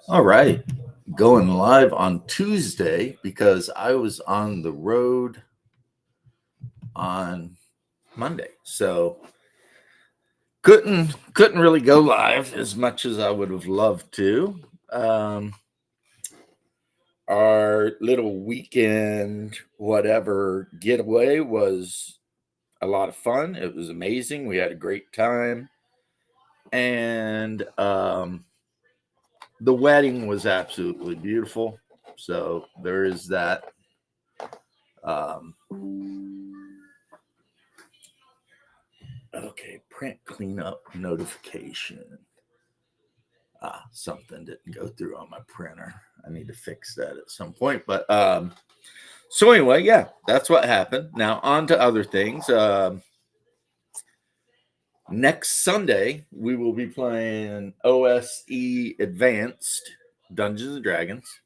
All right. Going live on Tuesday because I was on the road on Monday. So couldn't really go live as much as I would have loved to. Um our little weekend whatever getaway was a lot of fun. It was amazing. We had a great time. And the wedding was absolutely beautiful. So there is that. Um, okay, print cleanup notification. Something didn't go through on my printer. I need to fix that at some point. But so anyway, yeah, that's what happened. Now on to other things. Next Sunday we will be playing OSE Advanced Dungeons and Dragons,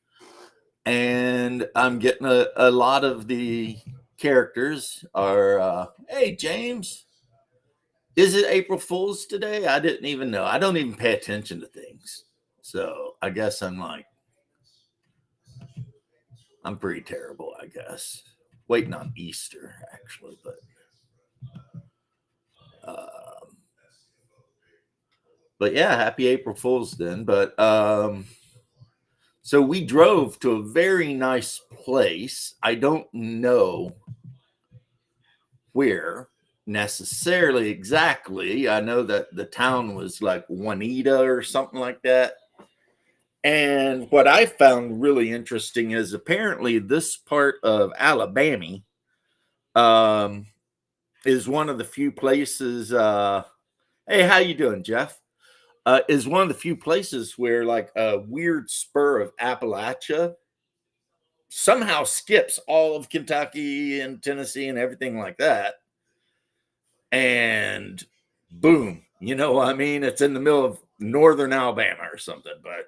and I'm getting a lot of the characters are. Hey, James. Is it April Fool's today? I didn't even know. I don't even pay attention to things. So I guess I'm pretty terrible, I guess. Waiting on Easter, actually. Um, but yeah, happy April Fool's then. But so we drove to a very nice place. I don't know where necessarily exactly. I know that the town was like Juanita or something like that. And what I found really interesting is apparently this part of Alabama um, is one of the few places. Hey, how you doing, Jeff? Is one of the few places where like a weird spur of Appalachia somehow skips all of Kentucky and Tennessee and everything like that. And boom, I mean, it's in the middle of northern Alabama or something. But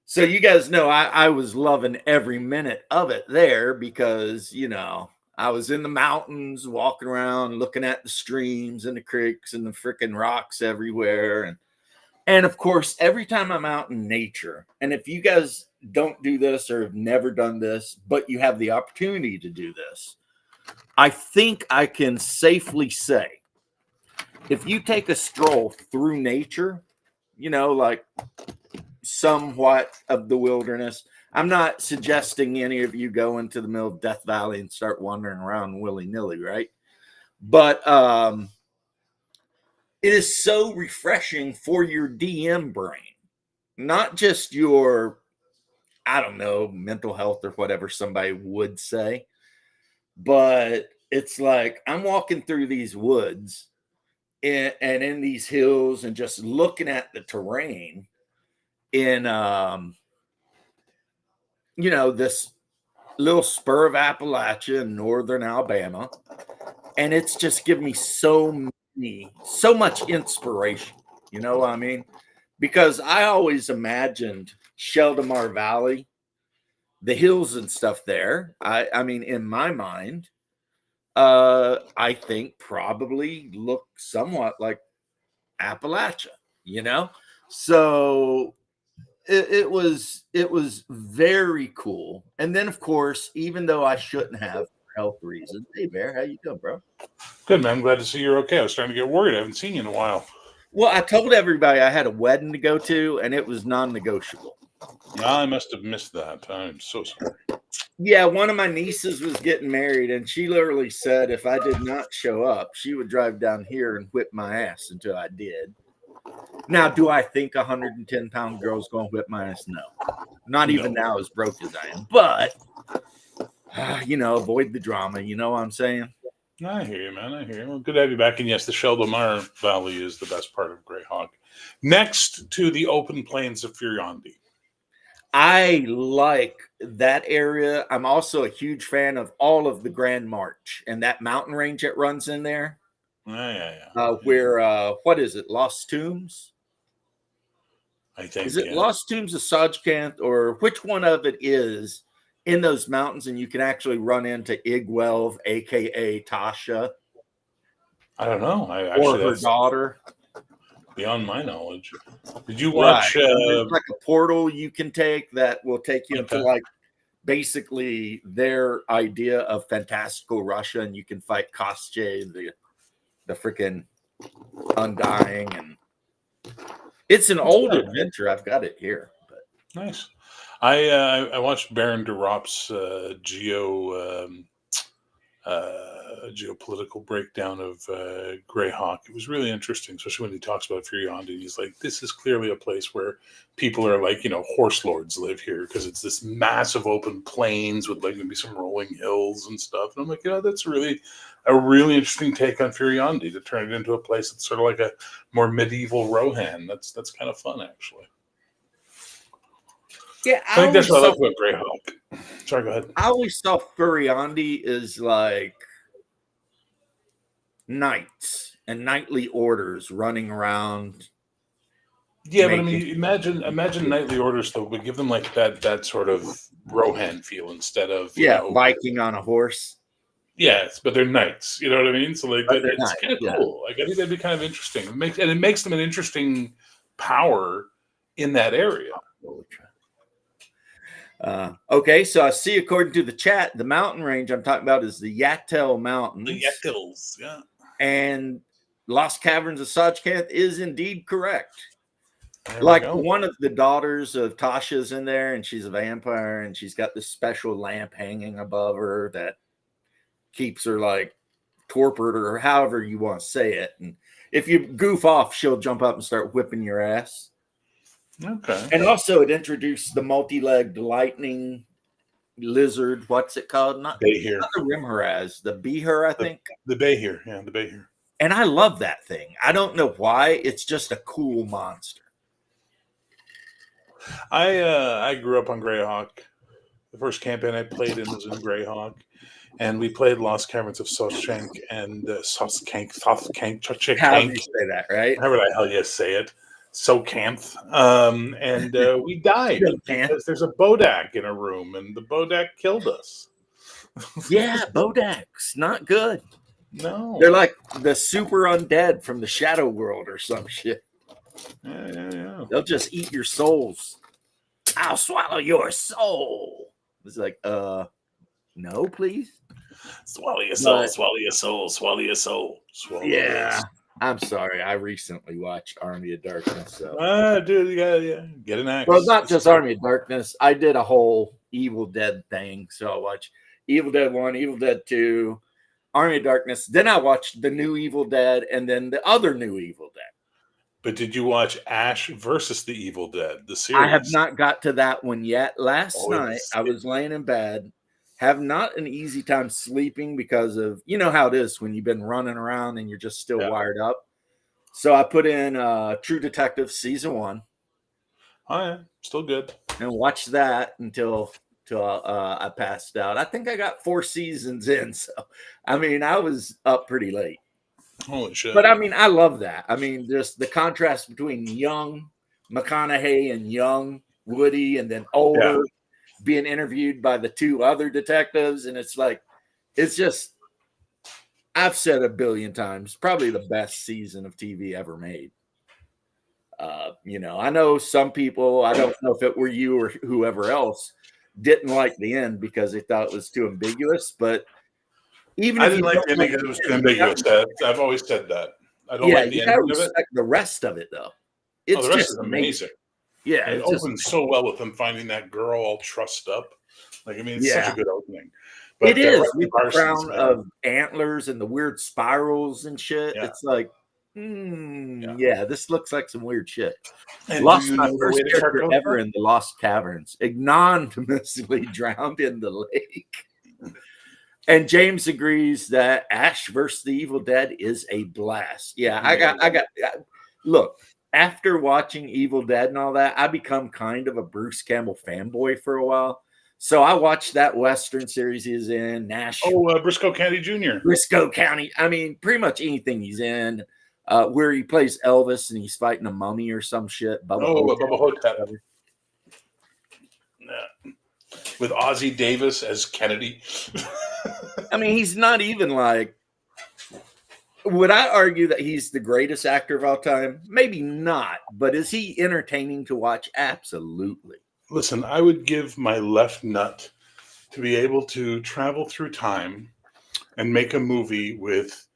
so you guys know I was loving every minute of it there because, I was in the mountains walking around looking at the streams and the creeks and the freaking rocks everywhere. And of course, every time I'm out in nature, and if you guys don't do this or have never done this, but you have the opportunity to do this, I think I can safely say if you take a stroll through nature, like somewhat of the wilderness. I'm not suggesting any of you go into the middle of Death Valley and start wandering around willy-nilly, right? But it is so refreshing for your DM brain, not just your, I don't know, mental health or whatever somebody would say, but it's like I'm walking through these woods and in these hills and just looking at the terrain in this little spur of Appalachia in northern Alabama, and it's just given me so much inspiration. You know what I mean? Because I always imagined Sheldamar Valley, the hills and stuff there. I mean, in my mind, I think probably look somewhat like Appalachia. You know, so it was very cool. And then of course, even though I shouldn't have for health reasons. Hey Bear, how you doing, bro? Good, man. I'm glad to see you're okay. I was starting to get worried. I haven't seen you in a while. Well, I told everybody I had a wedding to go to, and it was non-negotiable. I must have missed that. I'm so sorry. Yeah, one of my nieces was getting married, and she literally said if I did not show up, she would drive down here and whip my ass until I did. Now, do I think a 110-pound girl's going to whip my ass? No. Not even No. now, as broke as I am. But, avoid the drama. You know what I'm saying? I hear you, man. I hear you. Well, good to have you back. And yes, the Sheldamar Valley is the best part of Greyhawk. Next to the open plains of Furiondi. I like that area. I'm also a huge fan of all of the Grand March and that mountain range that runs in there. Yeah. Where what is it? Lost Tombs? I think, Is it yeah. Lost Tombs of Sajkant, or which one of it is in those mountains? And you can actually run into Igwelv, aka Tasha, I don't know. or her daughter. beyond my knowledge. Did you Right. watch? There's like a portal you can take that will take you into Okay. like basically their idea of fantastical Russia, and you can fight Kostya, the freaking Undying, and it's an old good. adventure. I've got it here, but Nice. I watched Baron de Rop's geopolitical breakdown of Greyhawk. It was really interesting, especially when he talks about Furiondi. He's like, this is clearly a place where people are like, horse lords live here because it's this massive open plains with like maybe some rolling hills and stuff. And I'm like, that's really a really interesting take on Furiondi to turn it into a place that's sort of like a more medieval Rohan. That's kind of fun, actually. yeah, I think that's what I love about Greyhawk. Sorry, go ahead. I always thought Furiondi is like knights and knightly orders running around. Yeah, but I mean, imagine knightly orders though, but give them like that sort of Rohan feel instead of Viking on a horse. Yes, but they're knights. You know what I mean? So like, it's kind of cool. Like I think that'd be kind of interesting. It makes them an interesting power in that area. Okay, so I see according to the chat, the mountain range I'm talking about is the Yatel Mountains. The Yatils, yeah. And Lost Caverns of Sajkanth is indeed correct. There like one of the daughters of Tasha's in there, and she's a vampire, and she's got this special lamp hanging above her that keeps her like torpid, or however you want to say it. And if you goof off, she'll jump up and start whipping your ass. Okay. And also it introduced the multi-legged lightning lizard. What's it called? Not the Rimharaz, the Beher, I think. The Behir, yeah, the Behir. And I love that thing. I don't know why. It's just a cool monster. I grew up on Greyhawk. The first campaign I played in was in Greyhawk. And we played Lost Caverns of Soskank and Soskank. How do you say that, right? However the hell you say it. Socanth. And we died because there's a Bodak in a room, and the Bodak killed us. Yeah, Bodaks. Not good. No. They're like the super undead from the Shadow World or some shit. Yeah. They'll just eat your souls. I'll swallow your soul. It's like, no, please. Swallow your soul, swallow your soul, swallow your soul. Swallow yeah. I'm sorry. I recently watched Army of Darkness. So. Dude, you gotta get an axe. Well, not just Army of Darkness. I did a whole Evil Dead thing. So I watched Evil Dead 1, Evil Dead 2, Army of Darkness. Then I watched the new Evil Dead and then the other new Evil Dead. But did you watch Ash versus the Evil Dead, the series? I have not got to that one yet. Last night, I was laying in bed, have not an easy time sleeping because of, you know how it is when you've been running around and you're just still wired up. So I put in True Detective Season 1. Oh, yeah. Still good. And watched that until I passed out. I think I got 4 seasons in. So, I mean, I was up pretty late. Holy shit. But I mean, I love that. I mean, just the contrast between young McConaughey and young Woody, and then older being interviewed by the 2 other detectives. And it's like, it's just, I've said a billion times, probably the best season of TV ever made. I know some people, I don't know if it were you or whoever else, didn't like the end because they thought it was too ambiguous, but even if I didn't like the ending because it was too ambiguous. I've always said that. I don't like the ending of it. The rest of it, though. It's the rest just is amazing. Yeah. It opens so well with them finding that girl all trussed up. Like, I mean, it's such a good opening. But it is with the crown of antlers and the weird spirals and shit. Yeah. It's like, this looks like some weird shit. And lost my first character ever in the Lost Caverns, anonymously drowned in the lake. And James agrees that Ash versus the Evil Dead is a blast. Yeah, I got. Look, after watching Evil Dead and all that, I become kind of a Bruce Campbell fanboy for a while. So I watched that Western series he's in, Nashville. Briscoe County Jr. Briscoe County. I mean, pretty much anything he's in, where he plays Elvis and he's fighting a mummy or some shit. Bubba Hotep. Yeah. With Ozzie Davis as Kennedy. I mean, he's not even like Would I argue that he's the greatest actor of all time? Maybe not, but is he entertaining to watch? Absolutely. Listen, I would give my left nut to be able to travel through time and make a movie with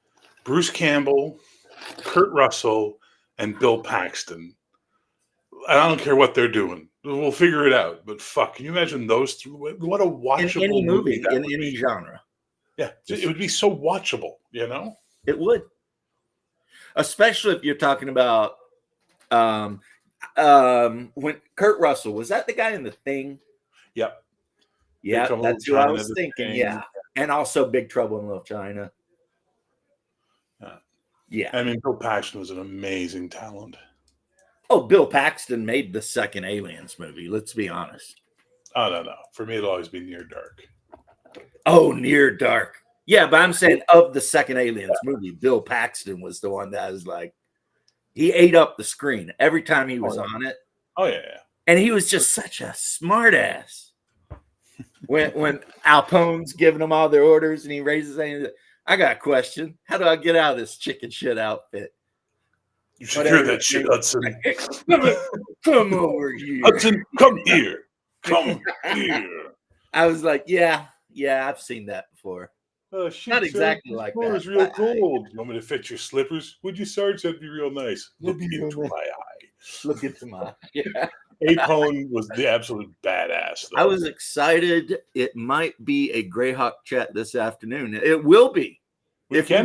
Bruce Campbell, Kurt Russell, and Bill Paxton. I don't care what they're doing. We'll figure it out. But fuck, can you imagine those three? What a watchable In any movie, that in would any be. genre. Yeah, it would be so watchable, you know? It would. Especially if you're talking about when Kurt Russell, was that the guy in The Thing? Yep. Yeah, Trouble in that's who Little I China, was The thinking. Thing. Yeah. And also Big Trouble in Little China. Yeah. I mean, Bill Paxton was an amazing talent. Oh, Bill Paxton made the second Aliens movie. Let's be honest. Oh, no. For me, it'll always be Near Dark. Oh, Near Dark. Yeah, but I'm saying of the second Aliens movie, Bill Paxton was the one that was like, he ate up the screen every time he was on it. Oh, yeah. And he was just such a smart ass. When Alpone's giving them all their orders and he raises his hand, I got a question. How do I get out of this chicken shit outfit? You should hear that shit, Hudson. Come over here. Hudson, come here. Come here. I was like, yeah, I've seen that before. Oh, shit, Not exactly son. like The floor that. is real cold. You want me to fit your slippers? Would you, Sarge? That'd be real nice. Look into my eye. Look into my eye. Yeah. Apone was the absolute badass, though. I was excited. It might be a Greyhawk chat this afternoon. It will be. Let's do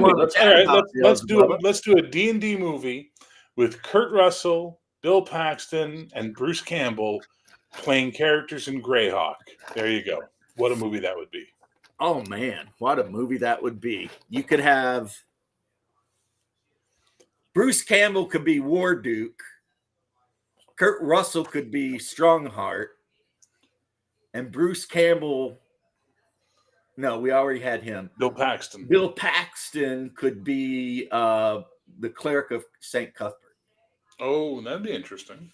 a D&D movie with Kurt Russell, Bill Paxton, and Bruce Campbell playing characters in Greyhawk. There you go. What a movie that would be. Oh, man. What a movie that would be. You could have Bruce Campbell could be War Duke. Kurt Russell could be Strongheart. And Bruce Campbell... No, we already had him. Bill Paxton. Bill Paxton could be the cleric of St. Cuthbert. Oh, that'd be interesting.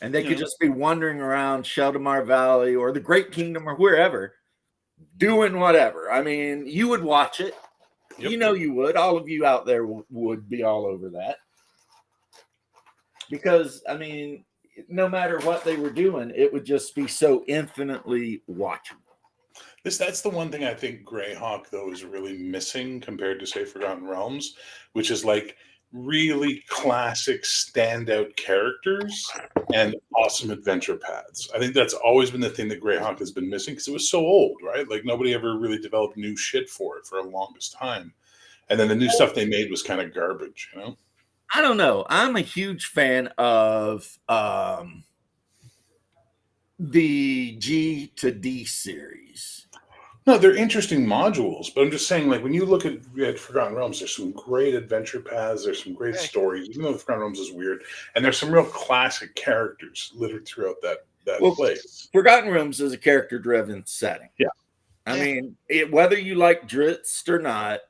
And they could just be wandering around Sheldamar Valley or the Great Kingdom or wherever, doing whatever. I mean, you would watch it. Yep. You know you would. All of you out there would be all over that. Because, I mean, no matter what they were doing, it would just be so infinitely watchable. That's the one thing I think Greyhawk, though, is really missing compared to, say, Forgotten Realms, which is like really classic standout characters and awesome adventure paths. I think that's always been the thing that Greyhawk has been missing because it was so old, right? Like nobody ever really developed new shit for it for the longest time. And then the new stuff they made was kind of garbage, you know? I don't know. I'm a huge fan of the G to D series. No, they're interesting modules, but I'm just saying, like, when you look at Forgotten Realms, there's some great adventure paths, there's some great stories, even though Forgotten Realms is weird, and there's some real classic characters littered throughout that place. Forgotten Realms is a character-driven setting. Yeah. I mean, whether you like Drizzt or not,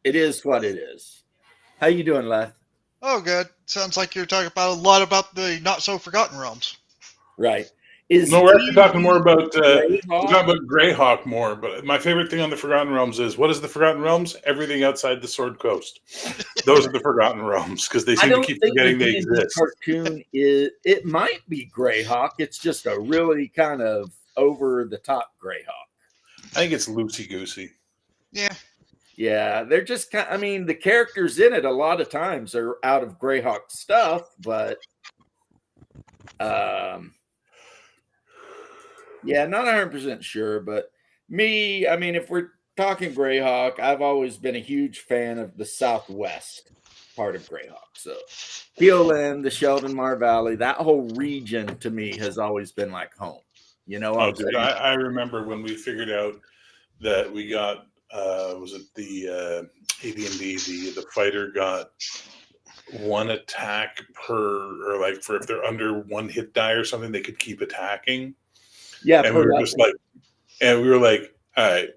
it is what it is. How you doing, Leth? Oh, good. Sounds like you're talking about a lot about the not-so-forgotten realms. Right. No, we're actually talking more about Greyhawk more, but my favorite thing on the Forgotten Realms is, what is the Forgotten Realms? Everything outside the Sword Coast. Those are the Forgotten Realms, because they seem to keep forgetting they exist. Cartoon it might be Greyhawk. It's just a really kind of over-the-top Greyhawk. I think it's loosey-goosey. Yeah. Yeah, they're just kind of, I mean, the characters in it a lot of times are out of Greyhawk stuff, but yeah, not 100% sure, but me, I mean, if we're talking Greyhawk, I've always been a huge fan of the Southwest part of Greyhawk. So Keelan, the Sheldamar Valley, that whole region to me has always been like home. You know what I'm saying? I remember when we figured out that we got, was it the AD&D, the fighter got one attack per, or like for if they're under one hit die or something, they could keep attacking. Yeah, and we were just like, all right,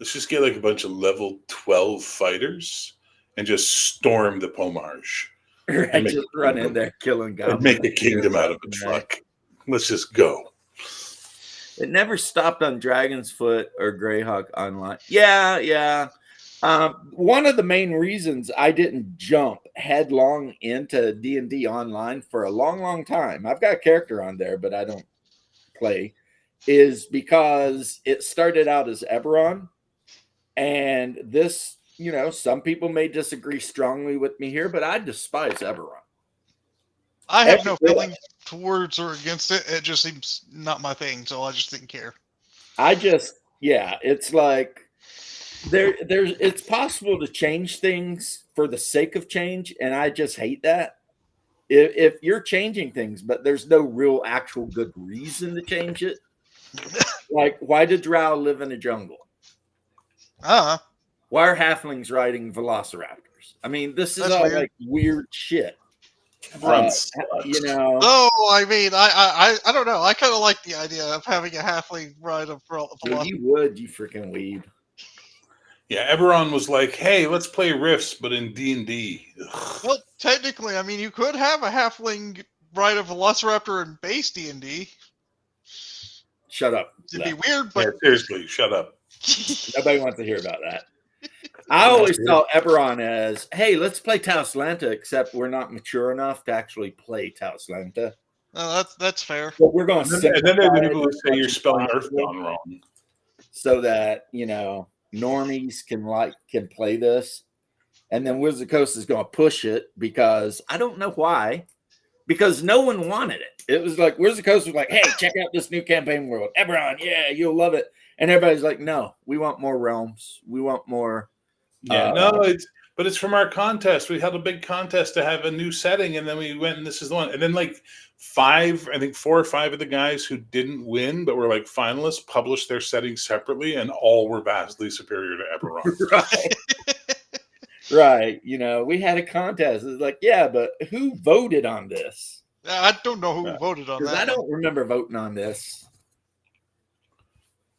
let's just get like a bunch of level 12 fighters and just storm the Pomage. Right, just run in there, killing goblins. Make a kingdom out of it. Fuck. Let's just go. It never stopped on Dragon's Foot or Greyhawk Online. Yeah. One of the main reasons I didn't jump headlong into D&D online for a long, long time, I've got a character on there, but I don't play, is because it started out as Eberron. And this, some people may disagree strongly with me here, but I despise Eberron. I have no feeling towards or against it. It just seems not my thing, so I just didn't care. It's like it's possible to change things for the sake of change, and I just hate that. If you're changing things, but there's no real actual good reason to change it, like why did Drow live in a jungle? Why are halflings riding velociraptors? I mean, this is all weird. Like weird shit. Oh, I mean, I don't know. I kind of like the idea of having a halfling ride a velociraptor. Well, you would, you freaking weed. Yeah, Eberron was like, "Hey, let's play Rifts, but in D&D." Well, technically, I mean, you could have a halfling ride a velociraptor in base D&D. Shut up. It'd be weird, but seriously, shut up. Nobody wants to hear about that. I always saw Eberron as, hey, let's play Tauslanta, except we're not mature enough to actually play Tauslanta. That's fair. But we're going to and then people would say you're spelling Earthdawn wrong. So that, normies can play this. And then Wizard of the Coast is going to push it because I don't know why. Because no one wanted it. It was like Wizard of the Coast was like, hey, check out this new campaign world. Eberron, yeah, you'll love it. And everybody's like, no, we want more realms. We want more. Yeah, it's from our contest. We had a big contest to have a new setting, and then we went, and this is the one. And then like 4 or 5 of the guys who didn't win but were like finalists published their settings separately, and all were vastly superior to Eberron. Right. Right. We had a contest. It's like, yeah, but who voted on this? I don't know who voted on that. I don't remember voting on this.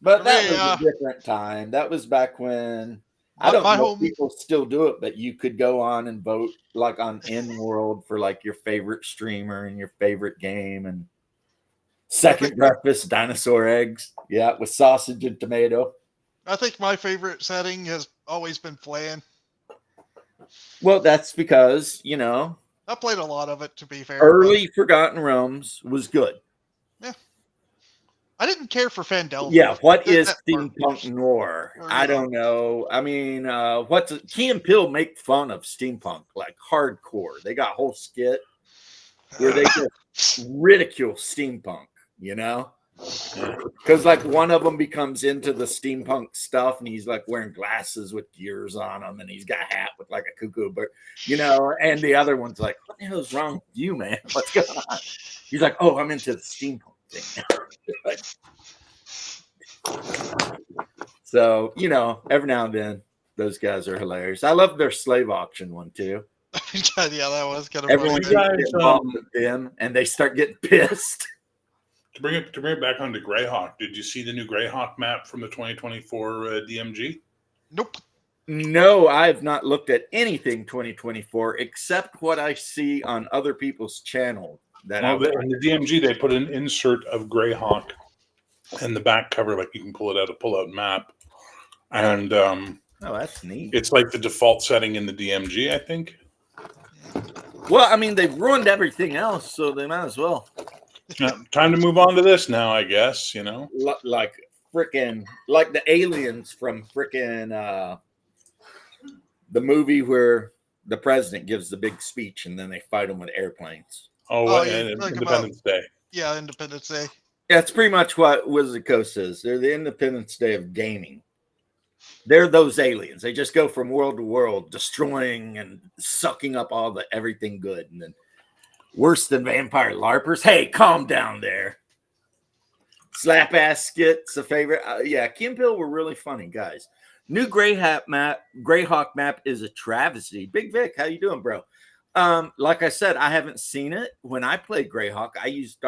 But that was a different time. That was back when I don't know if people still do it, but you could go on and vote like on InWorld for like your favorite streamer and your favorite game and second breakfast dinosaur eggs. Yeah, with sausage and tomato. I think my favorite setting has always been Flan. Well, that's because, I played a lot of it, to be fair. Early Forgotten Realms was good. Yeah. I didn't care for Fandelver. Yeah, what is steampunk noir? I don't know. I mean, Key and Peele make fun of steampunk, like hardcore. They got a whole skit where they just ridicule steampunk, Because like one of them becomes into the steampunk stuff and he's like wearing glasses with gears on him and he's got a hat with like a cuckoo bird, and the other one's like, what the hell is wrong with you, man? What's going on? He's like, oh, I'm into the steampunk thing now. So, every now and then those guys are hilarious. I love their slave auction one too. Yeah, that was kind of everyone funny. Gets involved with them and they start getting pissed. To bring it back onto Greyhawk, did you see the new Greyhawk map from the 2024 DMG? Nope. No, I have not looked at anything 2024 except what I see on other people's channel. In the DMG, they put an insert of Greyhawk in the back cover, like you can pull it out, a pull-out map. And oh, that's neat. It's like the default setting in the DMG, I think. Well, I mean, they've ruined everything else, so they might as well. Time to move on to this now, I guess, Like the aliens from frickin' the movie where the president gives the big speech and then they fight him with airplanes. And Independence Day. Yeah, Independence Day. Yeah, it's pretty much what Wizard of the Coast is. They're the Independence Day of gaming. They're those aliens. They just go from world to world, destroying and sucking up everything good. And then worse than vampire LARPers. Hey, calm down there. Slap ass skits, a favorite. Key and Peele were really funny, guys. New Greyhawk map is a travesty. Big Vic, how you doing, bro? Like I said, I haven't seen it. When I played Greyhawk, I used the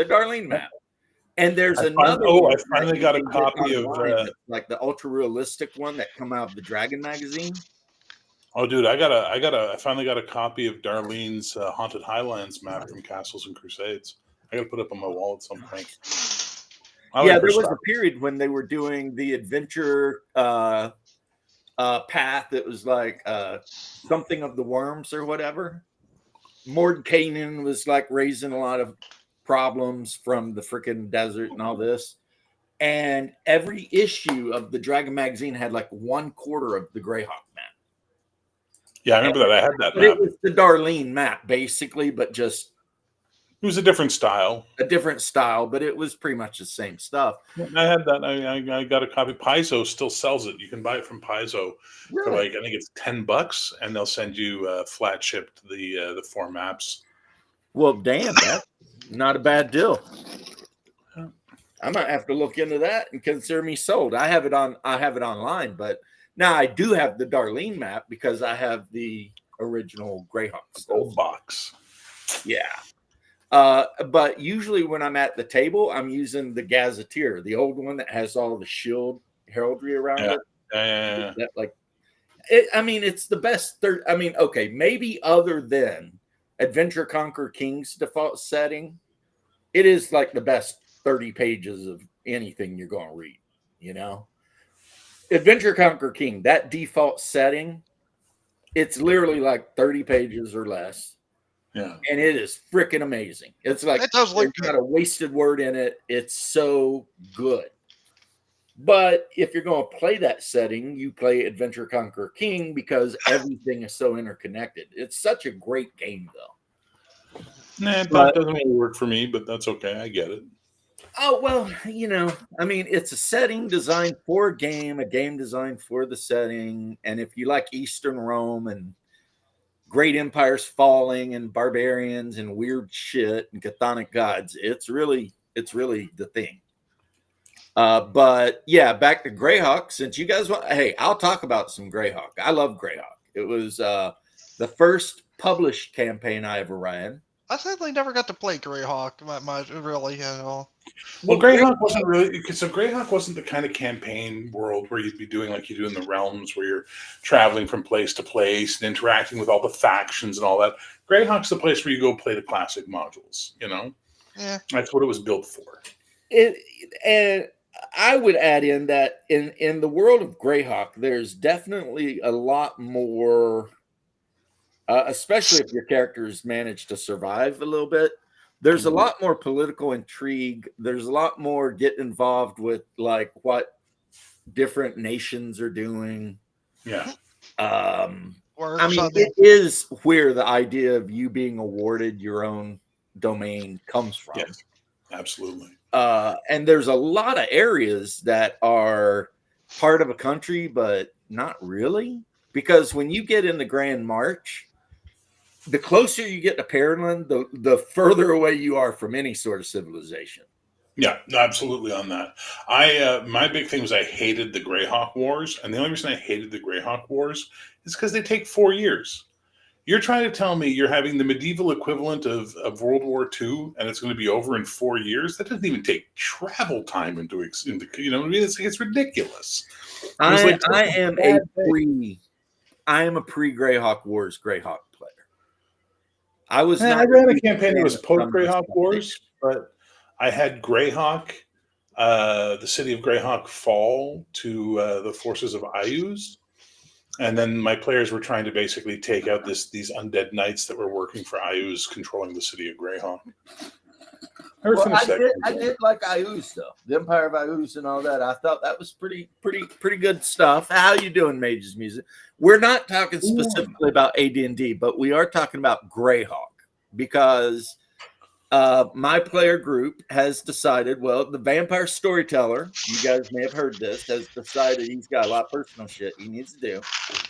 Darlene map. And there's another. I finally got a copy of like the ultra realistic one that come out of the Dragon magazine. Oh, dude, I finally got a copy of Darlene's Haunted Highlands map from Castles and Crusades. I got to put it up on my wall at some point. There was a period when they were doing the adventure path. It was like something of the worms or whatever. Mordkainen was like raising a lot of problems from the freaking desert and all this. And every issue of the Dragon magazine had like 1/4 of the Greyhawk map. Yeah, I remember that. I had that But map. it was the Darlene map, basically, but just It was a different style. a different style, but it was pretty much the same stuff. I had that. I got a copy. Paizo still sells it. You can buy it from Paizo for like, I think it's $10, and they'll send you flat shipped the 4 maps. Well, damn, that's not a bad deal. I might have to look into that and consider me sold. I have it online, but now I do have the Darlene map because I have the original Greyhawk Gold box. Yeah. But usually when I'm at the table, I'm using the Gazetteer, the old one that has all the shield heraldry around it. Yeah. That, like, I mean, it's the best. Okay, maybe other than Adventure Conquer King's default setting, it is like the best 30 pages of anything you're going to read. You know, Adventure Conquer King, that default setting, it's literally like 30 pages or less. Yeah. And it is freaking amazing. It's like, it does look there's not a wasted word in it. It's so good. But if you're going to play that setting, you play Adventure Conquer King because everything is so interconnected. It's such a great game, though. Nah, that doesn't really work for me, but that's okay. I get it. Oh, well, you know, I mean, it's a setting designed for a game designed for the setting. And if you like Eastern Rome and great empires falling and barbarians and weird shit and chthonic gods, it's really the thing. But yeah, back to Greyhawk. Since you guys want, hey, I'll talk about some Greyhawk. I love Greyhawk. It was the first published campaign I ever ran. I sadly never got to play Greyhawk, really at all. Well, Greyhawk wasn't really, because so Greyhawk wasn't the kind of campaign world where you'd be doing like you do in the Realms, where you're traveling from place to place and interacting with all the factions and all that. Greyhawk's the place where you go play the classic modules. You know, yeah, that's what it was built for. And I would add in that in the world of Greyhawk, there's definitely a lot more. Especially if your characters manage to survive a little bit, there's a lot more political intrigue. There's a lot more get involved with like what different nations are doing. Yeah. I mean, it is where the idea of you being awarded your own domain comes from. Yes, absolutely. And there's a lot of areas that are part of a country, but not really. Because when you get in the Grand March, the closer you get to Pereland, the further away you are from any sort of civilization. Yeah, absolutely on that. My big thing was I hated the Greyhawk Wars, and the only reason I hated the Greyhawk Wars is because they take 4 years. You're trying to tell me you're having the medieval equivalent of World War II, and it's going to be over in 4 years? That doesn't even take travel time into you know what I mean? It's ridiculous. I am a pre-Greyhawk Wars Greyhawk player. I ran a campaign that was post Greyhawk Wars, but I had Greyhawk, the city of Greyhawk fall to the forces of Ayuz. And then my players were trying to basically take out these undead knights that were working for Ayuz, controlling the city of Greyhawk. I did like Ayuz though, the Empire of Ayuz and all that. I thought that was pretty good stuff. How you doing, Mages Music? We're not talking specifically about AD&D, but we are talking about Greyhawk because my player group has decided. Well, the vampire storyteller, you guys may have heard this, has decided he's got a lot of personal shit he needs to do,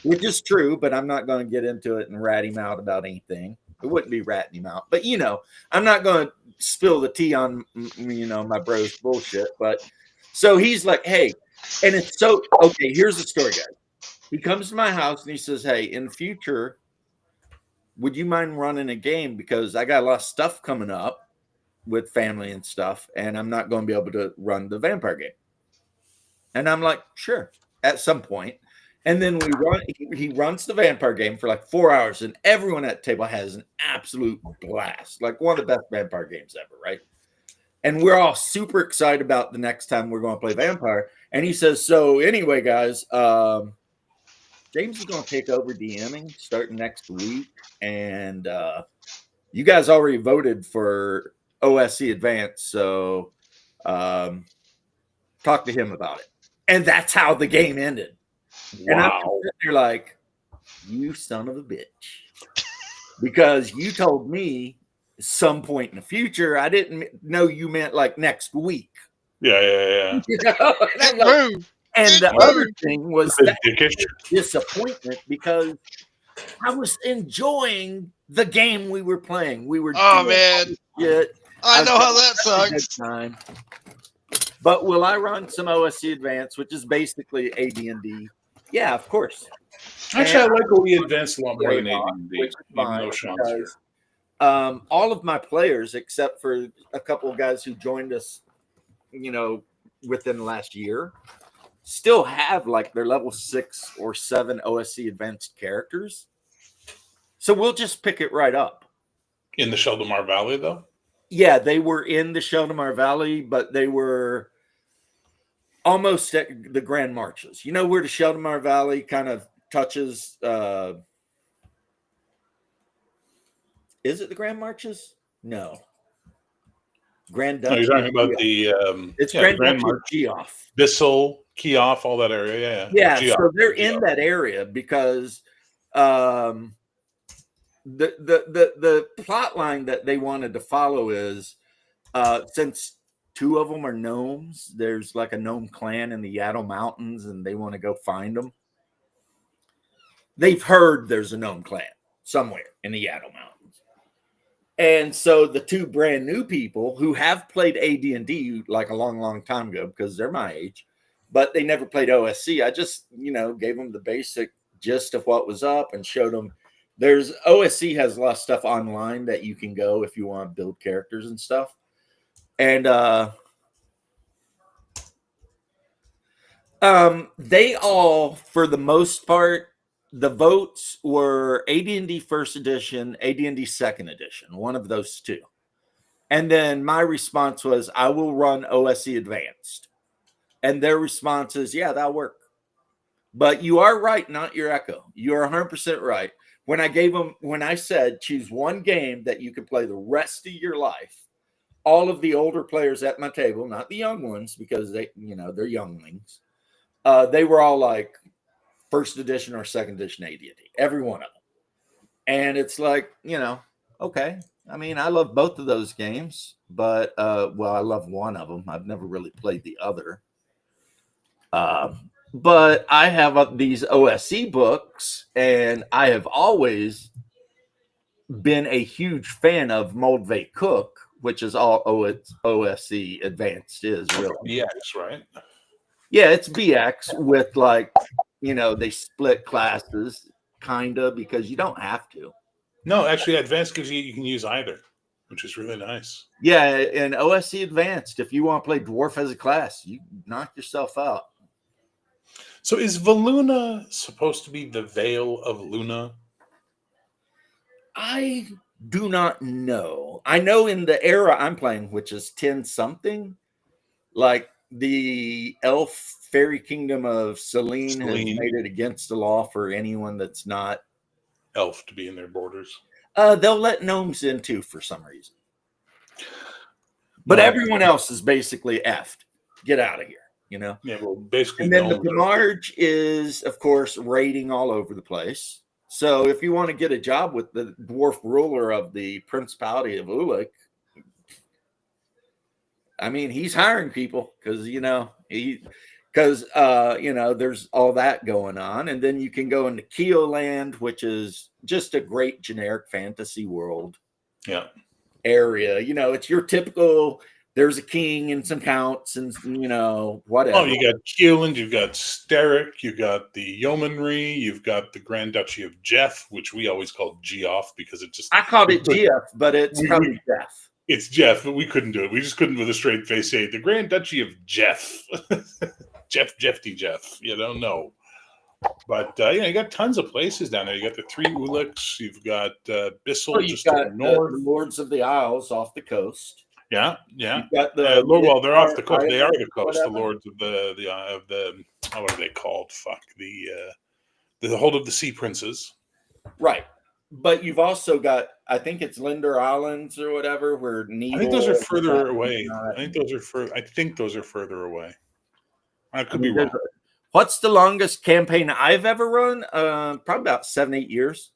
which is true. But I'm not going to get into it and rat him out about anything. It wouldn't be ratting him out, but you know, I'm not going to spill the tea on, you know, my bro's bullshit. But so he's like, hey, and it's so okay. Here's the story, guys. He comes to my house and he says, hey, in the future, would you mind running a game? Because I got a lot of stuff coming up with family and stuff, and I'm not going to be able to run the vampire game. And I'm like, sure, at some point. And then he runs the vampire game for like 4 hours, and everyone at the table has an absolute blast. Like one of the best vampire games ever, right? And we're all super excited about the next time we're going to play vampire. And he says, so anyway, guys, James is going to take over DMing starting next week, and you guys already voted for OSE Advanced, so talk to him about it. And that's how the game ended. And I'm Wow. sitting there like, you son of a bitch. Because you told me some point in the future, I didn't know you meant like next week. Yeah. You know? That move. And the other thing was It's that dickish. disappointment because I was enjoying the game we were playing. We were Oh, doing man. shit. I know how was that having a sucks. good time. But will I run some OSE Advanced, which is basically AD&D? Yeah, of course. Actually, I like OE Advanced a lot more than Greyhawk, AD&D, which is even fine though Sean's here. because all of my players, except for a couple of guys who joined us, within the last year, still have like their level 6 or 7 OSE Advanced characters. So we'll just pick it right up. In the Sheldamar Valley, though? Yeah, they were in the Sheldamar Valley, but they were almost at the Grand Marches. You know where the Sheldamar Valley kind of touches is it the Grand Marches? No. Grand Duchy. No, you're talking about the it's the Grand Grand Duchy March, Geoff. Bissell, Keoff, all that area. Yeah, Geoff, so they're Geoff. in that area because the plot line that they wanted to follow is since 2 of them are gnomes, there's like a gnome clan in the Yaddle Mountains and they want to go find them. They've heard there's a gnome clan somewhere in the Yaddle Mountains. And so the 2 brand new people who have played AD&D like a long, long time ago because they're my age, but they never played OSC. I just, gave them the basic gist of what was up and showed them there's OSC has a lot of stuff online that you can go if you want to build characters and stuff. And they all, for the most part, the votes were AD&D First Edition, AD&D Second Edition, one of those 2. And then my response was, I will run OSE Advanced. And their response is, yeah, that'll work. But you are right, not your echo. You are 100% right. When I said choose one game that you could play the rest of your life, all of the older players at my table, not the young ones, because they're younglings, they were all like First Edition or Second Edition AD&D, every one of them. And it's like, okay. I mean, I love both of those games, but I love one of them. I've never really played the other. But I have these OSE books, and I have always been a huge fan of Moldvay Cook, which is all OSE Advanced is really. BX, right? Yeah, it's BX with they split classes kind of because you don't have to. No, actually, Advanced gives you can use either, which is really nice. Yeah, and OSE Advanced, if you want to play Dwarf as a class, you knock yourself out. So is Valuna supposed to be the Veil of Luna? I do not know. I know in the era I'm playing, which is 10-something, like the elf fairy kingdom of Selene has made it against the law for anyone that's not elf to be in their borders. They'll let gnomes in too for some reason. But everyone else is basically effed. Get out of here, Yeah, well, basically. And then the Marge is, of course, raiding all over the place. So if you want to get a job with the dwarf ruler of the Principality of Ulick, I mean, he's hiring people because, there's all that going on. And then you can go into Keoland, which is just a great generic fantasy world area. It's your typical, there's a king and some counts and, whatever. Oh, you got Keoland, you've got Steric, you've got the Yeomanry, you've got the Grand Duchy of Jeff, which we always called Geoff because it just... I called it Geoff, but it's probably Jeff. It's Jeff, but we couldn't do it. We just couldn't with a straight face say the Grand Duchy of Jeff. Jeff. No. But, you got tons of places down there. You got the 3 Ulicks. You've got Bissell just to the north. The Lords of the Isles off the coast. Yeah. You've got they're off the coast. They are the coast. Whatever. The Lords of the what are they called? Fuck. the Hold of the Sea Princes. Right. But you've also got, I think it's Linder Islands or whatever, where Needle. I think those are further away. I think those are further away. I could be wrong. What's the longest campaign I've ever run? Probably about 7-8 years.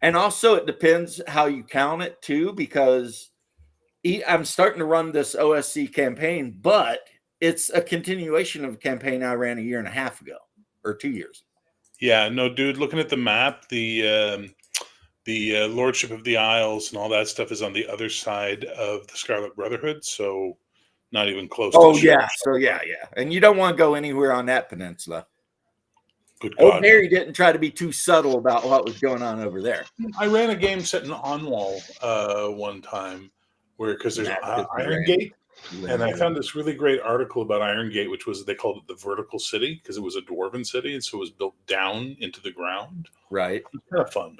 And also, it depends how you count it too, because I'm starting to run this OSE campaign, but it's a continuation of a campaign I ran a year and a half ago or 2 years. Yeah, no, dude. Looking at the map, the Lordship of the Isles and all that stuff is on the other side of the Scarlet Brotherhood, so not even close. Oh yeah, so yeah, and you don't want to go anywhere on that peninsula. Good God, Old Harry didn't try to be too subtle about what was going on over there. I ran a game set in Onwall one time, where because there's Iron Gate, and I found this really great article about Iron Gate, which was they called it the Vertical City because it was a dwarven city, and so it was built down into the ground. Right, it was kind of fun.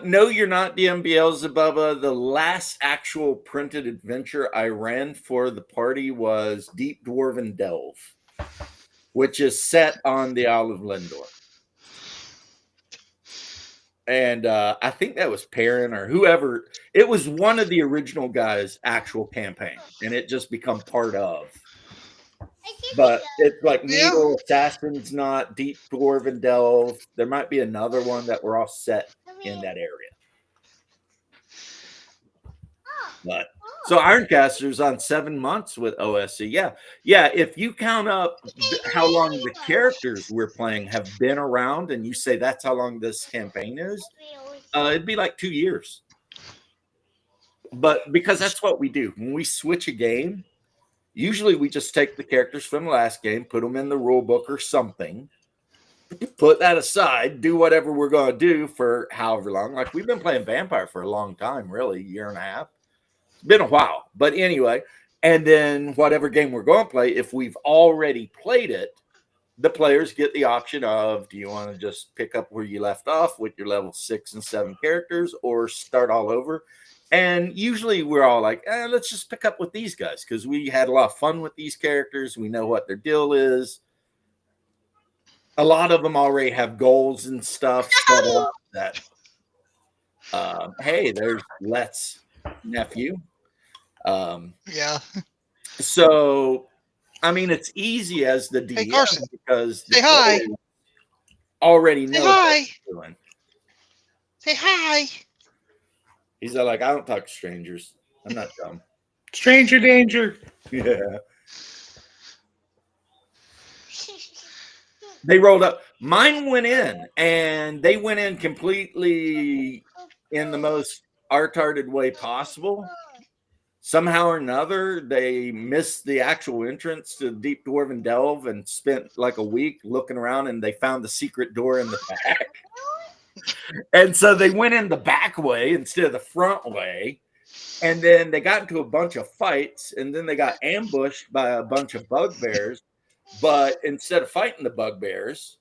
No, you're not DM Beelzebubba. The last actual printed adventure I ran for the party was Deep Dwarven Delve, which is set on the Isle of Lindor. And I think that was Perrin or whoever. It was one of the original guys' actual campaign, and it just become part of. But it's like Needle, Assassin's Knot, Deep Dwarven Delve. There might be another one that we're all set in that area. But so Ironcaster's on 7 months with OSE. Yeah. If you count up how long the characters we're playing have been around, and you say that's how long this campaign is, it'd be like 2 years. But because that's what we do when we switch a game. Usually we just take the characters from the last game, put them in the rule book or something, put that aside, do whatever we're going to do for however long. Like we've been playing Vampire for a long time, really, 1.5 years. It's been a while. But anyway, and then whatever game we're going to play, if we've already played it, the players get the option of, do you want to just pick up where you left off with your level 6 and 7 characters or start all over? And usually we're all like, let's just pick up with these guys because we had a lot of fun with these characters. We know what their deal is. A lot of them already have goals and stuff set up that, hey, there's Let's nephew. Yeah. So, I mean, it's easy as the DM Carson, because say hi. Already know what they're doing. Say hi. He's like, I don't talk to strangers. I'm not dumb. Stranger danger. Yeah. They rolled up. Mine went in, and they went in completely in the most art-hearted way possible. Somehow or another, they missed the actual entrance to Deep Dwarven Delve and spent like a week looking around, and they found the secret door in the back. And so they went in the back way instead of the front way. And then they got into a bunch of fights, and then they got ambushed by a bunch of bugbears. But instead of fighting the bugbears,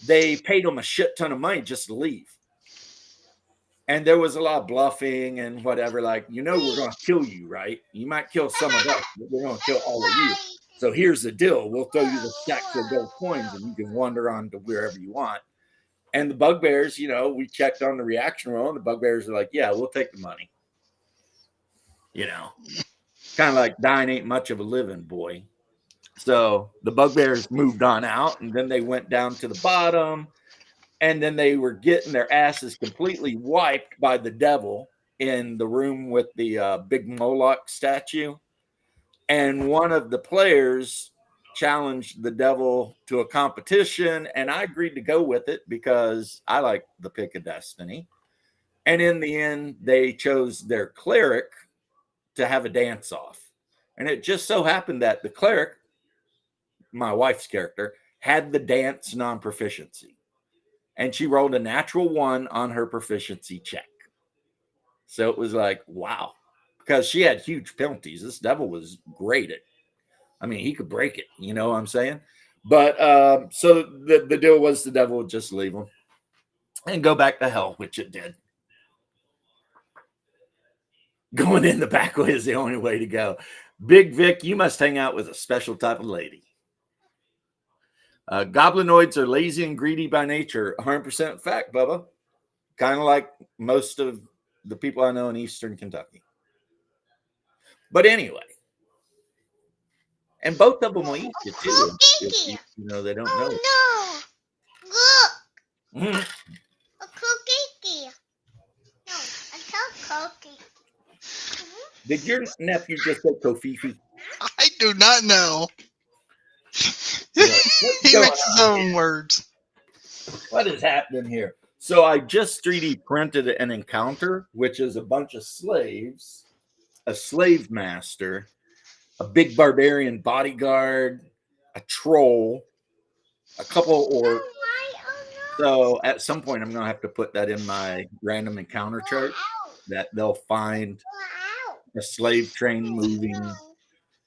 they paid them a shit ton of money just to leave. And there was a lot of bluffing and whatever, like, we're going to kill you, right? You might kill some of us, but we're going to kill all of you. So here's the deal. We'll throw you the stacks of gold coins, and you can wander on to wherever you want. And the bugbears, we checked on the reaction roll, and the bugbears are like, yeah, we'll take the money. Kind of like dying ain't much of a living, boy. So the bugbears moved on out, and then they went down to the bottom, and then they were getting their asses completely wiped by the devil in the room with the big Moloch statue. And one of the players challenged the devil to a competition, and I agreed to go with it because I like the pick of destiny. And in the end, they chose their cleric to have a dance off. And it just so happened that the cleric, my wife's character, had the dance non-proficiency. And she rolled a natural 1 on her proficiency check. So it was like, wow. Because she had huge penalties. This devil was great at, he could break it. You know what I'm saying? But so the deal was the devil would just leave him and go back to hell, which it did. Going in the back way is the only way to go. Big Vic, you must hang out with a special type of lady. Goblinoids are lazy and greedy by nature. 100% fact, Bubba. Kind of like most of the people I know in Eastern Kentucky. But anyway, and both of them will eat you too. If you know they don't know. Oh no! Look, Mhm. a cookie. No, a cookie. Did your nephew just say Kofifi? I do not know. What- what's He going makes his on? own words. What is happening here? So I just 3D printed an encounter, which is a bunch of slaves, a slave master, a big barbarian bodyguard, a troll, a couple orcs. So at some point, I'm going to have to put that in my random encounter chart that they'll find a slave train moving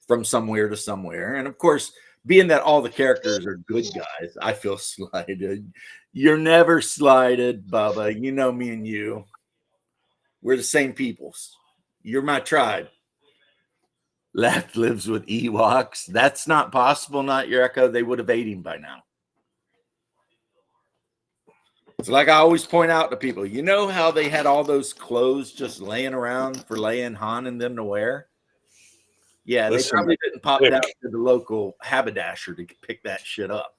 from somewhere to somewhere. And of course, being that all the characters are good guys, I feel slighted. You're never slighted, Bubba. You know me and you. We're the same peoples. You're my tribe. Left lives with Ewoks. That's not possible, not your echo. They would have ate him by now. It's like I always point out to people, you know how they had all those clothes just laying around for Leia and Han and them to wear? Yeah, Listen, they probably didn't pop Vic. down to the local haberdasher to pick that shit up.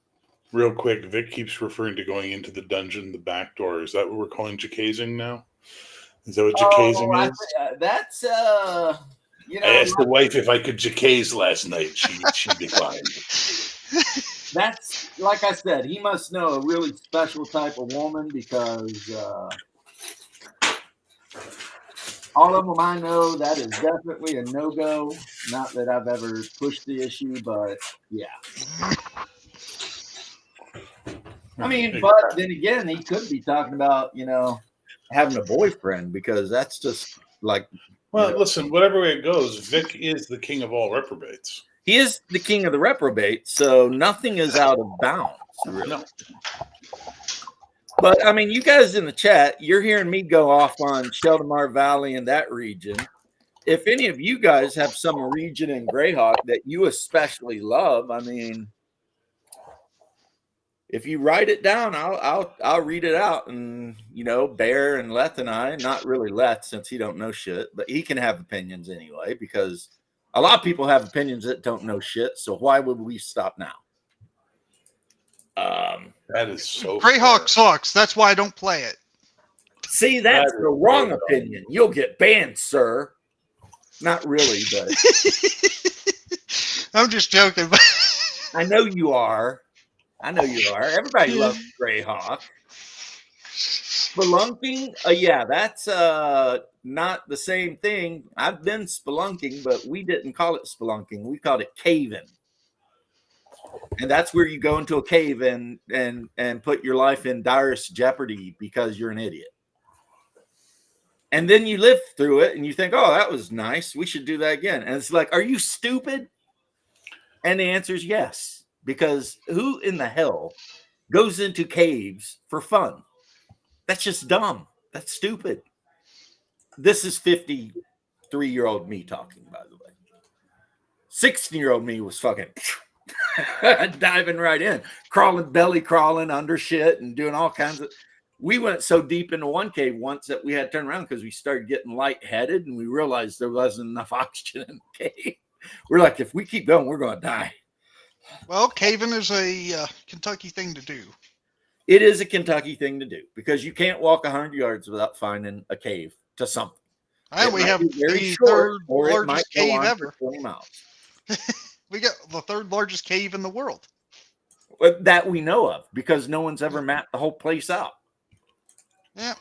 Real quick, Vic keeps referring to going into the dungeon, the back door. Is that what we're calling jacazing now? Is that what jacazing is? That's you I know, asked the wife if I could jacaze last night. She declined. that's like I said, he must know a really special type of woman because all of them I know, that is definitely a no-go. Not that I've ever pushed the issue, but yeah. I mean, but then again, he could be talking about, you know, having a boyfriend because that's just like. Well, you know, listen, whatever way it goes, Vic is the king of all reprobates. he is the king of the reprobate, so nothing is out of bounds, really. No. But I mean, you guys in the chat, you're hearing me go off on Sheldamar Valley and that region. If any of you guys have some region in Greyhawk that you especially love, I mean, if you write it down, I'll read it out. And you know, Bear and Leth and I, not really Leth since he don't know shit, but he can have opinions anyway because a lot of people have opinions that don't know shit. So why would we stop now? That is so Greyhawk sucks. That's why I don't play it. See, that's That the is wrong so opinion. You'll get banned, sir. Not really, but I'm just joking. But I know you are. I know you are. Everybody loves Greyhawk. Spelunking, yeah, that's not the same thing. I've been spelunking, but we didn't call it spelunking. We called it caving. And that's where you go into a cave and put your life in direst jeopardy because you're an idiot. And then you live through it and you think, oh, that was nice. We should do that again. And it's like, are you stupid? And the answer is yes. Because who in the hell goes into caves for fun? That's just dumb. That's stupid. This is 53-year-old me talking, by the way. 16-year-old me was fucking diving right in, belly crawling under shit and doing all kinds of. We went so deep into one cave once that we had to turn around because we started getting lightheaded and we realized there wasn't enough oxygen in the cave. We're like, if we keep going, we're going to die. well, caving is a Kentucky thing to do. It is a Kentucky thing to do because you can't walk 100 yards without finding a cave to something. And It we might have be very the short, third or it might largest go cave on for ever. 20 miles. We got the third largest cave in the world. That we know of because no one's ever mapped the whole place out. Yeah.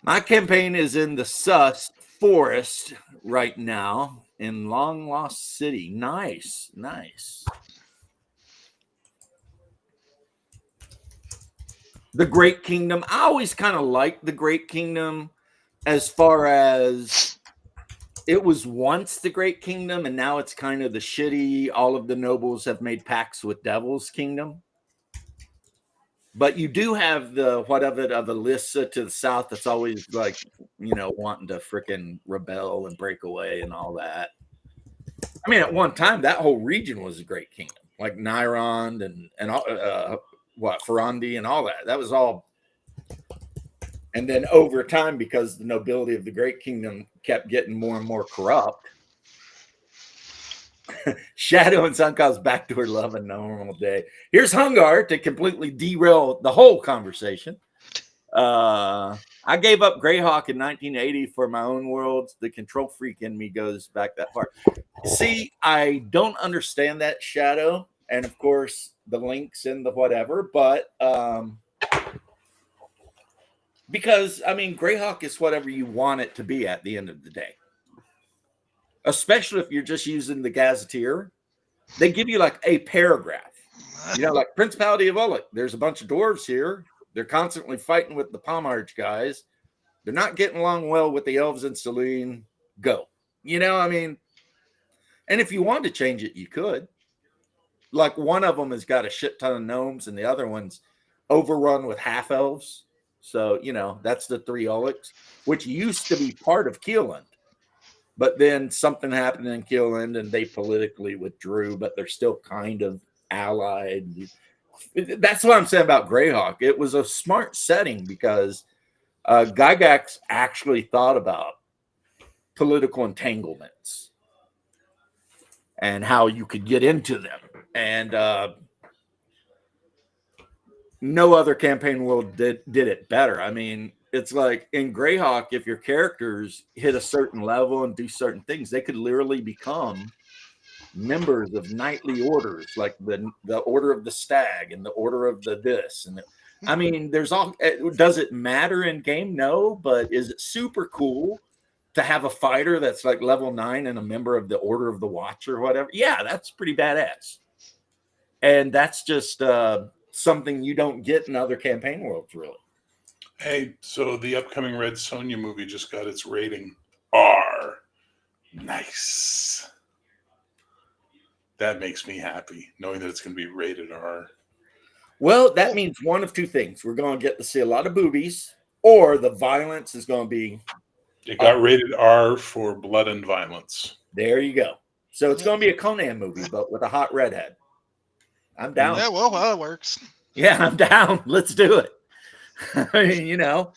My campaign is in the Sus Forest right now in Long Lost City. Nice, nice. The Great Kingdom. I always kind of liked the Great Kingdom as far as it was once the Great Kingdom, and now it's kind of the shitty, all of the nobles have made pacts with devils kingdom. But you do have the what of it of Alyssa to the south that's always like, you know, wanting to freaking rebel and break away and all that. I mean, at one time, that whole region was a great kingdom. like Nyrond and Ferrandi and all that. That was all. And then over time, because the nobility of the Great Kingdom kept getting more and more corrupt, Shadow and Sun calls backdoor love a normal day. Here's Hungar to completely derail the whole conversation. I gave up Greyhawk in 1980 for my own worlds. The control freak in me goes back that far. See, I don't understand that, Shadow, and of course the links and the whatever, but because I mean, Greyhawk is whatever you want it to be at the end of the day. Especially if you're just using the Gazetteer, they give you like a paragraph. You know, like Principality of Ulick. There's a bunch of dwarves here. They're constantly fighting with the Pomarch guys. They're not getting along well with the elves and Selene. Go. You know, I mean, and if you wanted to change it, you could. Like one of them has got a shit ton of gnomes, and the other one's overrun with half elves. So, you know, that's the 3 Ulicks, which used to be part of Keeland. But then something happened in Keeland and they politically withdrew, but they're still kind of allied. That's what I'm saying about Greyhawk. It was a smart setting because Gygax actually thought about political entanglements and how you could get into them. And no other campaign world did it better. I mean, it's like in Greyhawk, if your characters hit a certain level and do certain things, they could literally become members of knightly orders, like the Order of the Stag and the Order of the this. And I mean, there's all. Does it matter in game? No, but is it super cool to have a fighter that's like level 9 and a member of the Order of the Watch or whatever? Yeah, that's pretty badass. And that's just something you don't get in other campaign worlds, really. Hey, so the upcoming Red Sonja movie just got its rating R. Nice. That makes me happy, knowing that it's going to be rated R. Well, that means one of two things. We're going to get to see a lot of boobies, or the violence is going to be... It got rated R for blood and violence. There you go. So it's going to be a Conan movie, but with a hot redhead. I'm down. Yeah, well, that works. Yeah, I'm down. Let's do it. I mean, you know,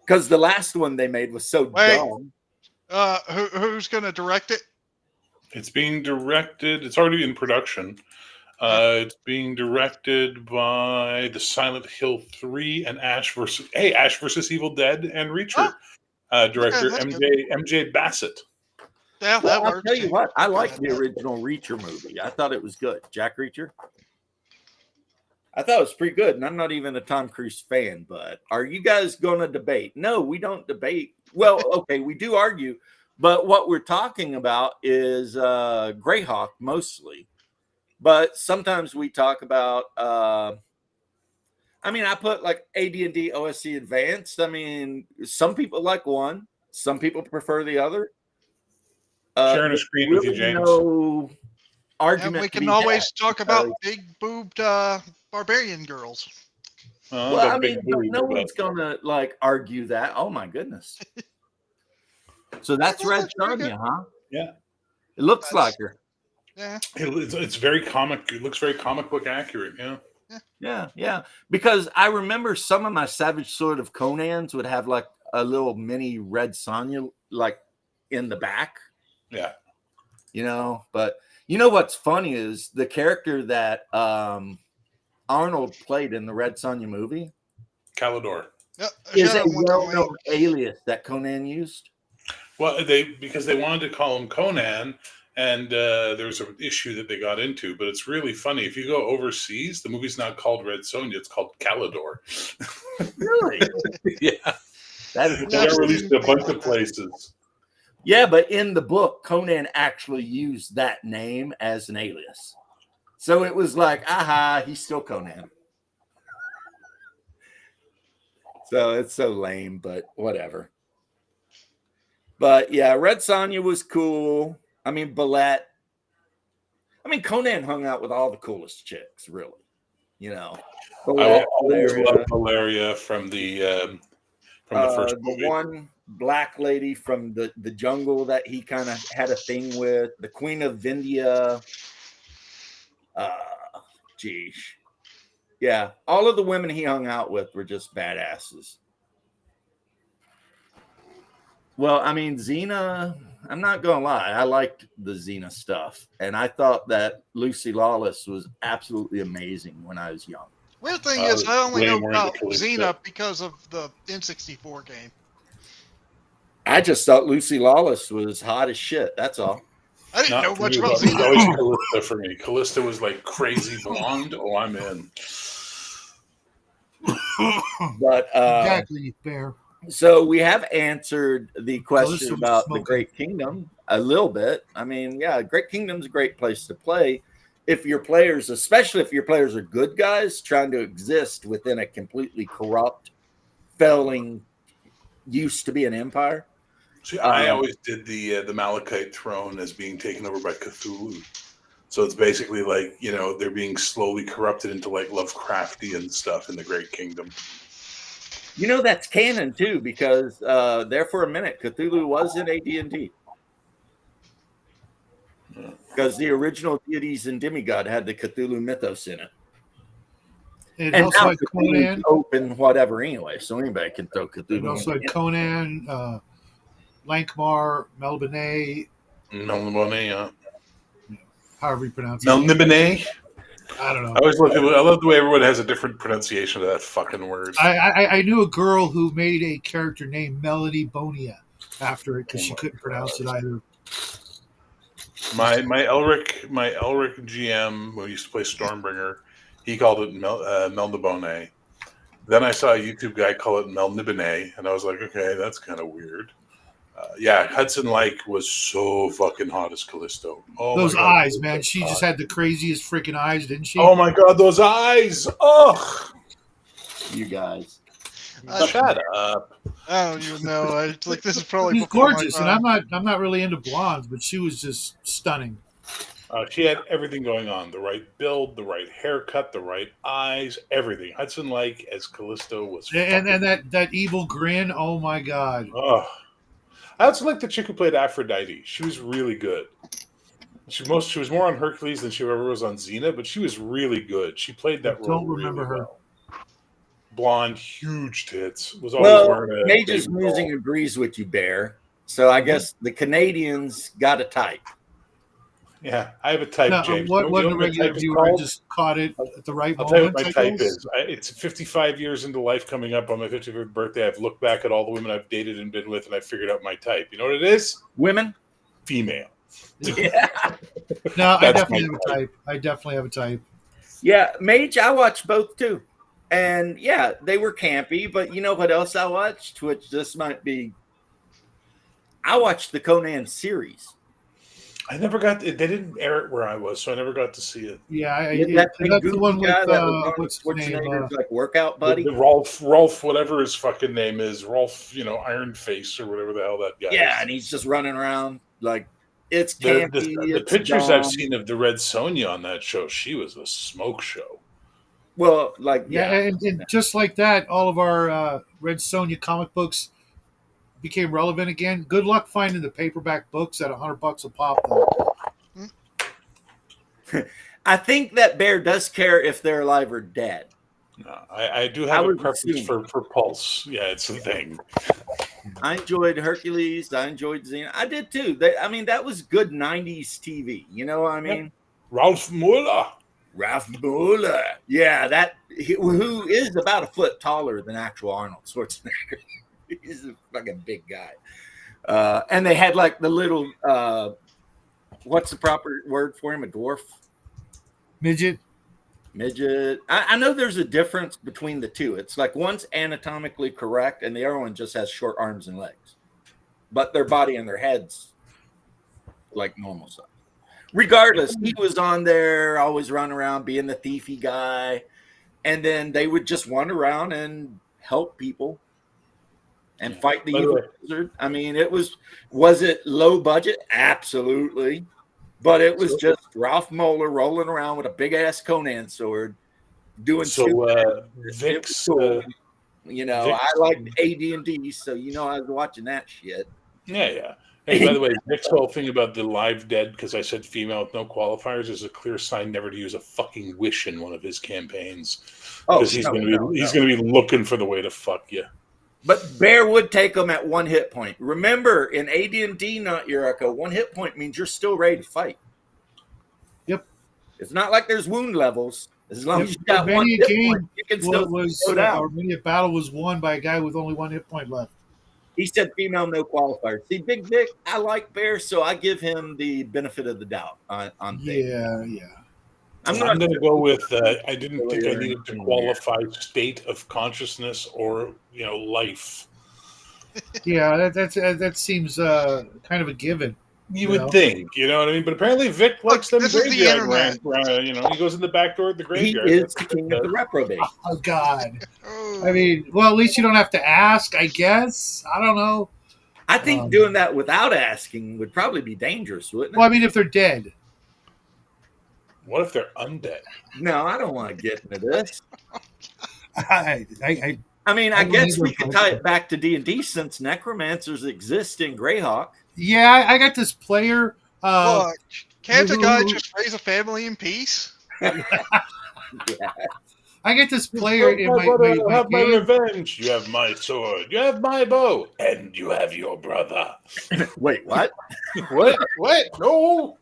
because the last one they made was so dumb. Who's going to direct it? It's being directed. It's already in production. It's being directed by the Silent Hill 3 and Ash versus Evil Dead and Reacher. Director MJ Bassett. Yeah, well, that I'll tell you what, I like the original Reacher movie. I thought it was good. Jack Reacher. I thought it was pretty good, and I'm not even a Tom Cruise fan, but are you guys going to debate? No, we don't debate. Well, okay, we do argue, but what we're talking about is Greyhawk mostly. But sometimes we talk about, I mean, I put like AD&D OSE Advanced. I mean, some people like one, some people prefer the other. Sharing a screen with you, James. No argument. And we can always talk about big-boobed barbarian girls. Well, I mean, no one's gonna like argue that. Oh my goodness! So that's Red Sonja, huh? Yeah, it looks like her. Yeah, it's very comic. It looks very comic book accurate. Yeah. Because I remember some of my Savage Sword of Conans would have like a little mini Red Sonja like in the back. Yeah, you know. But you know what's funny is the character that Arnold played in the Red Sonja movie, Calidor, is a well-known alias that Conan used. Well, because they wanted to call him Conan, and there's an issue that they got into. But it's really funny. If you go overseas, the movie's not called Red Sonja; it's called Calidor. Really? Yeah, that is. It got released in a bunch of places. Yeah, but in the book, Conan actually used that name as an alias. So it was like, aha, he's still Conan. So it's so lame, but whatever. But yeah, Red Sonja was cool. I mean, Balette. I mean, Conan hung out with all the coolest chicks, really. You know, Balette, I always love Valeria from the first movie. The one black lady from the jungle that he kind of had a thing with, the Queen of India. Geesh. Yeah, all of the women he hung out with were just badasses. Well, I mean, Xena, I'm not going to lie. I liked the Xena stuff. And I thought that Lucy Lawless was absolutely amazing when I was young. Weird thing is, I only way know more into about Callisto. Xena because of the N64 game. I just thought Lucy Lawless was hot as shit. That's all. I didn't know For much me, about it was Xena. always Callista for me. Callista was like crazy blonde. Oh, I'm in. But Exactly, Bear. so we have answered the question Callisto was about the smoking. Great Kingdom a little bit. I mean, yeah, Great Kingdom's a great place to play if your players, especially if your players are good guys trying to exist within a completely corrupt, failing, used to be an empire. See, I always did the Malachite throne as being taken over by Cthulhu. So it's basically like, you know, they're being slowly corrupted into like Lovecraftian stuff in the Great Kingdom. You know, that's canon too, because there for a minute, Cthulhu was in AD&D. Because the original deities and demigod had the Cthulhu mythos in it. It And also now had Cthulhu's Conan. open whatever anyway, so anybody can throw Cthulhu. It also in. had Conan, Lankmar, Melbourne, Melniboné, however you pronounce it. Melniboné. I don't know. I love the way everyone has a different pronunciation of that fucking word. I knew a girl who made a character named Melody Bonia after it because she couldn't pronounce it either. My Elric GM who used to play Stormbringer, he called it Melniboné. Then I saw a YouTube guy call it Melniboné, and I was like, okay, that's kind of weird. Yeah, Hudson Lake was so fucking hot as Callisto. Oh, Those my God, eyes, man. She just had the craziest freaking eyes, didn't she? Oh my God, those eyes! Ugh! You guys. Shut up. I don't even know. Like this is probably She's before my gorgeous, and time. I'm not really into blondes, but she was just stunning. She had everything going on: the right build, the right haircut, the right eyes, everything. Hudson Lake as Callisto was, And that evil grin. Oh my God! Ugh. I also like the chick who played Aphrodite. She was really good. She was more on Hercules than she ever was on Xena, but she was really good. She played that role. Don't remember really her. well. Blonde, huge tits. Was always wearing a Mage's baby Musing doll. agrees with you, Bear. So I guess the Canadians got a type. Yeah, I have a type, No, James. what You know the what my regular type is viewer called? just caught it at the right I'll tell you moment. what my I type guess. is. It's 55 years into life coming up on my 55th birthday. I've looked back at all the women I've dated and been with, and I figured out my type. You know what it is? Women? Female. Yeah. No, I That's definitely my have a type. I definitely have a type. Yeah, Mage, I watched both too. And yeah, they were campy, but you know what else I watched? Which this might be. I watched the Conan series. I never got. They didn't air it where I was, so I never got to see it. Yeah, That big that's the goofy one guy with that was what's Arnold his name? Schwarzenegger's like workout buddy. The Rolf, whatever his fucking name is, Rolf, Iron Face or whatever the hell that guy Yeah, is. and he's just running around like it's The campy. It's pictures dumb. I've seen of the Red Sonja on that show, she was a smoke show. Well, like Yeah, and just like that, all of our Red Sonja comic books became relevant again. Good luck finding the paperback books at $100 a pop, though. I think that Bear does care if they're alive or dead. No, I do have a would preference assume. for Pulse. Yeah, it's a thing. I enjoyed Hercules. I enjoyed Xena. I did too. That was good 90s TV. You know what I mean? Ralph Muller. Ralph Muller. Yeah, who is about a foot taller than actual Arnold Schwarzenegger. He's a fucking big guy. And they had like the little, what's the proper word for him? A dwarf? Midget. I know there's a difference between the two. It's like one's anatomically correct and the other one just has short arms and legs. But their body and their heads like normal size. Regardless, he was on there, always running around being the thiefy guy. And then they would just wander around and help people and fight the evil wizard. I mean, was it low budget? Absolutely. But it was just Ralph Muller rolling around with a big ass Conan sword, doing Vic's. cool. I liked AD&D, so I was watching that shit. Yeah. Hey, by the way, Nick's whole thing about the live dead, because I said female with no qualifiers, is a clear sign never to use a fucking wish in one of his campaigns. Because he's going to be looking for the way to fuck you. But Bear would take them at 1 hit point. Remember, in AD&D, not Eureka, 1 hit point means you're still ready to fight. Yep. It's not like there's wound levels. As long as you got many 1 a hit game point, you can still go down. or many a battle was won by a guy with only 1 hit point left. He said female, no qualifier. See, Big Dick, I like Bear, so I give him the benefit of the doubt on things. Yeah. I'm going to go with I didn't think I needed to qualify state of consciousness or life. Yeah, that seems kind of a given. You would think, you know what I mean? But apparently Vic likes them graveyard. He goes in the back door of the graveyard. He is the king of the reprobate. Oh, God. I mean, well, at least you don't have to ask, I guess. I don't know. I think doing that without asking would probably be dangerous, wouldn't it? Well, I mean, if they're dead. What if they're undead? No, I don't want to get into this. I guess we could tie it back to D&D since necromancers exist in Greyhawk. Yeah, I got this player. Look, can't a guy just raise a family in peace? Yeah. I get this player in my have my revenge. You have my sword. You have my bow. And you have your brother. Wait, what? What? No.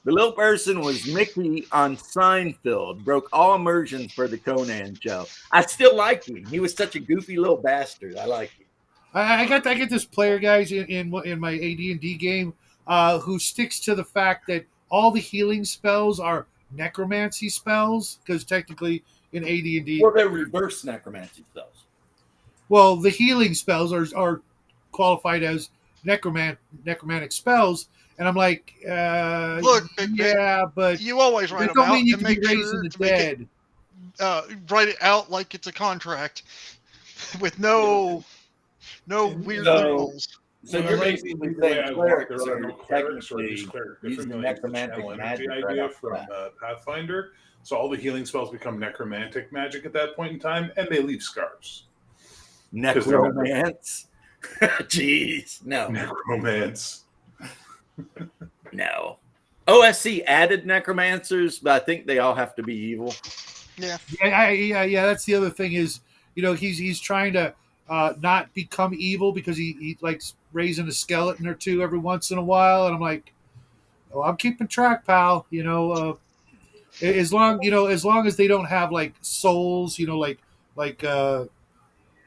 The little person was Mickey on Seinfeld. Broke all immersions for the Conan show. I still like him. He was such a goofy little bastard. I like him. I get this player, guys, in my AD&D game who sticks to the fact that all the healing spells are necromancy spells, because technically in AD&D... Well, they're reverse necromancy spells. Well, the healing spells are qualified as necromantic spells, and I'm like, look, but you always write them out and make sure the dead. Write it out like it's a contract with no weird rules. So you're basically saying clerics are technically using necromantic magic idea from Pathfinder. So all the healing spells become necromantic magic at that point in time, and they leave scars. Necromance? Jeez, no. Necromance. No. OSE added necromancers, but I think they all have to be evil. Yeah. Yeah. That's the other thing is, he's trying to not become evil because he likes raising a skeleton or two every once in a while, and I'm like, oh, I'm keeping track, pal. As long as they don't have like souls, like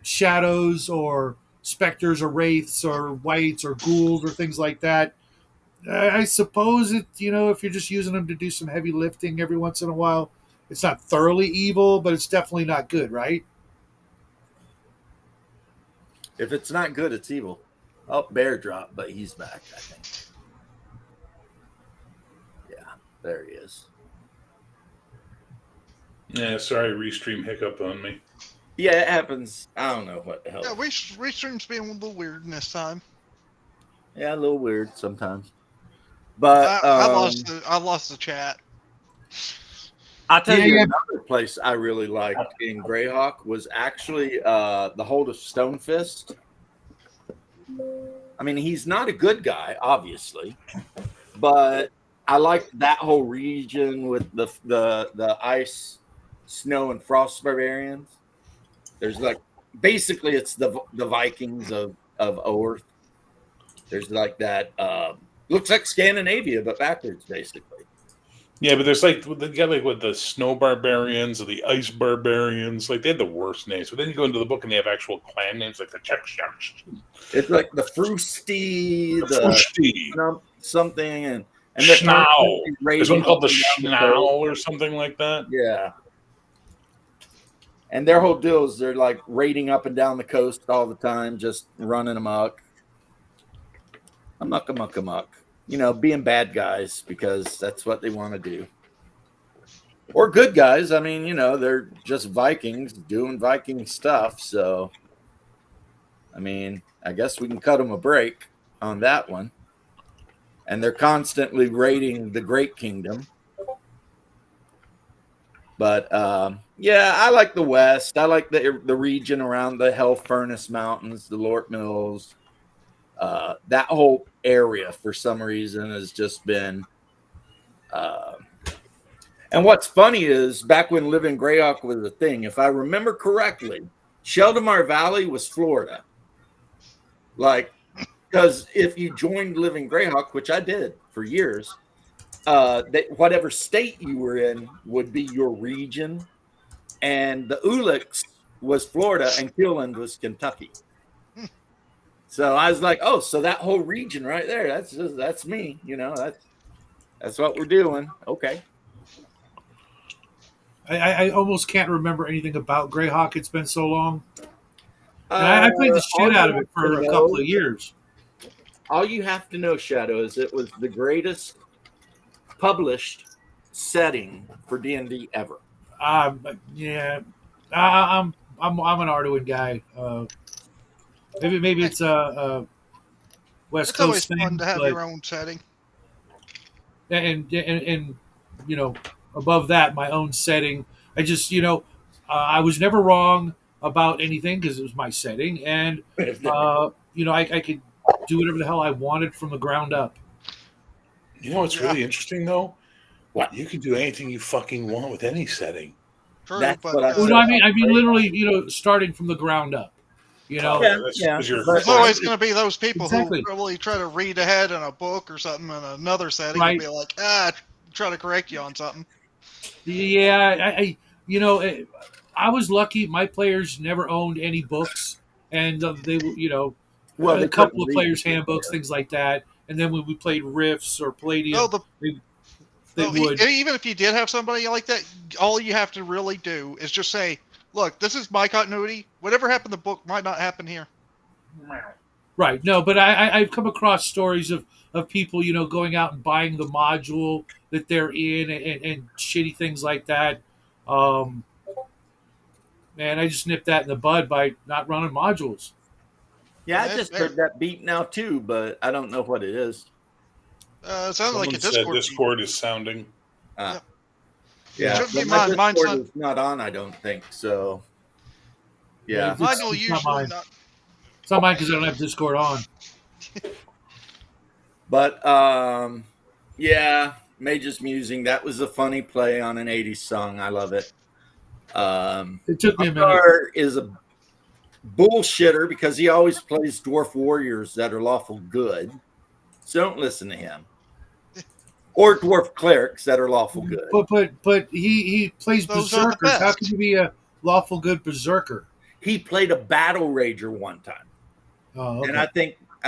shadows or specters or wraiths or wights or ghouls or things like that. I suppose if you're just using them to do some heavy lifting every once in a while, it's not thoroughly evil, but it's definitely not good, right? If it's not good, it's evil. Oh, Bear dropped, but he's back, I think. Yeah, there he is. Yeah, sorry, Restream hiccup on me. Yeah, it happens. I don't know what the hell. Yeah, Restream's being a little weird this time. Yeah, a little weird sometimes. But I lost the chat. I'll tell you another place I really liked in Greyhawk was actually the Hold of Stonefist. I mean, he's not a good guy, obviously, but I liked that whole region with the ice, snow, and frost barbarians. There's basically it's the Vikings of Oerth. There's like that looks like Scandinavia but backwards, basically. Yeah, but there's they got with the snow barbarians or the ice barbarians. Like they had the worst names. But then you go into the book and they have actual clan names like the Czech. It's like the Frusty, something, and Schnau. There's one called the Schnau or something like that. Yeah. And their whole deal is they're like raiding up and down the coast all the time, just running amok. Amok. Being bad guys because that's what they want to do. Or good guys. I mean, they're just Vikings doing Viking stuff. So, I mean, I guess we can cut them a break on that one. And they're constantly raiding the Great Kingdom. But, yeah, I like the West. I like the region around the Hell Furnace Mountains, the Lort Mills. That whole area, for some reason, has just been. And what's funny is back when Living Greyhawk was a thing, if I remember correctly, Sheldamar Valley was Florida. Like, because if you joined Living Greyhawk, which I did for years, whatever state you were in would be your region, and the Ulix was Florida and Killand was Kentucky. So I was like, oh, so that whole region right there, that's me, that's what we're doing. Okay. I almost can't remember anything about Greyhawk. It's been so long. And I played the shit out of it for a couple of years. All you have to know, Shadow, is it was the greatest published setting for D&D ever. Yeah, I'm an Arduin guy. Maybe it's a West It's Coast always thing, fun to have but, your own setting. and above that, my own setting. I just I was never wrong about anything because it was my setting, and I could do whatever the hell I wanted from the ground up. You know what's really interesting though? What? You can do anything you fucking want with any setting. True, That's but what I Well, said. no, I mean literally, starting from the ground up. Yeah, that's because you're there's always going to be those people Exactly. who probably try to read ahead in a book or something in another setting Right. and be like, try to correct you on something. Yeah, I was lucky. My players never owned any books, and they Well, a they couple couldn't of read players' it. handbooks, things like that. And then when we played Rifts or Palladium, they would. Even if you did have somebody like that, all you have to really do is just say, look, this is my continuity. Whatever happened in the book might not happen here. Right. No, but I've come across stories of people, going out and buying the module that they're in and shitty things like that. Man, I just nipped that in the bud by not running modules. Yeah, I That's just fair. heard that beat now too, but I don't know what it is. It sounds Someone like a said Discord. Discord is sounding. Yep. Yeah, Shouldn't be but my mine. Mine's Discord not. is not on, I don't think so. Yeah, It's- Mine will it's not usually mine. not. It's not mine because I don't have Discord on. but yeah, Mage's Musing. That was a funny play on an '80s song. I love it. It took me a minute. Upgar is a bullshitter because he always plays dwarf warriors that are lawful good. So don't listen to him. Or dwarf clerics that are lawful good. But he plays Those are the berserkers. How best. can you be a lawful good berserker? He played a battle rager one time. Oh, okay. And I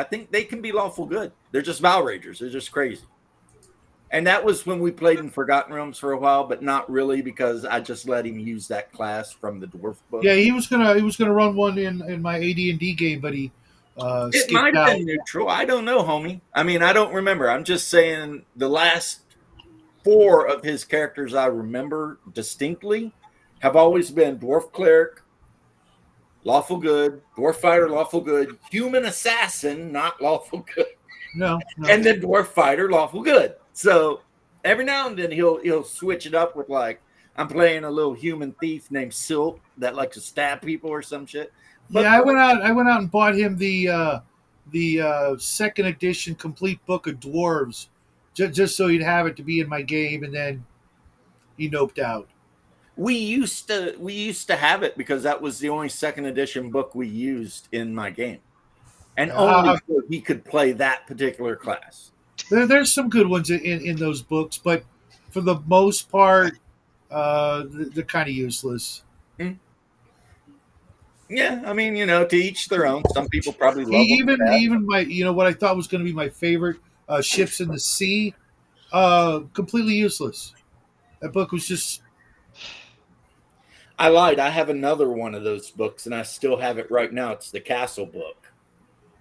think they can be lawful good. They're just Val Ragers. They're just crazy. And that was when we played in Forgotten Realms for a while, but not really because I just let him use that class from the dwarf book. Yeah, he was gonna run one in my AD&D game, but he It skipped might have out. been neutral. I don't know, homie. I mean, I don't remember. I'm just saying the last 4 of his characters I remember distinctly have always been dwarf cleric, lawful good, dwarf fighter, lawful good, human assassin, not lawful good, No. and then dwarf fighter, lawful good. So every now and then he'll switch it up with like I'm playing a little human thief named Silk that likes to stab people or some shit. But Yeah, I went out and bought him the second edition complete book of dwarves, just so he'd have it to be in my game, and then he noped out. we used to have it because that was the only second edition book we used in my game, and only so he could play that particular class. There's some good ones in those books, but for the most part, they're kind of useless. Yeah, I mean, to each their own. Some people probably love them. Even my what I thought was going to be my favorite, ships in the sea, completely useless. That book was just. I lied. I have another one of those books, and I still have it right now. It's the Castle book,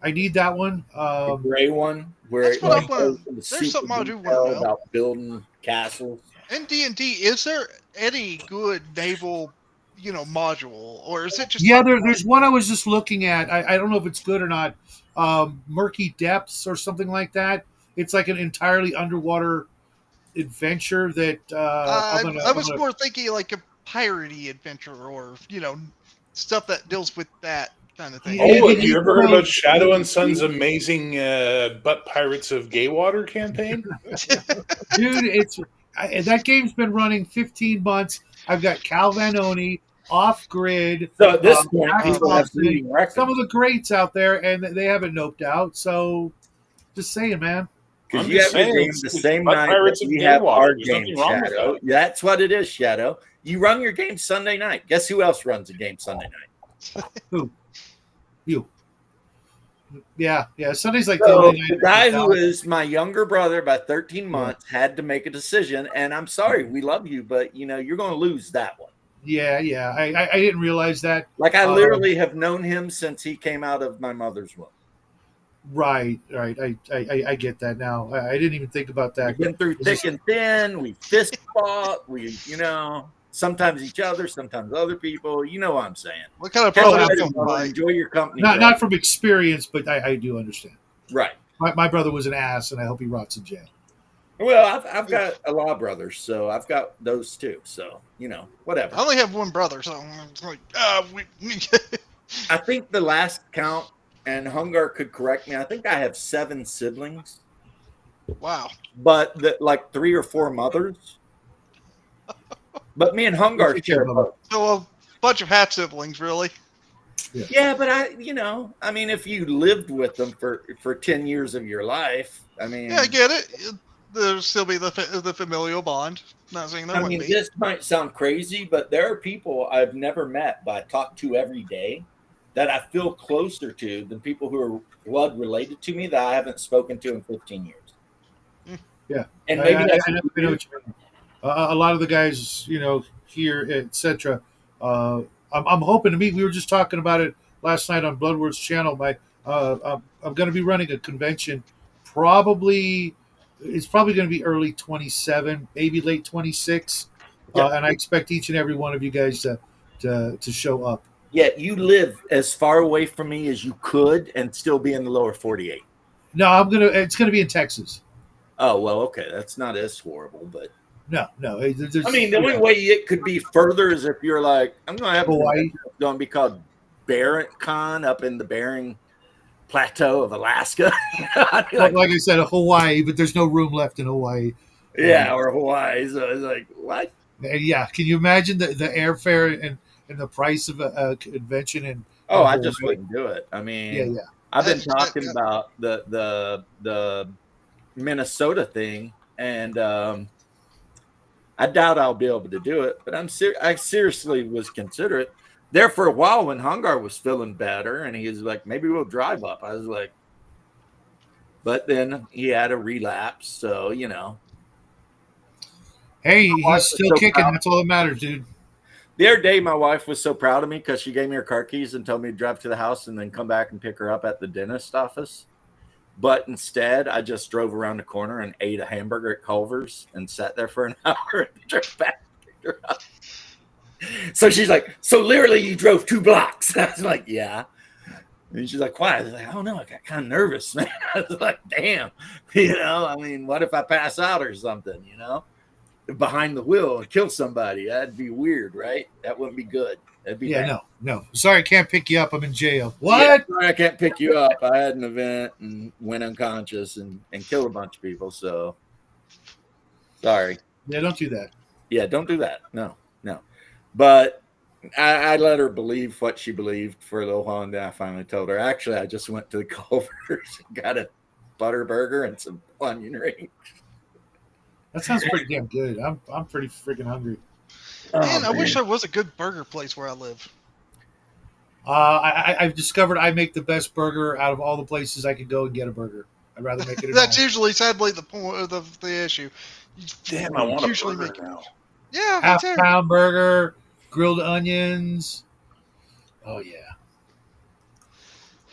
I need that one. the gray one, where That's it what like I'm gonna- goes into there's super something I do detail wanna know. about building castles. In D&D, is there any good naval, module, or is it just Yeah, there's one I was just looking at. I don't know if it's good or not. Murky Depths or something like that. It's like an entirely underwater adventure that I was more thinking like a piratey adventure, or stuff that deals with that kind of thing. Yeah, Oh, but have you ever heard about Shadow and Son's amazing Butt Pirates of Gay Water campaign? Dude, that game's been running 15 months. I've got Cal Vanoni, Off Grid, So at this point, Max people have Thompson, leading records some of the greats out there, and they haven't noped out. So, just saying, man. because I'm you just have your saying, game the it's same Butt night Pirates that of we Gay have Water. our There's game, nothing wrong with Shadow. that. That's what it is, Shadow. You run your game Sunday night. Guess who else runs a game Sunday night? Who? You. Yeah. Sunday's like the So only night. the guy who is my younger brother by 13 months had to make a decision, and I'm sorry, we love you, but you're going to lose that one. Yeah. I didn't realize that. Like I literally have known him since he came out of my mother's womb. Right. I get that now. I didn't even think about that. We've been through thick and thin. We fist fought. We, sometimes each other, sometimes other people. You know what I'm saying? What kind of Catch brother you is later, going to brother. fight? Enjoy your company. Not bro. from experience, but I do understand. Right. My brother was an ass, and I hope he rots in jail. Well, I've got a lot of brothers, so I've got those too. So whatever. I only have one brother, so it's like, I think the last count, and Hungar could correct me. I think I have 7 siblings, wow. but like 3 or 4 mothers. But me and Hungar share both. So a bunch of half siblings, really. Yeah, but I mean, if you lived with them for 10 years of your life, I mean, Yeah, I get it. There'll still be the familial bond. Not saying there wouldn't be. This might sound crazy, but there are people I've never met, but I talk to every day that I feel closer to than people who are blood related to me that I haven't spoken to in 15 years. Yeah, and maybe I that's know what you mean. A lot of the guys, here, etc. I'm hoping to meet. We were just talking about it last night on Bloodworth's channel. I'm going to be running a convention. It's probably going to be early 27, maybe late 26, and I expect each and every one of you guys to show up. Yeah, you live as far away from me as you could and still be in the lower 48. No, it's gonna be in Texas. Oh well, okay, that's not as horrible, but no. I mean, the only way it could be further is if you're like, I'm going to have Hawaii. It's going to be called Barrett-Con up in the Bering Plateau of Alaska. like I said, Hawaii, but there's no room left in Hawaii. Yeah, or Hawaii. So it's like, what? And yeah, can you imagine the airfare and the price of a convention? And I just wouldn't do it. I mean, yeah. I've been talking about the Minnesota thing, and I doubt I'll be able to do it. But I seriously was considerate there for a while when Hungar was feeling better, and he was like, maybe we'll drive up. I was like, but then he had a relapse, so Hey, he's still so kicking. proud. That's all that matters, dude. The other day, my wife was so proud of me because she gave me her car keys and told me to drive to the house and then come back and pick her up at the dentist office. But instead, I just drove around the corner and ate a hamburger at Culver's and sat there for an hour and drove back and picked her up. So she's like, so literally you drove 2 blocks. I was like, yeah. And she's like, why? I was like, I don't know. I got kind of nervous, man. I was like, damn. I mean, what if I pass out or something, behind the wheel and kill somebody? That'd be weird, right? That wouldn't be good. That'd be bad. No. Sorry, I can't pick you up. I'm in jail. What? Yeah, sorry, I can't pick you up. I had an event and went unconscious and killed a bunch of people. So sorry. Yeah, don't do that. Yeah, don't do that. No. But I let her believe what she believed for a little while, and then I finally told her. Actually, I just went to the Culver's and got a butter burger and some onion rings. That sounds pretty damn good. I'm pretty freaking hungry. Man, I wish there was a good burger place where I live. I've discovered I make the best burger out of all the places I could go and get a burger. I'd rather make it at That's home. usually, sadly, the point of the issue. Damn, I want a usually burger make it. now. Yeah, me too. Half-pound burger, grilled onions. Oh, yeah.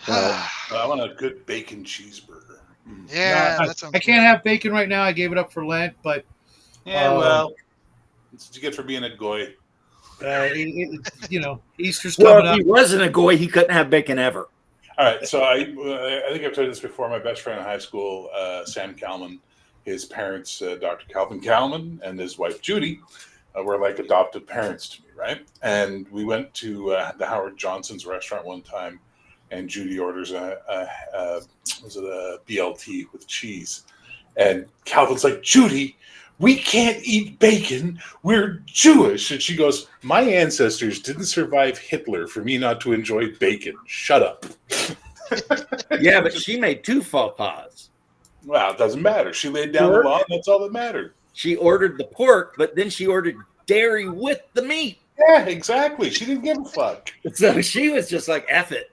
I want a good bacon cheeseburger. Yeah, No, that sounds I can't have bacon right now. I gave it up for Lent, but Yeah, well, that's what you get for being a goy. Easter's Well, coming if he wasn't a goy, he couldn't have bacon ever. All right, so I think I've told you this before. My best friend in high school, Sam Kalman, his parents, Dr. Calvin Kalman, and his wife Judy, were like adopted parents to me, right? And we went to the Howard Johnson's restaurant one time and Judy orders was it a BLT with cheese, and Calvin's like, Judy, we can't eat bacon. We're Jewish. And she goes, my ancestors didn't survive Hitler for me not to enjoy bacon. Shut up. Yeah, but she made 2 faux pas. Well, it doesn't matter. She laid down the law, and that's all that mattered. She ordered the pork, but then she ordered dairy with the meat. Yeah, exactly. She didn't give a fuck. So she was just like, F it.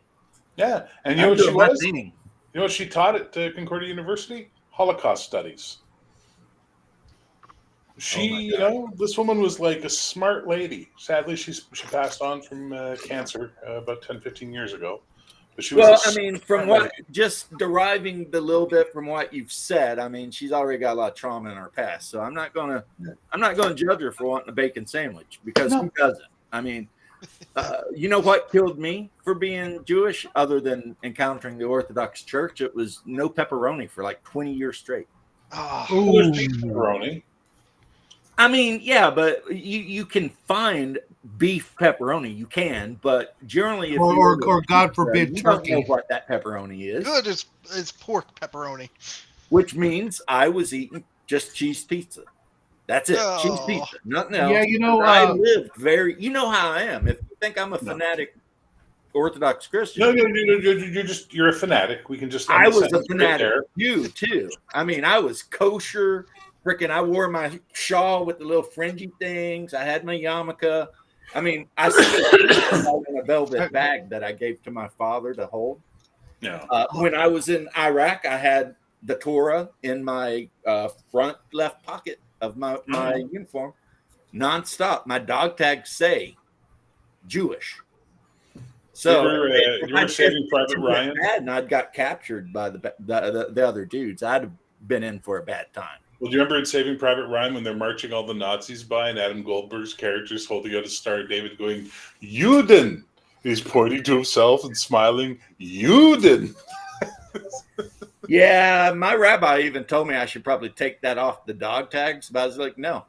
Yeah. And you know what she was? You know what she taught at Concordia University? Holocaust studies. She, this woman was like a smart lady. Sadly, she passed on from cancer about 10, 15 years ago. But she was from what, just deriving the little bit from what you've said, I mean, she's already got a lot of trauma in her past. So I'm not gonna judge her for wanting a bacon sandwich, because who doesn't? I mean, you know what killed me for being Jewish, other than encountering the Orthodox Church? It was no pepperoni for like 20 years straight. Oh, pepperoni. I mean, yeah, but you can find beef pepperoni. You can, but generally, if or God forbid, turkey. Don't know what that pepperoni is. Good, it's pork pepperoni. Which means I was eating just cheese pizza. That's it. Oh. Cheese pizza, nothing else. Yeah, I lived very. You know how I am. If you think I'm a fanatic Orthodox Christian, you're a fanatic. We can just. I was a fanatic. You too. I mean, I was kosher. Freaking, I wore my shawl with the little fringy things. I had my yarmulke. I mean, I still in a velvet bag that I gave to my father to hold. Yeah. When I was in Iraq, I had the Torah in my front left pocket of my uniform, nonstop. My dog tags say Jewish. So you were Saving Private Ryan, and I'd got captured by the other dudes. I'd have been in for a bad time. Well, do you remember in Saving Private Ryan when they're marching all the Nazis by and Adam Goldberg's character is holding out a Star of David going, Juden? He's pointing to himself and smiling, Juden. Yeah, my rabbi even told me I should probably take that off the dog tags, but I was like, no.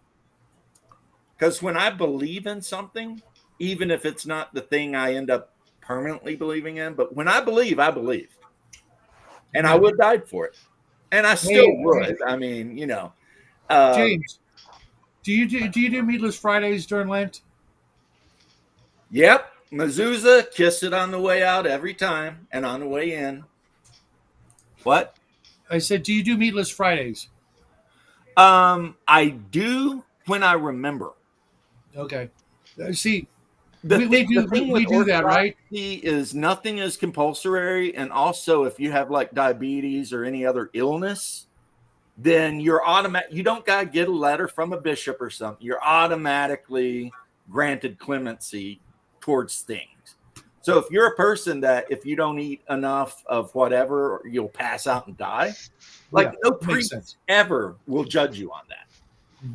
Because when I believe in something, even if it's not the thing I end up permanently believing in, but when I believe, I believe. And I would have died for it. And I still would. I mean, James, do you do Meatless Fridays during Lent? Yep. Mezuzah, kiss it on the way out every time and on the way in. What? I said, do you do Meatless Fridays? I do when I remember. Okay. See, we do that, right? Is nothing is compulsory, and also if you have like diabetes or any other illness, then you're automatic. You don't gotta get a letter from a bishop or something. You're automatically granted clemency towards things. So if you're a person that if you don't eat enough of whatever, you'll pass out and die. Like no priest ever will judge you on that,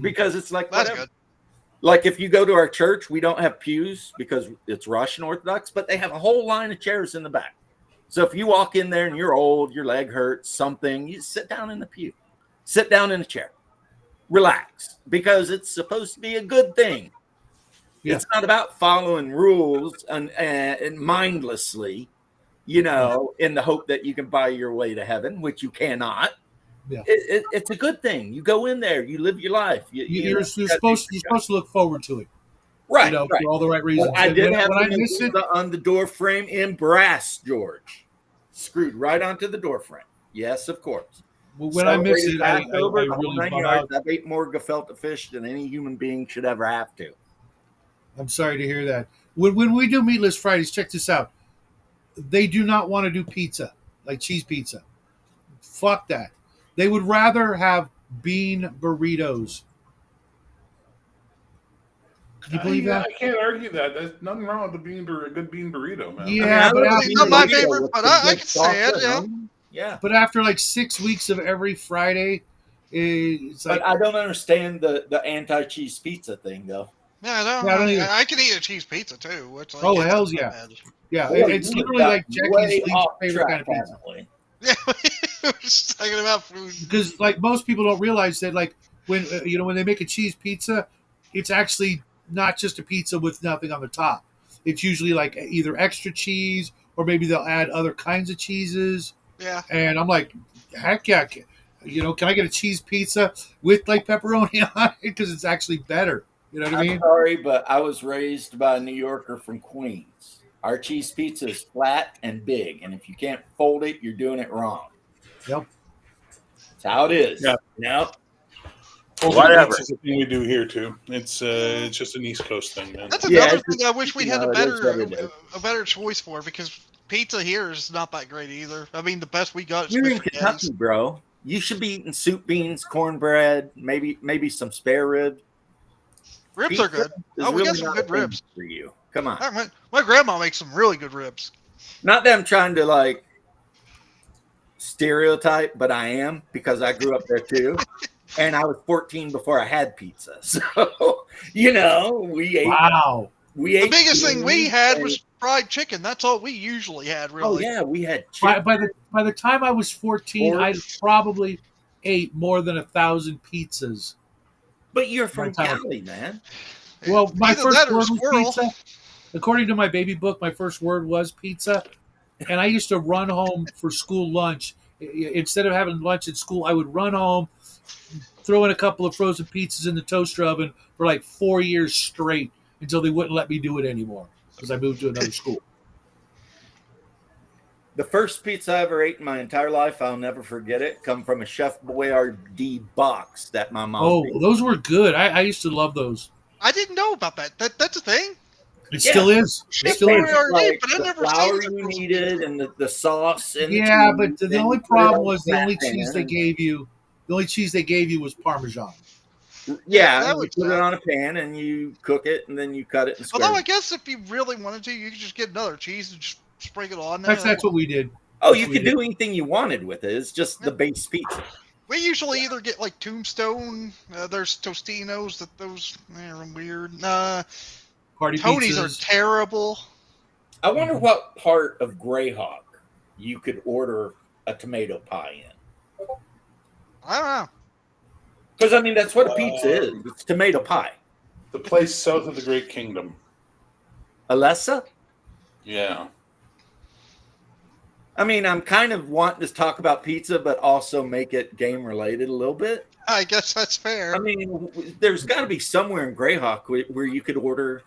because it's like that's whatever. good. Like if you go to our church, we don't have pews because it's Russian Orthodox, but they have a whole line of chairs in the back. So if you walk in there and you're old, your leg hurts, something, you sit down in the pew, sit down in a chair, relax, because it's supposed to be a good thing. Yeah. It's not about following rules and mindlessly, in the hope that you can buy your way to heaven, which you cannot. Yeah. It's a good thing. You go in there, you live your life. You're supposed to look forward to it, right? For all the right reasons. Well, I did have on the door frame in brass, George, screwed right onto the door frame. Yes, of course. Well, when I miss it, I really I've ate more gefilte fish than any human being should ever have to. I'm sorry to hear that. When we do Meatless Fridays, check this out. They do not want to do pizza, like cheese pizza. Fuck that. They would rather have bean burritos. Can you believe that? I can't argue that. There's nothing wrong with a good bean burrito, man. Yeah, it's not my favorite, but I can say it. Yeah. Yeah. But after like 6 weeks of every Friday, it's like. But I don't understand the anti-cheese pizza thing, though. Yeah, I can eat a cheese pizza too. Which, like, hells yeah. Bad. Yeah, it's literally like Jackie's favorite kind of pizza. Yeah, we're just talking about food. Because like most people don't realize that like when when they make a cheese pizza, it's actually not just a pizza with nothing on the top. It's usually like either extra cheese or maybe they'll add other kinds of cheeses. Yeah. And I'm like, heck yeah. Can I get a cheese pizza with like pepperoni on it? Because it's actually better. You know what I I'm mean? sorry, but I was raised by a New Yorker from Queens. Our cheese pizza is flat and big, and if you can't fold it, you're doing it wrong. Yep. That's how it is. Yeah. Nope. Whatever. It's a thing we do here too. It's just an East Coast thing, man. That's Yeah, another it's thing I wish we had it is what it is. a better choice for, because pizza here is not that great either. I mean, the best we got is You're in Mr. Kentucky, Getty's. bro. You should be eating soup, beans, cornbread, maybe some spare rib. Ribs are good. Is Oh, we got really some not good a thing ribs. for you. Come on. My grandma makes some really good ribs. Not that I'm trying to like stereotype, but I am, because I grew up there too. And I was 14 before I had pizza. So, we ate. Wow. We The ate biggest thing we beans had and- was fried chicken. That's all we usually had, Oh really. yeah, we had By the time I was 14, I probably ate more than 1,000 pizzas. But you're from My time. Cali, man. Well, my Either first that or word was squirrel. pizza. According to my baby book, my first word was pizza. And I used to run home for school lunch. Instead of having lunch at school, I would run home, throw in a couple of frozen pizzas in the toaster oven for like 4 years straight until they wouldn't let me do it anymore because I moved to another school. The first pizza I ever ate in my entire life, I'll never forget it, come from a Chef Boyardee box that my mom Oh, made. those were good. I used to love those. I didn't know about that. That's a thing. It Yeah. still is. It Chef still They is. had, Boyardee, but I the never seen flour it. you needed and the sauce and Yeah, the but cheese, the and only you put it problem on was the the only flat cheese pan they and- gave you. The only cheese they gave you was Parmesan. Yeah, that and you would put it suck. on a pan and you cook it and then you cut it and square. Although I guess if you really wanted to, you could just get another cheese and just sprinkle it on there. That's what we did. Oh, you we could did. do anything you wanted with it. It's just the base pizza. We usually either get like Tombstone. There's Tostinos. Those are weird. Party Tony's pizzas. are terrible. I wonder what part of Greyhawk you could order a tomato pie in. I don't know. Because, I mean, that's what a pizza is. It's tomato pie. The place south of the Great Kingdom. Alessa? Yeah. I mean, I'm kind of wanting to talk about pizza, but also make it game related a little bit. I guess that's fair. I mean, there's got to be somewhere in Greyhawk where you could order.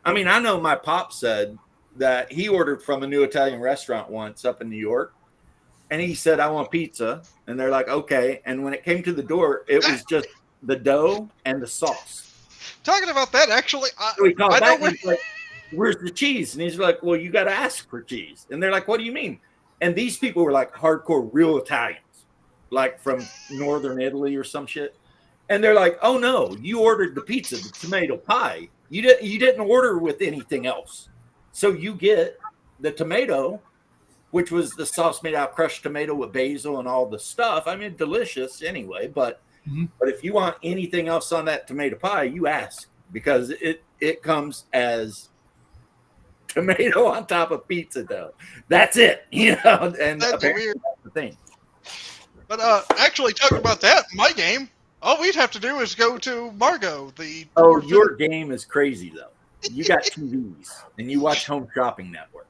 I mean, I know my pop said that he ordered from a new Italian restaurant once up in New York, and he said, "I want pizza," and they're like, "Okay." And when it came to the door, it was just the dough and the sauce. Talking about that, actually, So he called I know back where- and he's like, "Where's the cheese?" And he's like, "Well, you got to ask for cheese." And they're like, "What do you mean?" And these people were like hardcore real Italians, like from northern Italy or some shit. And they're like, "Oh no, you ordered the pizza, the tomato pie. You didn't order with anything else. So you get the tomato, which was the sauce made out of crushed tomato with basil and all the stuff. I mean, delicious anyway. But but if you want anything else on that tomato pie, you ask, because it comes as tomato on top of pizza dough. That's it, And That's apparently weird. that's the thing. But actually, talking about that, my game, all we'd have to do is go to Margot, the. Oh, your game is crazy though. You got TVs and you watch Home Shopping Network.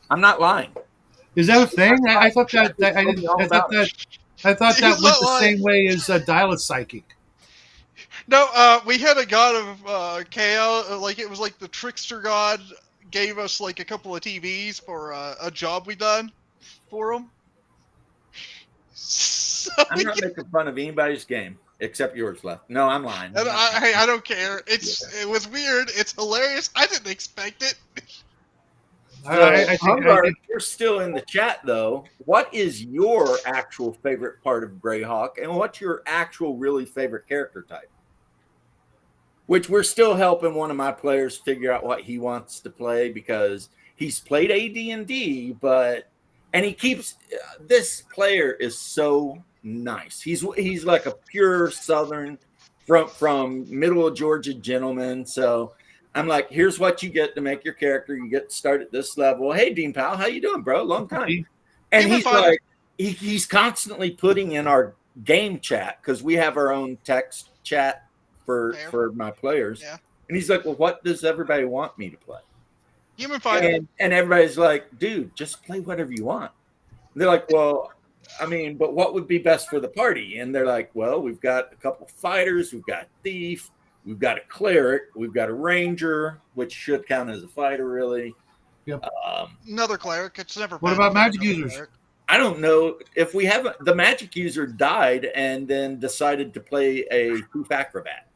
I'm not lying. Is that a thing? I thought that I didn't. I thought that He's went not the lying. same way as Dial a Psychic. No, we had a god of chaos. Like, it was like the trickster god gave us like a couple of TVs for a job we done for him. So I'm not making fun of anybody's game except yours left. No, I'm lying. and I don't care. It was weird. It's hilarious. I didn't expect it. I think Humgar, you're still in the chat though. What is your actual favorite part of Greyhawk, and what's your actual really favorite character type? Which we're still helping one of my players figure out what he wants to play, because he's played AD&D, and he keeps this player is so nice. He's like a pure Southern from middle of Georgia gentleman. So I'm like, here's what you get to make your character. You get to start at this level. Hey, Dean Powell, how you doing, bro? Long time. And Even he's fun. like, he's constantly putting in our game chat, because we have our own text chat Fair. for my players. Yeah. And he's like, well, what does everybody want me to play? Human fighter. And everybody's like, dude, just play whatever you want. And they're like, well, I mean, but what would be best for the party? And they're like, well, we've got a couple fighters, we've got a thief, we've got a cleric, we've got a ranger, which should count as a fighter, really. Yep. Another cleric. It's never. What bad about to have magic another users? cleric. I don't know if we have the magic user died and then decided to play a poof acrobat.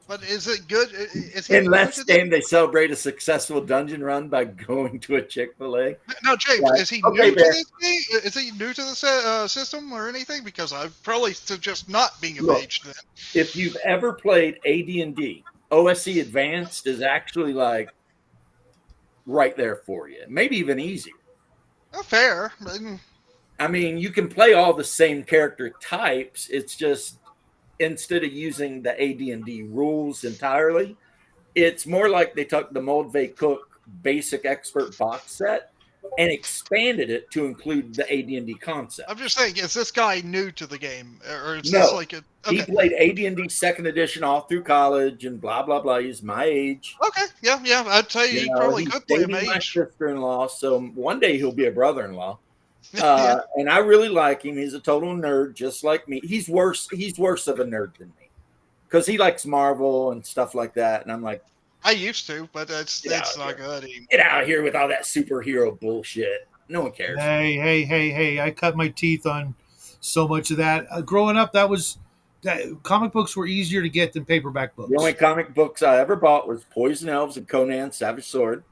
But is it good? Is he In last new to game, they celebrate a successful dungeon run by going to a Chick-fil-A. No, James, Right. is he Okay, new to Bear. this game? Is he new to the system or anything? Because I'd probably suggest not being of Look. age then. If you've ever played AD&D, OSE Advanced is actually like right there for you. Maybe even easier. Oh, fair. I mean, you can play all the same character types. It's just instead of using the AD&D rules entirely, it's more like they took the Moldvay Cook Basic Expert box set and expanded it to include the AD&D concept. I'm just saying, is this guy new to the game, or is No. this like a? He Okay, played AD&D second edition all through college and blah, blah, blah. He's my age. okay, yeah. I'd tell you, You he know, probably he's could play a dating my mage. sister-in-law, so one day he'll be a brother-in-law. Yeah. And I really like him. He's a total nerd, just like me. He's worse of a nerd than me because he likes Marvel and stuff like that. And I'm like, I used to, but it's Yeah, not good anymore. get out of here with all that superhero bullshit. No one cares. Hey! I cut my teeth on so much of that. Growing up, comic books were easier to get than paperback books. The only comic books I ever bought was Poison Elves and Conan Savage Sword.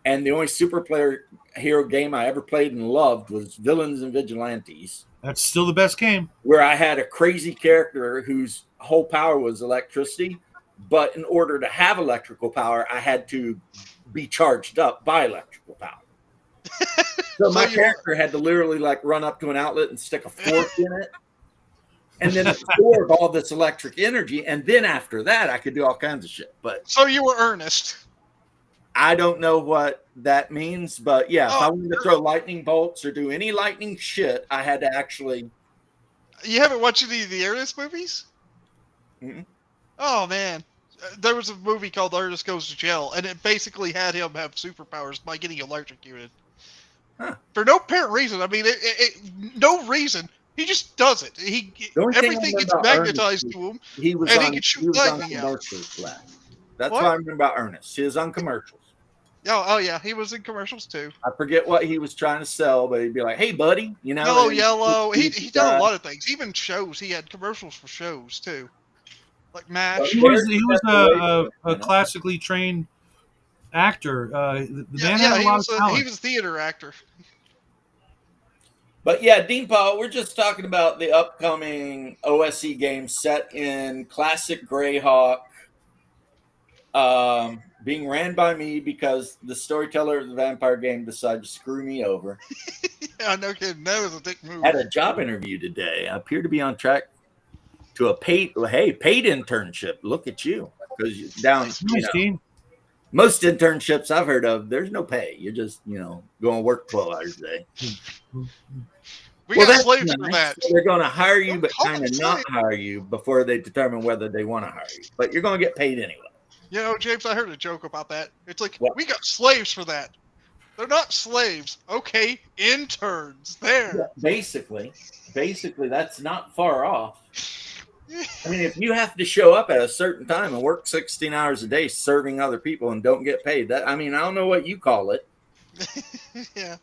And the only superhero game I ever played and loved was Villains and Vigilantes, That's still the best game. where I had a crazy character whose whole power was electricity. But in order to have electrical power, I had to be charged up by electrical power. So my character had to literally like run up to an outlet and stick a fork in it and then absorb all this electric energy. And then after that, I could do all kinds of shit. But So you were earnest. I don't know what that means. But yeah, if I Oh, wanted to throw lightning bolts or do any lightning shit, I had to actually. You haven't watched any of the Ernest movies? Mm-mm. Oh man, there was a movie called Ernest Goes to Jail, and it basically had him have superpowers by getting electrocuted. Huh. For no apparent reason. I mean, no reason. He just does it. The only thing I Everything remember gets about magnetized Ernest to him. He was And he on, could shoot he was on lightning out. commercials for that. That's What? what I remember about Ernest. He was on commercials. Oh yeah, he was in commercials too. I forget what he was trying to sell, but he'd be like, "Hey, buddy, you know." Yellow, and yellow. He done a uh, lot of things. Even shows. He had commercials for shows too, like MASH. He was a classically trained actor. The man had a he lot was of talent. he was a theater actor. But yeah, Dean Paul, we're just talking about the upcoming OSE game set in classic Greyhawk, being ran by me because the storyteller of the vampire game decided to screw me over. Yeah, no kidding. That was a dick move. Had a job interview today. I appear to be on track to a paid internship. Look at you. Because down, Nice, Dean. most internships I've heard of, there's no pay. You're just, going to work 12 hours a day. We got that's slaves for nice. that. So they're going to hire you, but Call kind of them not slaves. hire you before they determine whether they want to hire you. But you're going to get paid anyway. You know, James, I heard a joke about that. It's like, What? we got slaves for that. They're not slaves. Okay, interns. There. Yeah, basically, that's not far off. I mean, if you have to show up at a certain time and work 16 hours a day serving other people and don't get paid, I don't know what you call it. Yeah.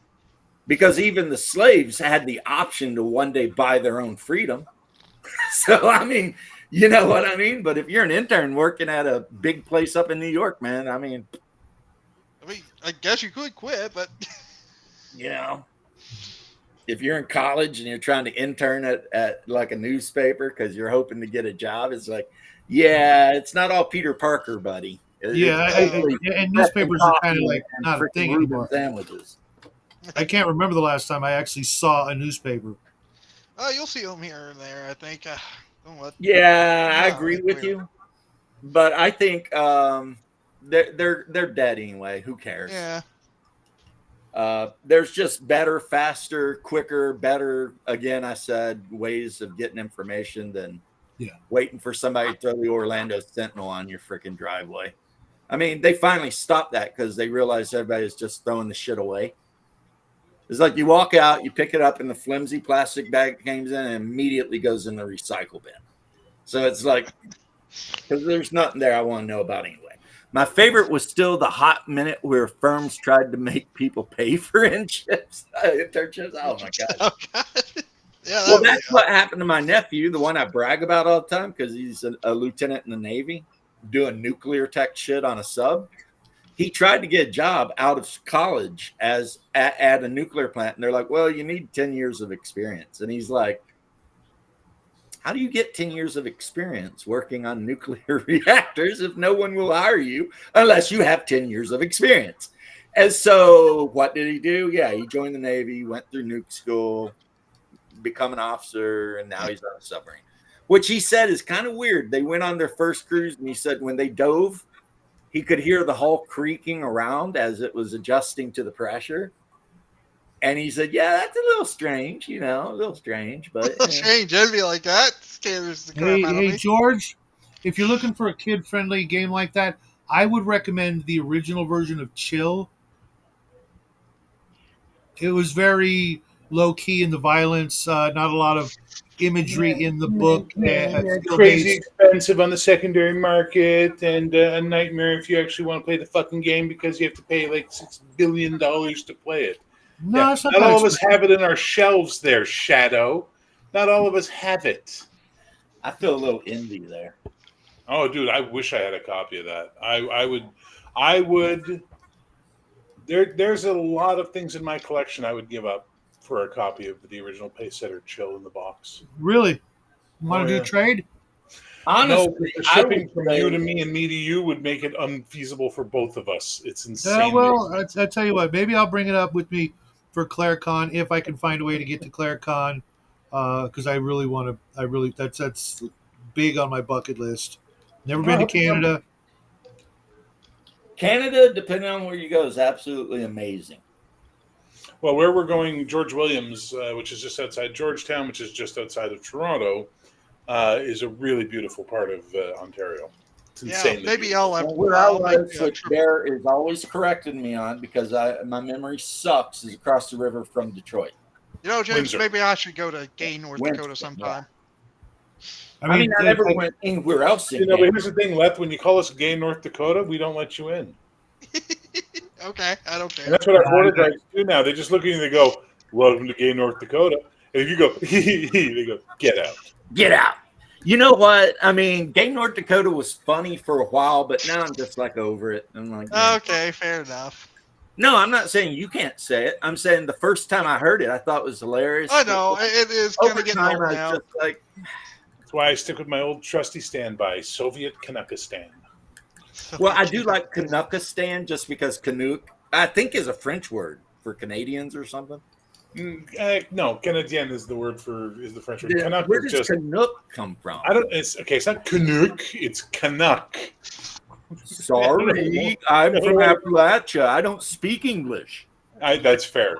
Because even the slaves had the option to one day buy their own freedom. So, I mean, you know what I mean? But if you're an intern working at a big place up in New York, man, I mean, I guess you could quit, but if you're in college and you're trying to intern at like a newspaper because you're hoping to get a job, it's like, yeah, it's not all Peter Parker, buddy. And newspapers are kind of like not a thing Reuben anymore. sandwiches. I can't remember the last time I actually saw a newspaper. you'll see them here and there, I think. Yeah, I No, agree it's with weird. you, but I think they're dead anyway. Who cares? Yeah. There's just better, faster, quicker, better. Again, I said ways of getting information than waiting for somebody to throw the Orlando Sentinel on your freaking driveway. I mean, they finally stopped that because they realized everybody's just throwing the shit away. It's like you walk out, you pick it up in the flimsy plastic bag it comes in, and immediately goes in the recycle bin. So it's like, because there's nothing there I want to know about anyway. My favorite was still the hot minute where firms tried to make people pay for internships. Oh my god! Oh, God. Yeah, Well, that's what happened to my nephew, the one I brag about all the time, because he's a lieutenant in the Navy doing nuclear tech shit on a sub. He tried to get a job out of college as at a nuclear plant, and they're like, "Well, you need 10 years of experience." And he's like, "How do you get 10 years of experience working on nuclear reactors if no one will hire you unless you have 10 years of experience?" And so, what did he do? Yeah, he joined the Navy, went through nuke school, become an officer, and now he's on a submarine, which he said is kind of weird. They went on their first cruise, and he said when they dove, he could hear the hull creaking around as it was adjusting to the pressure. And he said, "Yeah, that's a little strange, a little strange, but strange. I'd be like, that scares the crap out of me. Hey, George, if you're looking for a kid-friendly game like that, I would recommend the original version of Chill. It was very low-key in the violence, not a lot of imagery in the book. Crazy expensive on the secondary market, and a nightmare if you actually want to play the fucking game because you have to pay like $6 billion to play it. No, it's not Not that all of us expensive. have it in our shelves there, Shadow. Not all of us have it. I feel a little envy there." Oh, dude, I wish I had a copy of that. I would. There's a lot of things in my collection I would give up for a copy of the original Paysetter Chill in the box. Really? Want to do yeah. a trade? Honestly, the shipping from you to me and me to you would make it unfeasible for both of us. It's insane. Well, I tell you what, maybe I'll bring it up with me for ClareCon if I can find a way to get to ClareCon, because I really want to. That's big on my bucket list. Never been to Canada. Canada, depending on where you go, is absolutely amazing. Well, where we're going, George Williams, which is just outside Georgetown, which is just outside of Toronto, is a really beautiful part of Ontario. It's insane. Maybe I'll have where I was, which Bear is always correcting me on because my memory sucks, is across the river from Detroit. James, Windsor. maybe I should go to Gay, North Dakota sometime. I mean, I never went anywhere else. But here's the thing, Leth. When you call us Gay, North Dakota, we don't let you in. Okay, I don't care. And that's what our border guards do now. They just look at you and they go, "Welcome to Gay, North Dakota." And if you go, they go, "Get out." Get out. You know what? I mean, Gay North Dakota was funny for a while, but now I'm just like over it. I'm like, okay, fair enough. No, I'm not saying you can't say it. I'm saying the first time I heard it, I thought it was hilarious. I know it is kind Over of getting time, old I now. was just like, That's why I stick with my old trusty standby, Soviet Canuckistan. well, I do like Canuckistan just because Canuck, I think, is a French word for Canadians or something. No, Canadien is the French word. Yeah, Canuck where is does just Canuck come from? It's not Canuck, it's Canuck. Sorry, I'm from Appalachia. I don't speak English. That's fair.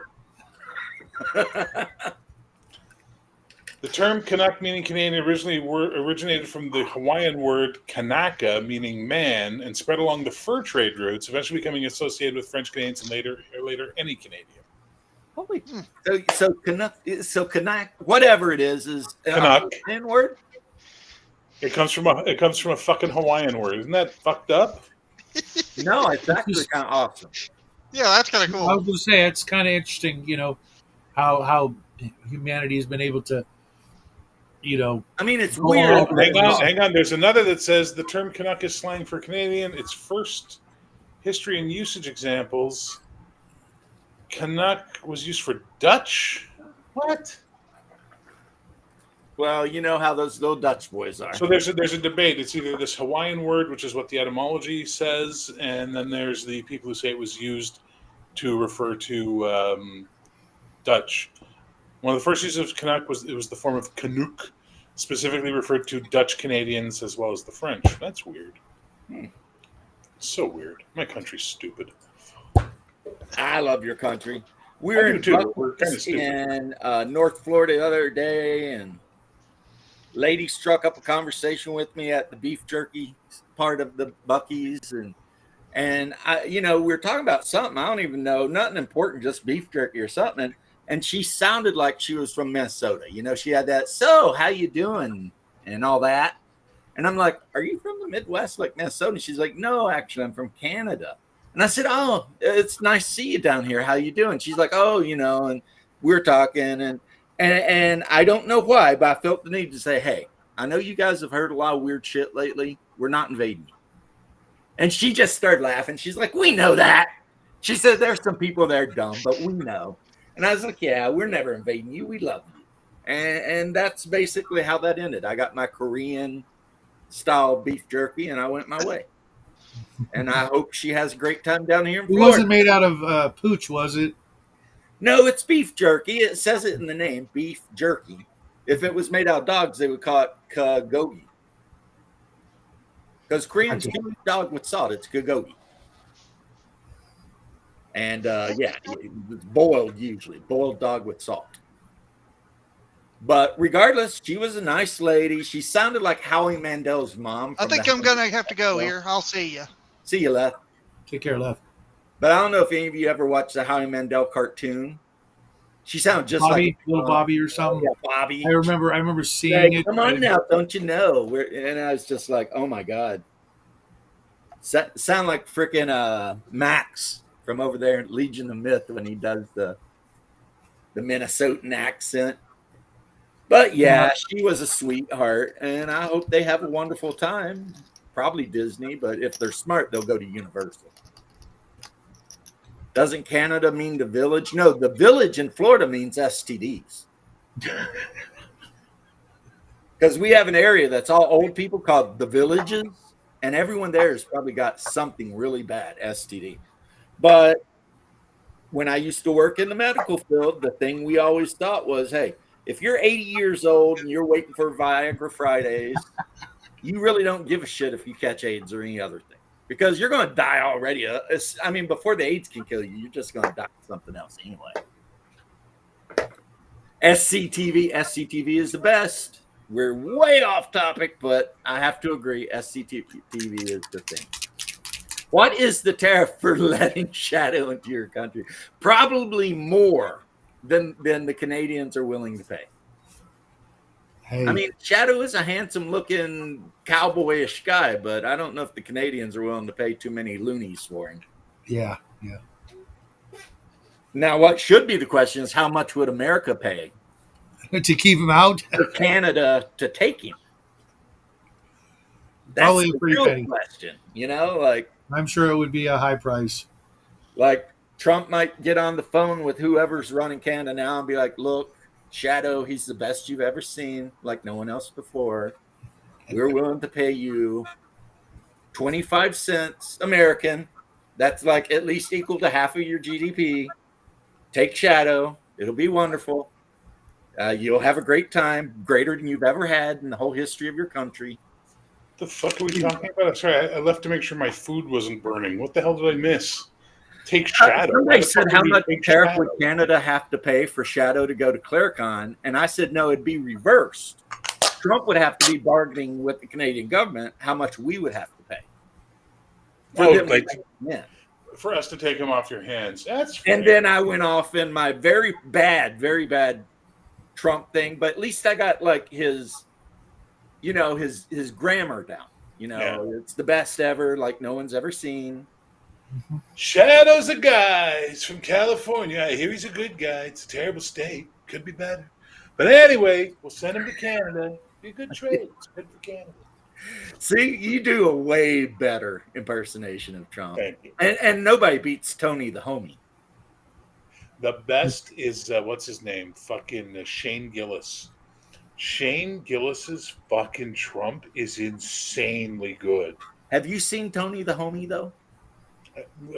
The term Canuck, meaning Canadian, originated from the Hawaiian word Kanaka, meaning man, and spread along the fur trade routes, eventually becoming associated with French Canadians and later any Canadian. Holy, so Canuck, whatever it is Canuck. a Hawaiian word. It comes from a fucking Hawaiian word. Isn't that fucked up? No, it's actually kind of awesome. Yeah, that's kind of cool. I was going to say it's kind of interesting, how humanity has been able to, I mean, it's Oh, weird. Hang on. There's another that says the term Canuck is slang for Canadian. Its first history and usage examples. Canuck was used for Dutch. What? Well, you know how those little Dutch boys are. So there's a debate. It's either this Hawaiian word, which is what the etymology says, and then there's the people who say it was used to refer to Dutch. One of the first uses of Canuck was the form of Canuck, specifically referred to Dutch Canadians as well as the French. That's weird. So weird. My country's stupid. I love your country. We were in North Florida the other day, and lady struck up a conversation with me at the beef jerky part of the Buc-ee's, and And we were talking about something. I don't even know, nothing important, just beef jerky or something. And she sounded like she was from Minnesota. She had that, so how you doing? And all that. And I'm like, are you from the Midwest, like Minnesota? And she's like, no, actually, I'm from Canada. And I said, oh, it's nice to see you down here. How you doing? She's like, oh, and we're talking. And I don't know why, but I felt the need to say, hey, I know you guys have heard a lot of weird shit lately. We're not invading you. And she just started laughing. She's like, we know that. She said, there's some people that are dumb, but we know. And I was like, yeah, we're never invading you. We love you. And that's basically how that ended. I got my Korean style beef jerky and I went my way. And I hope she has a great time down here in It Florida. wasn't made out of pooch, was it? No, it's beef jerky. It says it in the name, beef jerky. If it was made out of dogs, they would call it kagogi. Because Koreans do eat dog with salt. It's kagogi. And it's boiled usually. Boiled dog with salt. But regardless, she was a nice lady. She sounded like Howie Mandel's mom. I think I'm going to have to go here. I'll see you. See you, Left. Take care, Left. But I don't know if any of you ever watched the Howie Mandel cartoon. She sounded just Bobby, like little Bobby or something. Yeah, Bobby. I remember seeing it. Come on now, don't you know? And I was just like, oh my god, sound like freaking Max from over there in Legion of Myth when he does the Minnesotan accent. But yeah, she was a sweetheart, and I hope they have a wonderful time. Probably Disney, but if they're smart, they'll go to Universal. Doesn't Canada mean the village? No, the village in Florida means STDs. Because we have an area that's all old people called the Villages, and everyone there has probably got something really bad, STD. But when I used to work in the medical field, the thing we always thought was, hey, if you're 80 years old and you're waiting for Viagra Fridays, you really don't give a shit if you catch AIDS or any other thing. Because you're going to die already. I mean, before the AIDS can kill you, you're just going to die of something else anyway. SCTV is the best. We're way off topic, but I have to agree, SCTV is the thing. What is the tariff for letting Shadow into your country? Probably more than the Canadians are willing to pay. Hey. I mean, Shadow is a handsome-looking cowboyish guy, but I don't know if the Canadians are willing to pay too many loonies for him. Yeah. Now, what should be the question is how much would America pay To keep him out? for Canada to take him? That's Probably a the pretty real penny. question, like I'm sure it would be a high price. like Trump might get on the phone with whoever's running Canada now and be like, look, Shadow, he's the best you've ever seen, like no one else before. We're willing to pay you 25 cents American. That's like at least equal to half of your GDP. Take Shadow. It'll be wonderful. You'll have a great time, greater than you've ever had in the whole history of your country. The fuck are we talking about? Sorry, I left to make sure my food wasn't burning. What the hell did I miss? Take Shadow. Somebody said, how much tariff Shadow? would Canada have to pay for Shadow to go to ClearCon? And I said, no, it'd be reversed. Trump would have to be bargaining with the Canadian government how much we would have to pay. For us to take him off your hands. That's fair. And then I went off in my very bad Trump thing, but at least I got like his grammar down. It's the best ever, like no one's ever seen. Shadow's a guy. He's from California. I hear he's a good guy. It's a terrible state. Could be better. But anyway, we'll send him to Canada. Be a good trade. It's good for Canada. See, you do a way better impersonation of Trump. Thank you. And nobody beats Tony the homie. The best is, what's his name? Fucking Shane Gillis. Shane Gillis's fucking Trump is insanely good. Have you seen Tony the homie, though?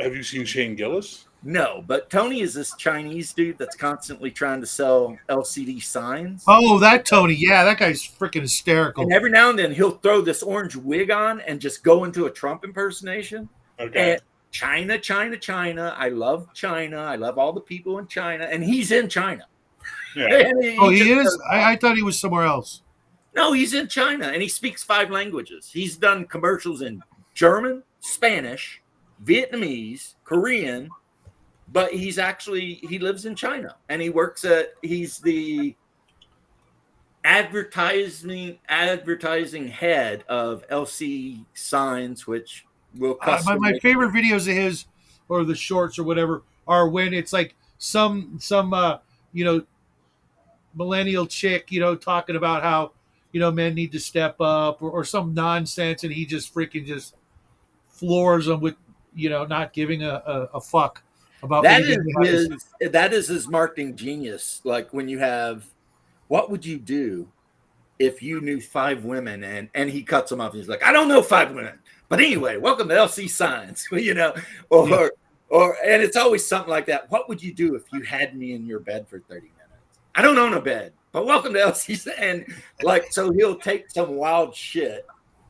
Have you seen Shane Gillis? No, but Tony is this Chinese dude that's constantly trying to sell LCD signs. Oh, that Tony. Yeah, that guy's freaking hysterical. And every now and then he'll throw this orange wig on and just go into a Trump impersonation. Okay. And China. I love China. I love all the people in China. And he's in China. Yeah. He is? I thought he was somewhere else. No, he's in China, and he speaks 5 languages. He's done commercials in German, Spanish, Vietnamese, Korean, but he lives in China and he's the advertising head of LC Signs, which will custom My make. favorite videos of his, or the shorts or whatever, are when it's like some you know, millennial chick, talking about how, men need to step up, or some nonsense, and he just freaking just floors them with, not giving a fuck about That anything is he has. his marketing genius. Like when you have, what would you do if you knew 5 women, and he cuts them off. He's like, I don't know 5 women, but anyway, welcome to LC Signs, or Yeah. and it's always something like that. What would you do if you had me in your bed for 30 minutes? I don't own a bed, but welcome to LC Signs. And like, so he'll take some wild shit,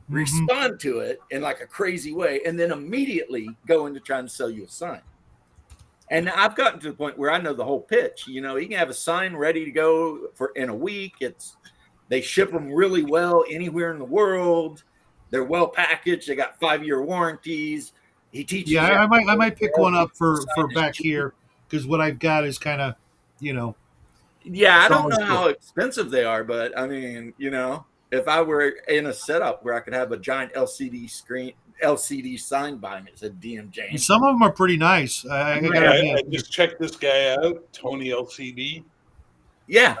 Mhm. respond to it in like a crazy way, and then immediately go into trying to sell you a sign. And I've gotten to the point where I know the whole pitch. He can have a sign ready to go in a week. They ship them really well anywhere in the world. They're well packaged. They got 5-year warranties. He teaches. Yeah, you I might pick one up for sign is back cheap. here, because what I've got is kind of, Yeah, I it's don't always know how good. expensive they are, but I mean, if I were in a setup where I could have a giant LCD sign by me, it said DM James. Some of them are pretty nice. I gotta I admit. just checked this guy out, Tony LCD. Yeah,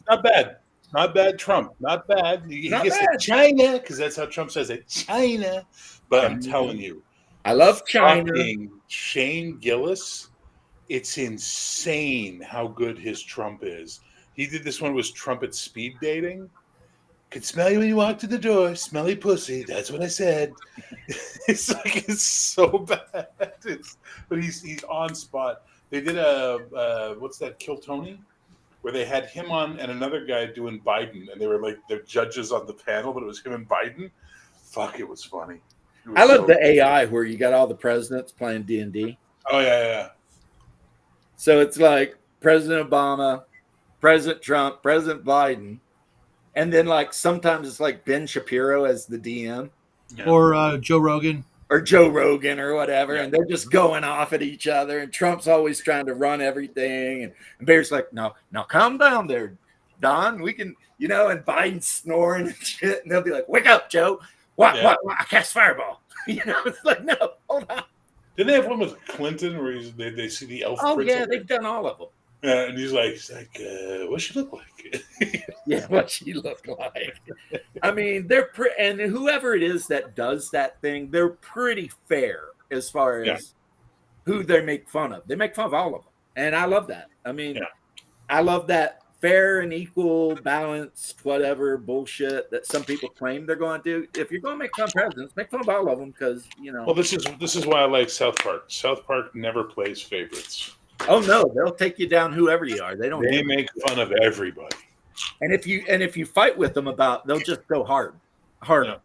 Not bad. Not bad, Trump. Not bad. He Not gets bad. to China, because that's how Trump says it. China. But I'm telling you, I love China. fucking Shane Gillis, it's insane how good his Trump is. He did this one, was Trump at speed dating. Could smell you when you walk to the door. Smelly pussy. That's what I said. It's so bad. But he's on spot. They did what's that, Kill Tony? Where they had him on and another guy doing Biden, and they were like the judges on the panel, but it was him and Biden. Fuck, it was funny. I love the AI where you got all the presidents playing D&D. Oh yeah. So it's like President Obama, President Trump, President Biden, and then like sometimes it's like Ben Shapiro as the DM, Or Joe Rogan. or Joe Rogan or whatever, Yeah. and they're just going off at each other, and Trump's always trying to run everything, and Bear's like, no, calm down there, Don, we can, and Biden's snoring and shit, and they'll be like, wake up, Joe, what, I cast fireball, it's like, no, hold on. Didn't they have one with Clinton where they see the elf? Oh prince yeah, up they've done all of them. there? And he's like, what's she look like? Yeah, what she looked like. I mean, and whoever it is that does that thing, they're pretty fair as far as who they make fun of. They make fun of all of them, and I love that. I mean, I love that fair and equal, balanced, whatever bullshit that some people claim they're going to do. If you're going to make fun of presidents, make fun of all of them, because Well, this is why I like South Park. South Park never plays favorites. Oh no, they'll take you down whoever you are. They make fun of everybody. And if you fight with them they'll just go harder. Yeah.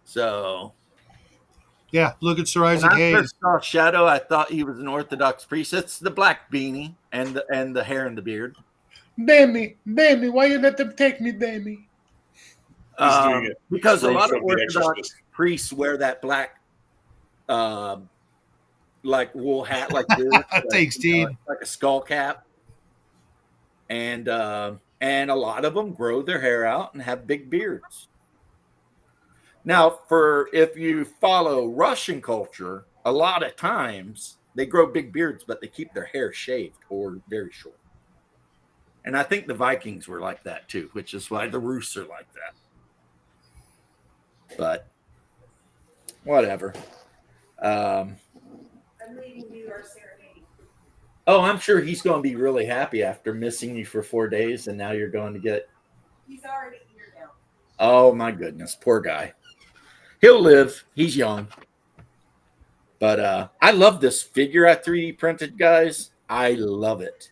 So Yeah, look at Sir Isaac when I Hayes. first saw Shadow, I thought he was an Orthodox priest. It's the black beanie and the hair and the beard. Dammy, why you let them take me, Dammy? He's doing it. Because a Rose lot of from The Orthodox Exorcist. priests wear that black, like wool hat, like this, Thanks, Dean. like a skull cap, and a lot of them grow their hair out and have big beards. Now, if you follow Russian culture, a lot of times they grow big beards, but they keep their hair shaved or very short. And I think the Vikings were like that too, which is why the Rus are like that. But whatever. I'm leaving you our serenade. Oh, I'm sure he's going to be really happy after missing you for 4 days, and now you're going to get. He's already here now. Oh my goodness, poor guy. He'll live. He's young. But I love this figure I 3D printed, guys. I love it.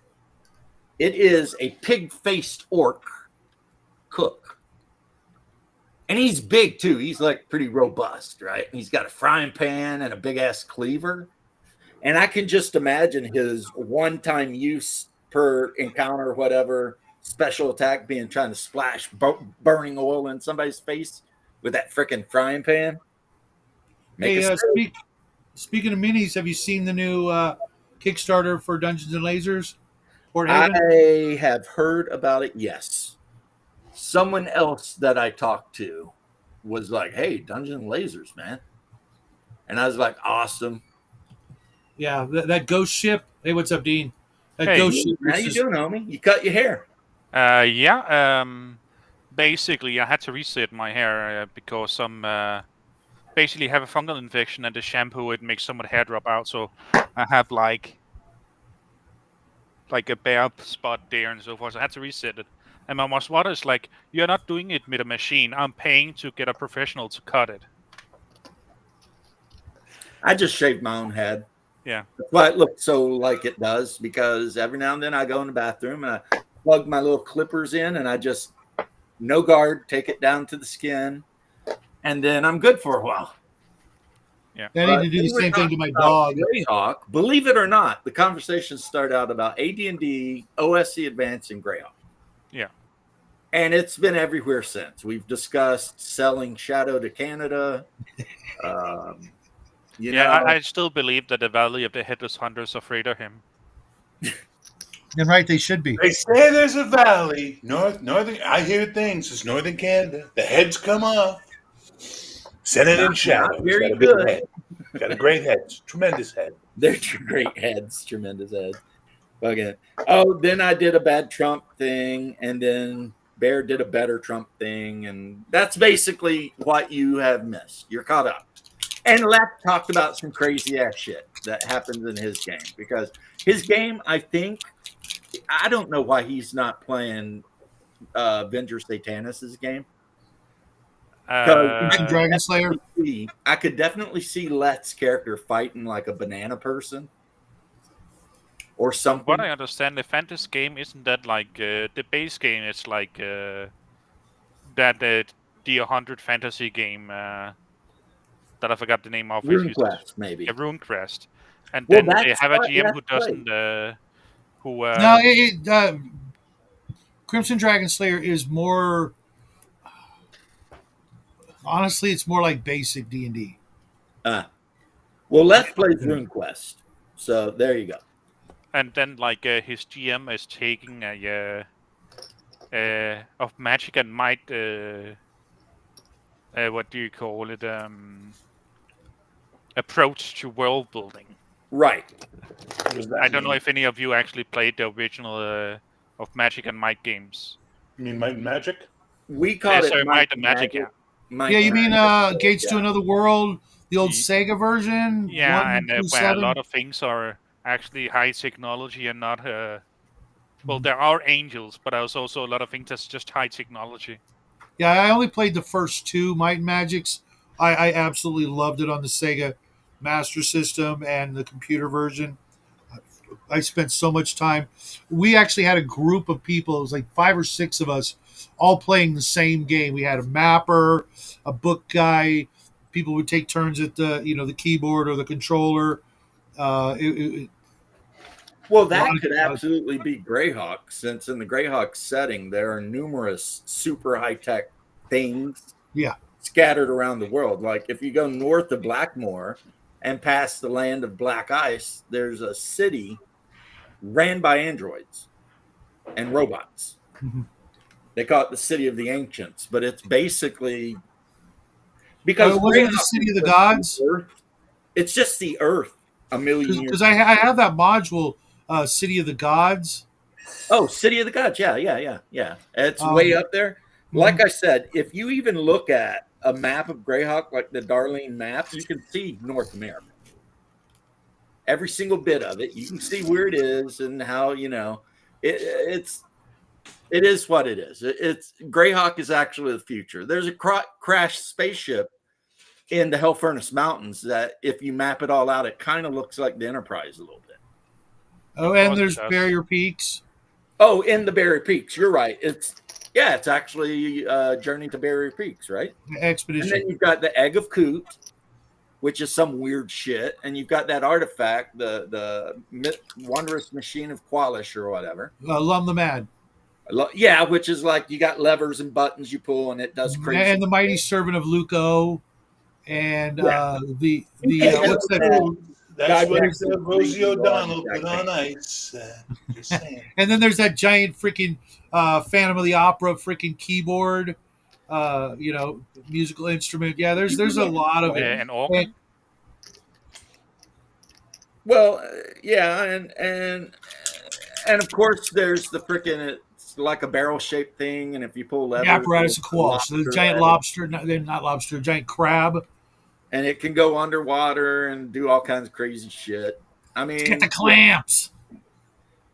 It is a pig-faced orc cook. And he's big, too. He's like pretty robust, right? And he's got a frying pan and a big-ass cleaver. And I can just imagine his one-time use per encounter, whatever, special attack being trying to splash burning oil in somebody's face with that freaking frying pan. Make Hey, a speaking of minis, have you seen the new Kickstarter for Dungeons and Lasers, Port Haven? I have heard about it. Yes. Someone else that I talked to was like, "Hey, Dungeon Lasers, man," and I was like, "Awesome." Yeah, that ghost ship. Hey, what's up, Dean? That Hey. ghost ship. How is you just- doing, homie? You cut your hair. Yeah. Basically, I had to reset my hair because some basically have a fungal infection, and the shampoo it makes some of the hair drop out. So I have like a bare spot there and so forth. So I had to reset it. And my water is like, "You're not doing it with a machine. I'm paying to get a professional to cut it." I just shaved my own head. Yeah. That's why it looks so like it does, because every now and then I go in the bathroom and I plug my little clippers in and I just, no guard, take it down to the skin, and then I'm good for a while. I need to do the same thing to my dog. Greyhawk, believe it or not, the conversation started out about AD&D OSE Advanced and Greyhawk. Yeah. And it's been everywhere since. We've discussed selling Shadow to Canada. You know, I still believe that the Valley of the Headless Hunter is afraid of him. And right, they should be. They say there's a valley, northern. I hear things. It's northern Canada. The heads come off. Send it in shadow. not very Got a big good. head. Got a great head. Tremendous head. they're great heads, tremendous heads. Okay. Oh, then I did a bad Trump thing, and then Bear did a better Trump thing, and that's basically what you have missed. You're caught up. And Lap talked about some crazy ass shit that happens in his game, because his game, I don't know why he's not playing Avenger Satanis' game. Dragon Slayer. I could definitely see Let's character fighting like a banana person or something. What I understand, the fantasy game isn't that like the base game. It's like that the 100 fantasy game that I forgot the name of. RuneQuest, maybe. A RuneQuest, and Well, then they that's have a what GM who Let's play. doesn't who. No, Crimson Dragon Slayer is more. Honestly, it's more like basic D&D. Well, Let's play RuneQuest, so there you go. And then like his GM is taking a of magic and might what do you call it, approach to world building. Right. I don't know if any of you actually played the original of Magic and Might games. You mean Might and Magic? We call it Sorry, Might and Magic. Yeah. Yeah, you mean Gates to Another World, the old Ye- Sega version? Yeah, 1 and through where a 7? lot of things are actually high technology and not. Well, there are angels, but there's also a lot of things that's just high technology. Yeah, I only played the first 2 Might and Magics. I absolutely loved it on the Sega Master System and the computer version. I spent so much time. We actually had a group of people. It was like 5 or 6 of us, all playing the same game. We had a mapper, a book guy. People would take turns at the keyboard or the controller. Well, that could absolutely be Greyhawk, since in the Greyhawk setting there are numerous super high tech things scattered around the world. Like if you go north of Blackmore and past the land of Black Ice, there's a city ran by androids and robots. They call it the City of the Ancients, but it's basically because wasn't it the City of the Gods? It's just the Earth a million years. Because I have that module, City of the Gods. Oh, City of the Gods. Yeah. It's way up there. Like I said, if you even look at a map of Greyhawk, like the Darlene map, you can see North America. Every single bit of it. You can see where it is and how, it is what it is. It's Greyhawk is actually the future. There's a crashed spaceship in the Hell Furnace Mountains that if you map it all out, it kind of looks like the Enterprise a little bit. Oh, and there's Barrier Peaks. Oh, in the Barrier Peaks. You're right. It's actually Journey to Barrier Peaks, right? Expedition. And then you've got the Egg of Coot, which is some weird shit. And you've got that artifact, the Wondrous Machine of Qualish or whatever. Lum the Mad. Yeah, which is like you got levers and buttons you pull and it does crazy. And the Mighty Servant of Luco. and Yeah. what's that? That's what Gygax is Rosie leading O'Donnell on put Jack on Vance. ice. Just saying. And then there's that giant freaking Phantom of the Opera freaking keyboard, musical instrument. Yeah, there's a lot of it. An And, organ. Well, yeah, and of course there's the freaking it's like a barrel shaped thing, and if you pull the levers, apparatus of it's a Quash, the lobster giant head, lobster, not lobster, giant crab. and it can go underwater and do all kinds of crazy shit. I Get the mean, yeah, clamps.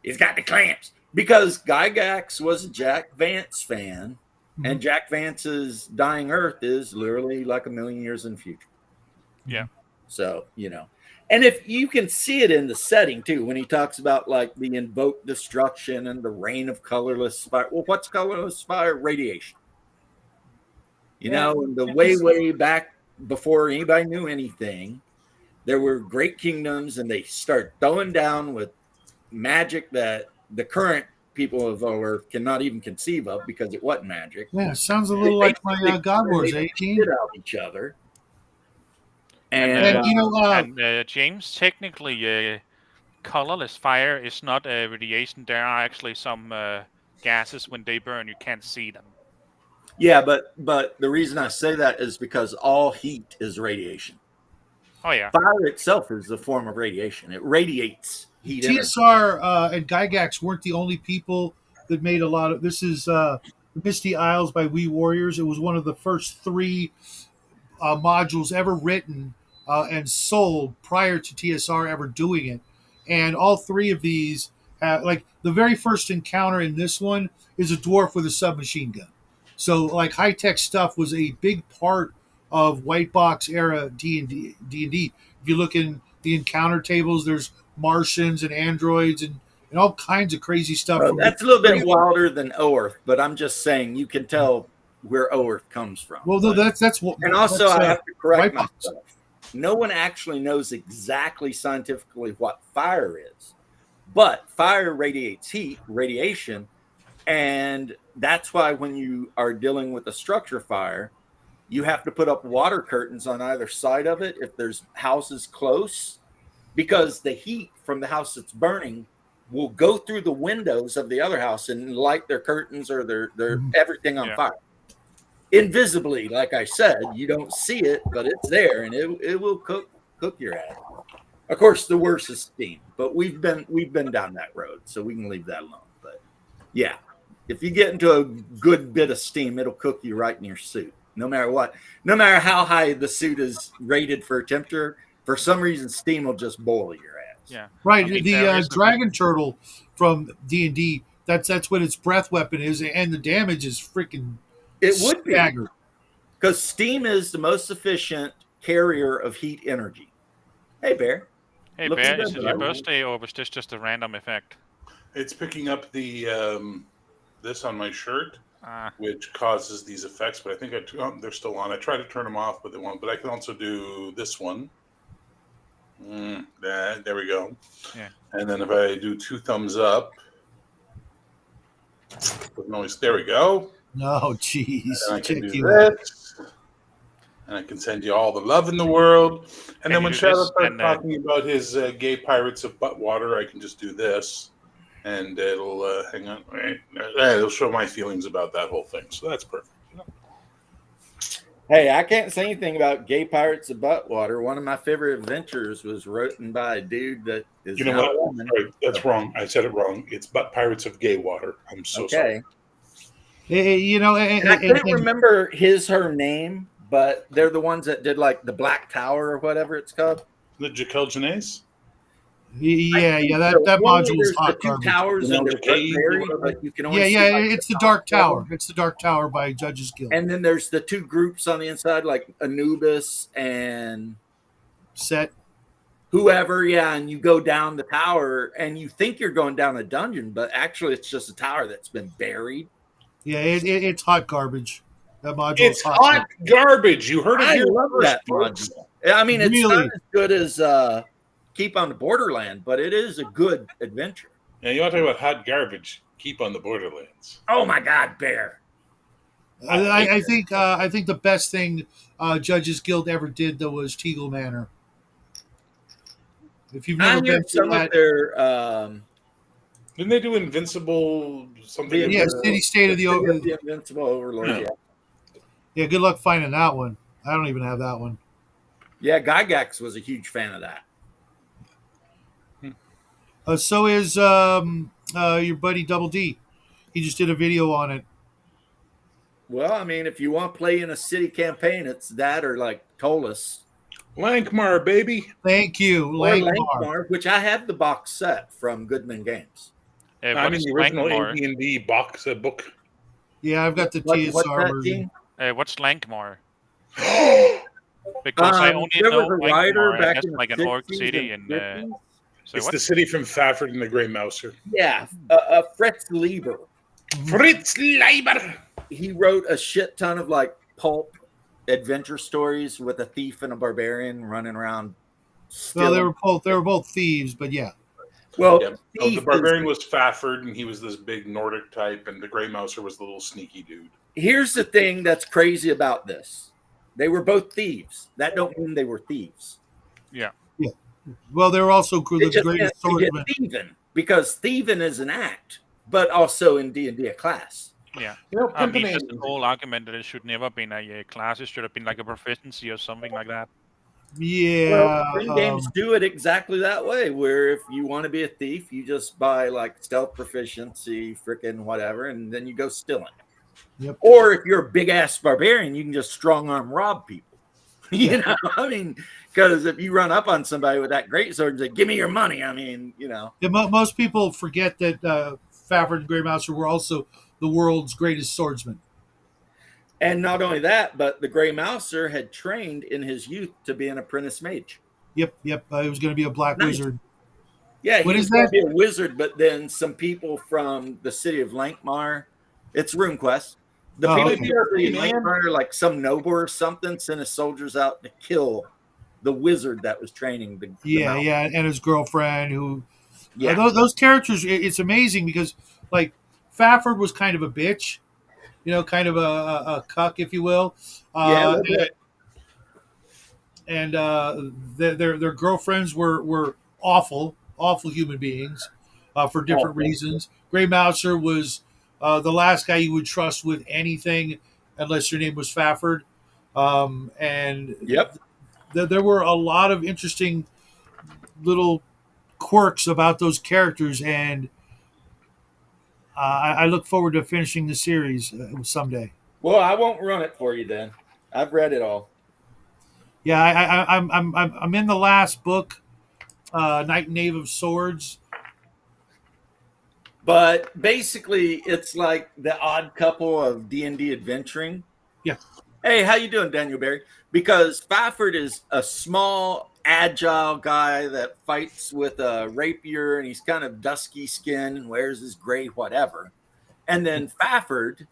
he's got the clamps because Gygax was a Jack Vance fan, and Mhm. Jack Vance's Dying Earth is literally like a million years in the future. Yeah. So, and if you can see it in the setting too, when he talks about like the invoked destruction and the reign of colorless fire. Well, what's colorless fire? Radiation. And the way back before anybody knew anything, there were great kingdoms and they start throwing down with magic that the current people of Earth cannot even conceive of because it wasn't magic. Yeah, sounds a They little like my basically God Wars made 18. shit out of each other. And, And James, technically, colorless fire is not radiation. There are actually some gases when they burn, you can't see them. yeah, but the reason I say that is because all heat is radiation. Oh yeah. Fire itself is a form of radiation. It radiates heat energy. TSR and Gygax weren't the only people that made a lot of. This is Misty Isles by We Warriors. It was one of the first three modules ever written and sold prior to TSR ever doing it. And all three of these, like the very first encounter in this one, is a dwarf with a submachine gun. So, like high tech stuff was a big part of white box era D&D. If you look in the encounter tables, there's Martians and androids and all kinds of crazy stuff. From That's a little bit wilder than Oerth, but I'm just saying you can tell where Oerth comes from. Well, that's what. And also, that's, I have to correct white box. myself. No one actually knows exactly scientifically what fire is, but fire radiates heat, radiation, and that's why when you are dealing with a structure fire, you have to put up water curtains on either side of it if there's houses close, because the heat from the house that's burning will go through the windows of the other house and light their curtains or their everything on fire. Invisibly, like I said, you don't see it, but it's there, and it will cook your ass. Of course, the worst is steam, but we've been down that road, so we can leave that alone. But yeah, if you get into a good bit of steam, it'll cook you right in your suit, no matter what. No matter how high the suit is rated for temperature, for some reason, steam will just boil your ass. Yeah, right. I mean, The dragon turtle from D&D. That's what its breath weapon is, and the damage is freaking. It would be staggered. because steam is the most efficient carrier of heat energy. Hey, Bear. Hey, Look Bear, at is that, it your bud. birthday or was this just a random effect? It's picking up the this on my shirt, Ah, which causes these effects. But I think they're still on. I try to turn them off, but they won't. But I can also do this one. There we go. Yeah. And then if I do two thumbs up, with noise, there we go. No, jeez. And I can Check do you out. this. And I can send you all the love in the world. And Can then you when do Shadow this starts and, talking about his gay pirates of Buttwater, I can just do this. And it'll, hang on, right? It'll show my feelings about that whole thing. So that's perfect. Hey, I can't say anything about gay pirates of Buttwater. One of my favorite adventures was written by a dude that is You know now what? a woman. Sorry, that's wrong. I said it wrong. It's Butt Pirates of Gay Water. I'm so sorry. Okay. And I couldn't remember her name, but they're the ones that did like the Black Tower or whatever it's called. The Jaquel Janae's? Yeah, that module is The hot two garbage. towers The and number the K, buried, whatever. but you can only Yeah, see, like, it's the top Dark of Tower. them. It's the Dark Tower by Judge's Guild. And then there's the two groups on the inside, like Anubis and Set. whoever, yeah, and you go down the tower and you think you're going down a dungeon, but actually it's just a tower that's been buried. Yeah, it's hot garbage. That module It's is hot garbage. You heard it I here love first, that folks. module. I mean, it's not Really? as good as Keep on the Borderland, but it is a good adventure. Yeah, you want to talk about hot garbage? Keep on the Borderlands. Oh my God, Bear. I think the best thing Judges Guild ever did though was Teagle Manor. If you've I never hear been to some of that, their Didn't they do Invincible something? the, yeah, the, City State of City of the the Invincible Overlord. Yeah. Yeah, yeah. Good luck finding that one. I don't even have that one. yeah. Gygax was a huge fan of that. So is your buddy Double D. He just did a video on it. Well, I mean, if you want to play in a city campaign, it's that or like Tolis Lankmar, baby. Thank you, or Langmar. Lankmar, which I have the box set from Goodman Games. I What mean is the original Lankmar? AD&D box book. Yeah, I've got the What's TSR that, version. team? What's Lankmar? Because I only There know was a writer Lankmar back as in the like an orc 60s city and and 50s. so It's what? the city from Fafford and the Grey Mouser. Yeah, Fritz Lieber. Fritz Leiber. He wrote a shit ton of like pulp adventure stories with a thief and a barbarian running around. Well, Stealing. they were both thieves, but yeah. Well, Yeah. So thief the barbarian is, was Fafford, and he was this big Nordic type, and the Grey Mouser was the little sneaky dude. here's the thing that's crazy about this. They were both thieves. That don't mean they were thieves. Well, they were also It the just meant greatest they did swordsmen. thieving because thieving is an act, but also in D&D a class. Yeah. You know, I mean, pimping just the whole argument that it should never been a class. It should have been like a proficiency or something like that. Yeah. Well, games do it exactly that way, where if you want to be a thief, you just buy like stealth proficiency, freaking whatever, and then you go stealing. Yep. Or if you're a big ass barbarian, you can just strong arm rob people. You know, I mean, because if you run up on somebody with that greatsword and say, "Give me your money," I mean, you know. Yeah, most people forget that Fafford and Grey Mouser were also the world's greatest swordsmen. And not only that, but the Grey Mouser had trained in his youth to be an apprentice mage. Yep. He was going to be a black Nice. wizard. Yeah, he What was is going to that? be a wizard, but then some people from the city of Lankmar, it's RuneQuest. The Oh, people okay. from the city of Lankmar, like some noble or something, sent his soldiers out to kill the wizard that was training the Yeah, mouse. yeah, and his girlfriend who. Yeah. Those characters, it's amazing because like Fafford was kind of a bitch, kind of a cuck, if you will. Yeah, a little bit. And their girlfriends were awful human beings for different reasons. Grey Mouser was the last guy you would trust with anything unless your name was Fafford. And Yep. there were a lot of interesting little quirks about those characters, and I look forward to finishing the series someday. Well, I won't run it for you then. I've read it all. Yeah, I'm in the last book, Knight and Knave of Swords. But basically, it's like the odd couple of D&D adventuring. Yeah. Hey, how you doing, Daniel Barry? Because Fafford is a small, agile guy that fights with a rapier, and he's kind of dusky skin and wears his gray whatever. And then Fafford,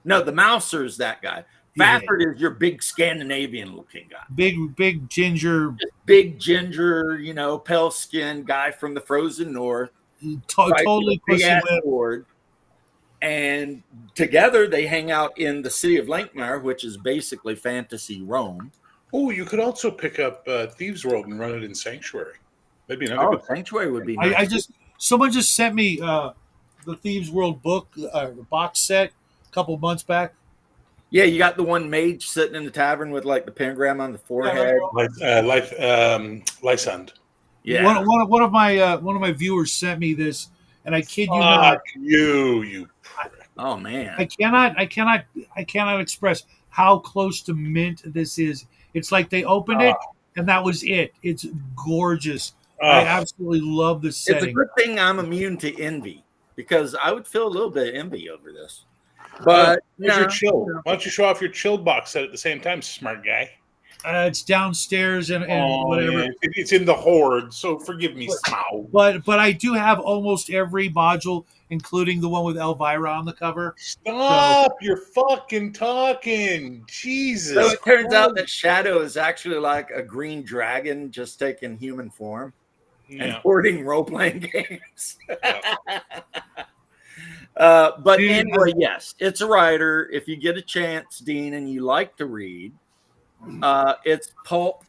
no, the Mouser's that guy. Yeah. Fafford is your big Scandinavian-looking guy. Big ginger, Big ginger, pale skin guy from the frozen north. totally big pussy ass whip. sword. And together they hang out in the city of Lankmar, which is basically fantasy Rome. Oh, you could also pick up Thieves World and run it in Sanctuary. That'd be another good. Sanctuary would be nice. Someone just sent me the Thieves World book box set a couple months back. Yeah, you got the one mage sitting in the tavern with like the pentagram on the forehead. Lysand. Yeah. One of my viewers sent me this, and I kid you not. Fuck you. Oh man. I cannot express how close to mint this is. It's like they opened it and that was it. It's gorgeous. I absolutely love this It's a setting. good thing I'm immune to envy because I would feel a little bit of envy over this. But Why don't you show off your chill box set at the same time, smart guy? It's downstairs and whatever. Yeah. It's in the Horde, so forgive me, Smaug. But I do have almost every module, including the one with Elvira on the cover. Stop! You're fucking talking. Jesus. So it turns out that Shadow is actually like a green dragon just taking human form and hoarding role-playing games. But Dude, anyway, yes, it's a writer. If you get a chance, Dean, and you like to read, it's pulp.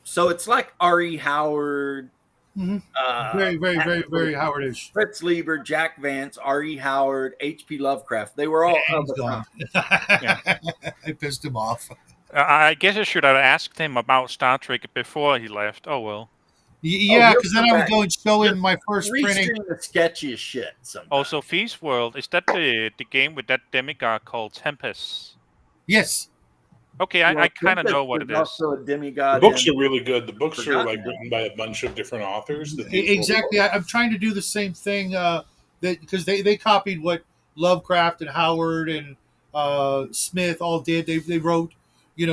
So it's like R.E. Howard, Mhm. uh, Very, very, very, very Howardish. Fritz Lieber, Jack Vance, R.E. Howard, H.P. Lovecraft. They were all of He's the gone. time. I pissed him off. I guess I should have asked him about Star Trek before he left. Oh well. Yeah, he'll because then come I would back. go and show him Just my first printing. Restream the sketchiest shit sometimes. Also, Feast World, is that the game with that demigod called Tempest? Yes. Okay, I kind of Tempest know what it is. Also a The demigod. books are really good. The books are Forgotten like that. written by a bunch of different authors. Exactly. I'm trying to do the same thing that because they copied what Lovecraft and Howard and Smith all did. They wrote,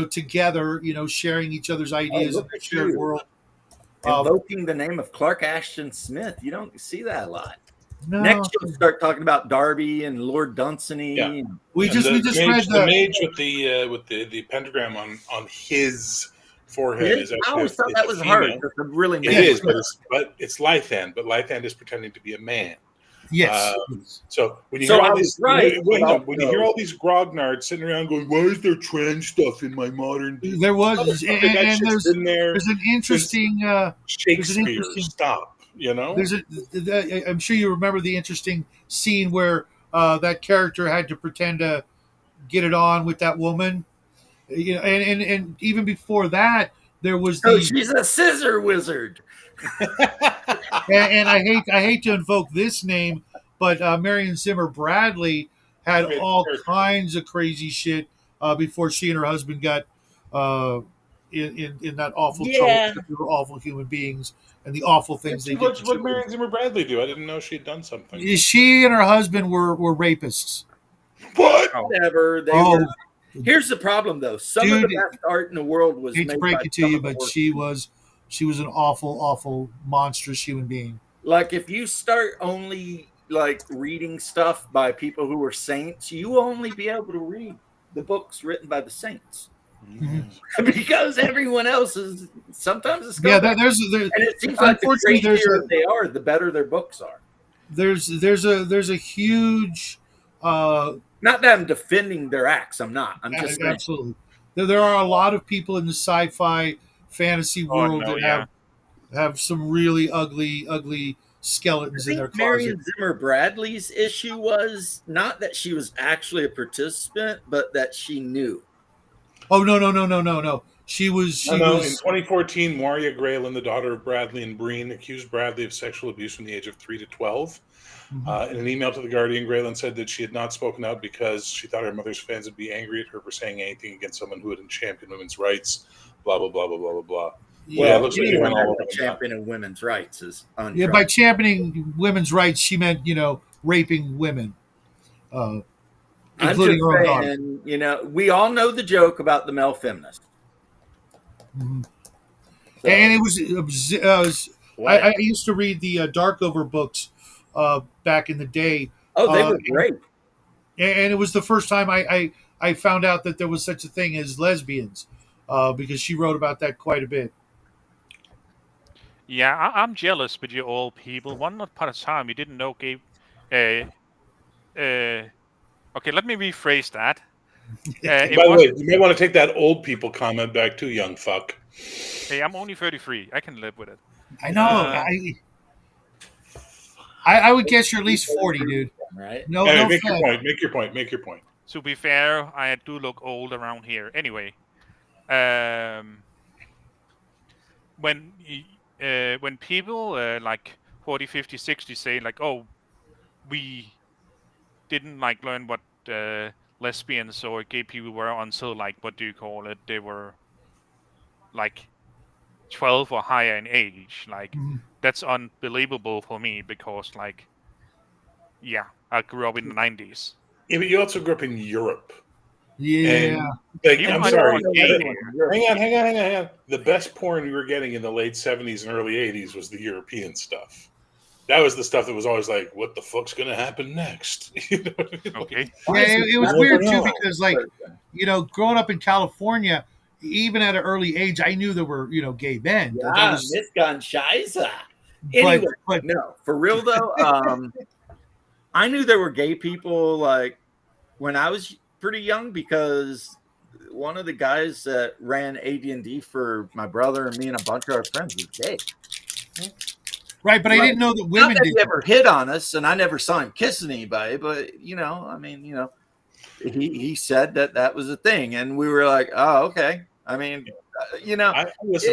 together, sharing each other's ideas look in the at shared you. world. Invoking the name of Clark Ashton Smith. You don't see that a lot. No, Next, you'll start talking about Darby and Lord Dunsany. Yeah. we just read the mage with the pentagram on his forehead is I actually always thought that was a hard. female. That's a really It male. is, but it's Lythan. But Lythan is pretending to be a man. Yes. So when you So hear I all was these, right, when but you hear all these grognards sitting around going, "Why is there trans stuff in my modern?" There was, Motherfucker, that and shit's been there. there's an interesting. Shakespeare, stop. There's I'm sure you remember the interesting scene where that character had to pretend to get it on with that woman. And even before that, there was So the she's a scissor wizard. and I hate to invoke this name, but Marion Zimmer Bradley had Great all character. kinds of crazy shit before she and her husband got in that awful Yeah. trouble. They were awful human beings and the awful things they did. What to did children. Marion Zimmer Bradley do? I didn't know she had done something. She and her husband were rapists. What? Whatever. They Oh, were. Here's the problem, though. Some of the Dude, best art in the world was hate made to break by it to some you, of the but worst she people. was an awful, monstrous human being. Like if you start only like reading stuff by people who were saints, you will only be able to read the books written by the saints because everyone else is sometimes a scumbag. Yeah, and it seems like the unfortunately crazier they are, the better their books are. there's a huge Not that I'm defending their acts. I'm not. I'm just saying. absolutely. There are a lot of people in the sci-fi fantasy world that have some really ugly skeletons in their closet. Marion Zimmer Bradley's issue was not that she was actually a participant, but that she knew. Oh no. She was. In 2014, Moria Graylin, the daughter of Bradley and Breen, accused Bradley of sexual abuse from the age of 3 to 12. In an email to The Guardian, Graylin said that she had not spoken out because she thought her mother's fans would be angry at her for saying anything against someone who hadn't championed women's rights, blah, blah, blah, blah, blah, blah, blah. Yeah, it looks like anyone all that's a champion of women's rights is untrue. Yeah, by championing women's rights, she meant, raping women. I'm Including just her own saying, we all know the joke about the male feminist. Mm-hmm. So, and it was I used to read the Darkover books back in the day. Oh, they were great. And it was the first time I found out that there was such a thing as lesbians because she wrote about that quite a bit. Yeah, I'm jealous with you all people. One upon a time, you didn't know gay. Okay, let me rephrase that. By the way, you may want to take that old people comment back too, young fuck. Hey, I'm only 33. I can live with it. I know. I would guess you're at least 40, dude. Right? No, Make your point. Make your point. To be fair, I do look old around here. Anyway, when people like 40, 50, 60 say like, "Oh, we didn't like learn what lesbians or gay people were until like what do you call it? They were like 12 or higher in age." Like that's unbelievable for me because like, yeah, I grew up in the 90s. Yeah, but you also grew up in Europe. Yeah. And, I'm sorry. Hang on. The best porn we were getting in the late 70s and early 80s was the European stuff. That was the stuff that was always like, what the fuck's going to happen next? Okay. Yeah, it was weird too because, like, growing up in California, even at an early age, I knew there were, gay men. Yeah, Miss Gun Scheiße. Anyway, but no, for real though, I knew there were gay people like when I was pretty young because one of the guys that ran AD&D for my brother and me and a bunch of our friends was gay. Right, but I didn't know that Not women that did. he ever hit on us, and I never saw him kissing anybody. But I mean, he said that was a thing, and we were like, oh, okay. I mean, Listen,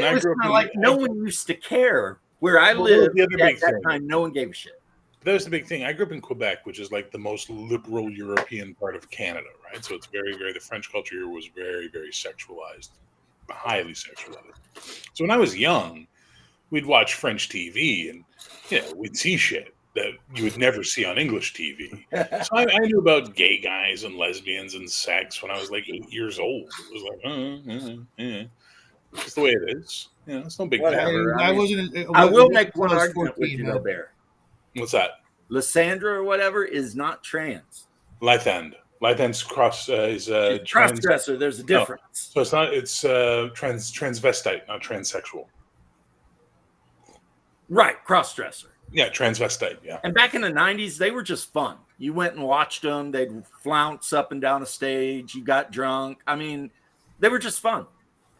it I was grew up kind in of like no one used to care. Where I lived the other at big that thing. time, no one gave a shit. That was the big thing. I grew up in Quebec, which is like the most liberal European part of Canada, right? So it's very, very, the French culture here was very, very sexualized, highly sexualized. So when I was young, we'd watch French TV and, we'd see shit that you would never see on English TV. So I knew about gay guys and lesbians and sex when I was like 8 years old. It was like, it's the way it is. It's no big deal. Whatever. I wasn't. I will it make wasn't one when I was argument with 14, you, man. though, Bear. What's that? Lysandra or whatever is not trans. Lythand. Lythand's cross is She's trans. cross-dresser. There's a difference. So it's not. It's transvestite, not transsexual. Right, cross-dresser. Yeah, transvestite. Yeah. And back in the 90s, they were just fun. You went and watched them. They'd flounce up and down a stage. You got drunk. I mean, they were just fun.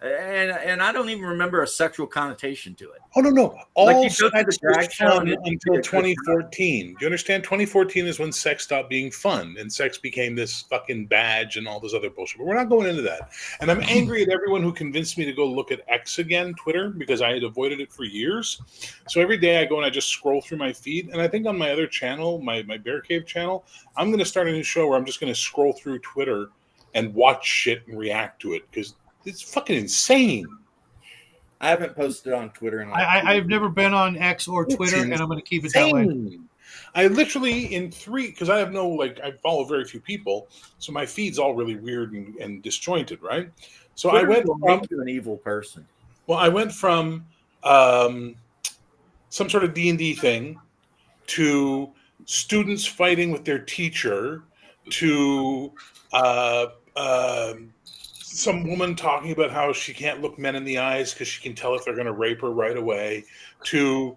And I don't even remember a sexual connotation to it. Oh no! All Like you go to sex the drag was show fun and until 2014. Do you understand? 2014 is when sex stopped being fun, and sex became this fucking badge and all this other bullshit. But we're not going into that. And I'm angry at everyone who convinced me to go look at X again, Twitter, because I had avoided it for years. So every day I go and I just scroll through my feed, and I think on my other channel, my Bear Cave channel, I'm going to start a new show where I'm just going to scroll through Twitter and watch shit and react to it because it's fucking insane. I haven't posted on Twitter in I've never been on X or Twitter, and I'm going to keep it that way. I literally because I have I follow very few people, so my feed's all really weird and disjointed, right? So Twitter I went will make you an evil person. Well, I went from some sort of D&D thing to students fighting with their teacher to some woman talking about how she can't look men in the eyes because she can tell if they're going to rape her right away, to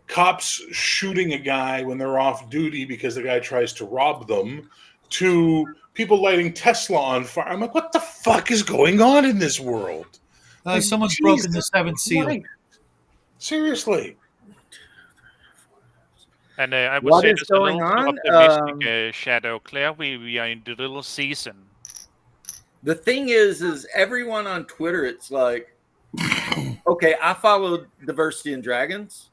cops shooting a guy when they're off duty because the guy tries to rob them, to people lighting Tesla on fire. I'm like, what the fuck is going on in this world? Someone's broken the seventh seal. Christ. Seriously. And I would What say is there's a going little on? optimistic Shadow. Claire, we are in the little season. The thing is everyone on Twitter, it's like, okay, I followed Diversity and Dragons,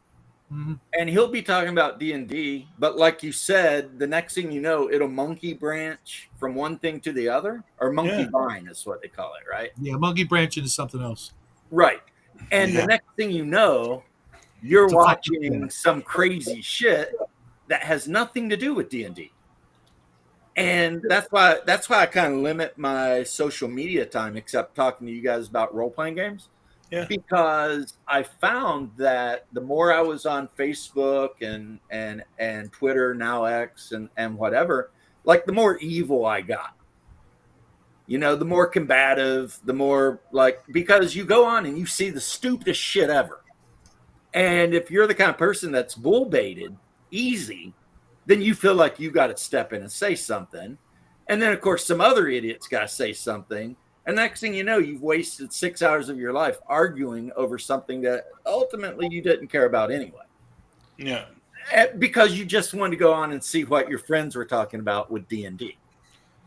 and he'll be talking about D&D, but like you said, the next thing you know, it'll monkey branch from one thing to the other, or monkey vine is what they call it, right? Yeah, monkey branch into something else. Right. And the next thing you know, you're watching some crazy shit that has nothing to do with D&D. And that's why I kind of limit my social media time, except talking to you guys about role-playing games. Yeah. Because I found that the more I was on Facebook and Twitter, now X and whatever, like the more evil I got. The more combative, the more because you go on and you see the stupidest shit ever. And if you're the kind of person that's bull baited easy, then you feel like you got to step in and say something. And then, of course, some other idiot's got to say something. And next thing you know, you've wasted 6 hours of your life arguing over something that ultimately you didn't care about anyway. Yeah. Because you just wanted to go on and see what your friends were talking about with D&D.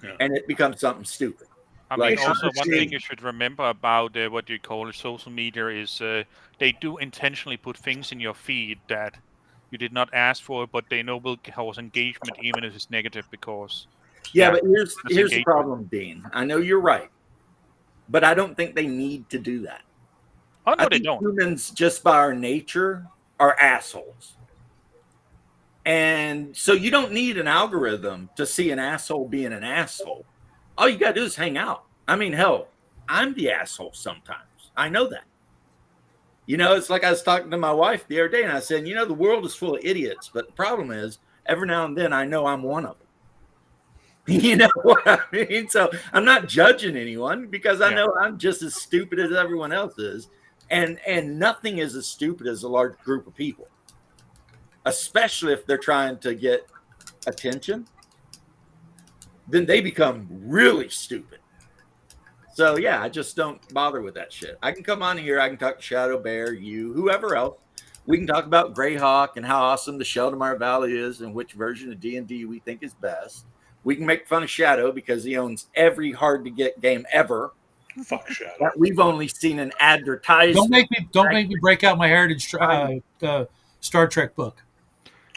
Yeah. And it becomes something stupid. I mean, also one thing you should remember about what you call social media is they do intentionally put things in your feed that you did not ask for, but they know will cause engagement even if it's negative because... Yeah, but here's the problem, Dean. I know you're right, but I don't think they need to do that. Oh, no, they don't. Humans, just by our nature, are assholes. And so you don't need an algorithm to see an asshole being an asshole. All you got to do is hang out. I mean, hell, I'm the asshole sometimes. I know that. It's like I was talking to my wife the other day, and I said, the world is full of idiots, but the problem is, every now and then I know I'm one of them. You know what I mean? So I'm not judging anyone because I know I'm just as stupid as everyone else is. And nothing is as stupid as a large group of people, especially if they're trying to get attention, then they become really stupid. So yeah, I just don't bother with that shit. I can come on here, I can talk to Shadow Bear, you, whoever else. We can talk about Greyhawk and how awesome the Sheldamar Valley is and which version of D&D we think is best. We can make fun of Shadow because he owns every hard to get game ever Fuck Shadow. that we've only seen an advertisement. Don't make me break out my Heritage Star Trek book.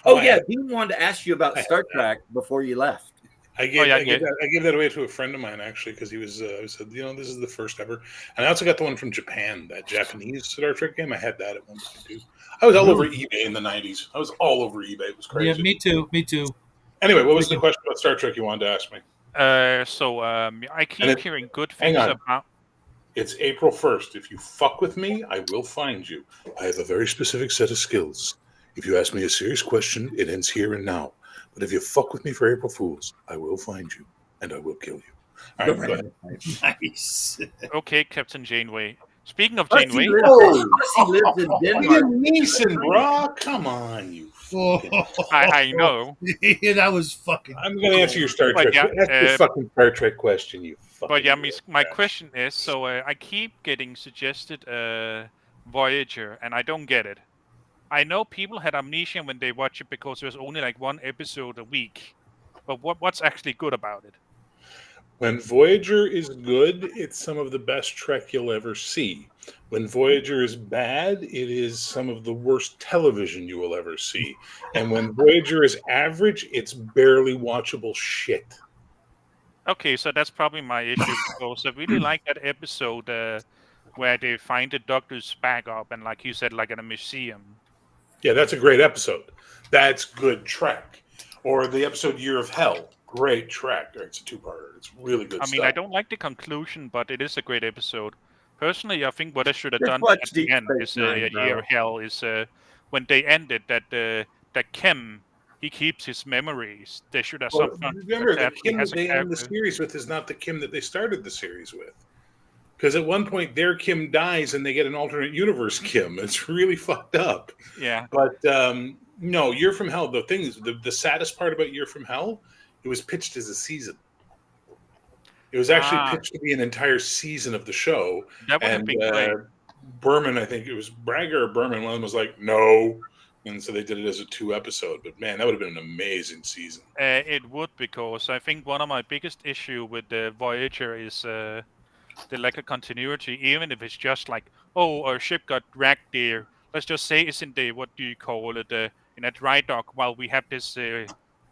Oh yeah, Dean wanted to ask you about Star Trek before you left. I gave that away to a friend of mine actually because he was said, this is the first ever, and I also got the one from Japan, that Japanese Star Trek game. I had that at one point too. I was all over eBay in the 90s. I was all over eBay. It was crazy. Yeah, me too. Anyway, what was the question about Star Trek you wanted to ask me? I keep hearing good things about. It's April 1st. If you fuck with me, I will find you. I have a very specific set of skills. If you ask me a serious question, it ends here and now. But if you fuck with me for April Fools, I will find you and I will kill you. All right, go ahead. Nice. Okay, Captain Janeway. Speaking of Janeway, He lives in Denmark. Liam Neeson, bro. Come on, you. I know. Yeah, that was fucking. I'm going to answer your Star Trek. Ask your fucking Star Trek question, you. But yeah, my question is, so I keep getting suggested Voyager, and I don't get it. I know people had amnesia when they watch it because there's only like one episode a week. But what's actually good about it? When Voyager is good, it's some of the best Trek you'll ever see. When Voyager is bad, it is some of the worst television you will ever see. And when Voyager is average, it's barely watchable shit. Okay, so that's probably my issue because I really like that episode where they find the Doctor's back up and, like you said, like in a museum. Yeah, that's a great episode. That's good Trek. Or the episode Year of Hell. Great Trek. It's a two-parter. It's really good stuff. I don't like the conclusion, but it is a great episode. Personally, I think what I should have done at the end is Year of Hell is when they ended that Kim, he keeps his memories. They should have something. Remember, the Kim that they end the series with is not the Kim that they started the series with. Because at one point, their Kim dies and they get an alternate universe Kim. It's really fucked up. Yeah. But no, Year from Hell, the thing is, the saddest part about Year from Hell, it was pitched as a season. It was actually pitched to be an entire season of the show. That would have been great. Berman, I think it was Bragger or Berman, one of them was like, no. And so they did it as a 2-episode. But man, that would have been an amazing season. It would, because I think one of my biggest issue with the Voyager is the lack of continuity, even if it's just like, oh, our ship got wrecked there. Let's just say it's in the, what do you call it, in a dry dock while we have this,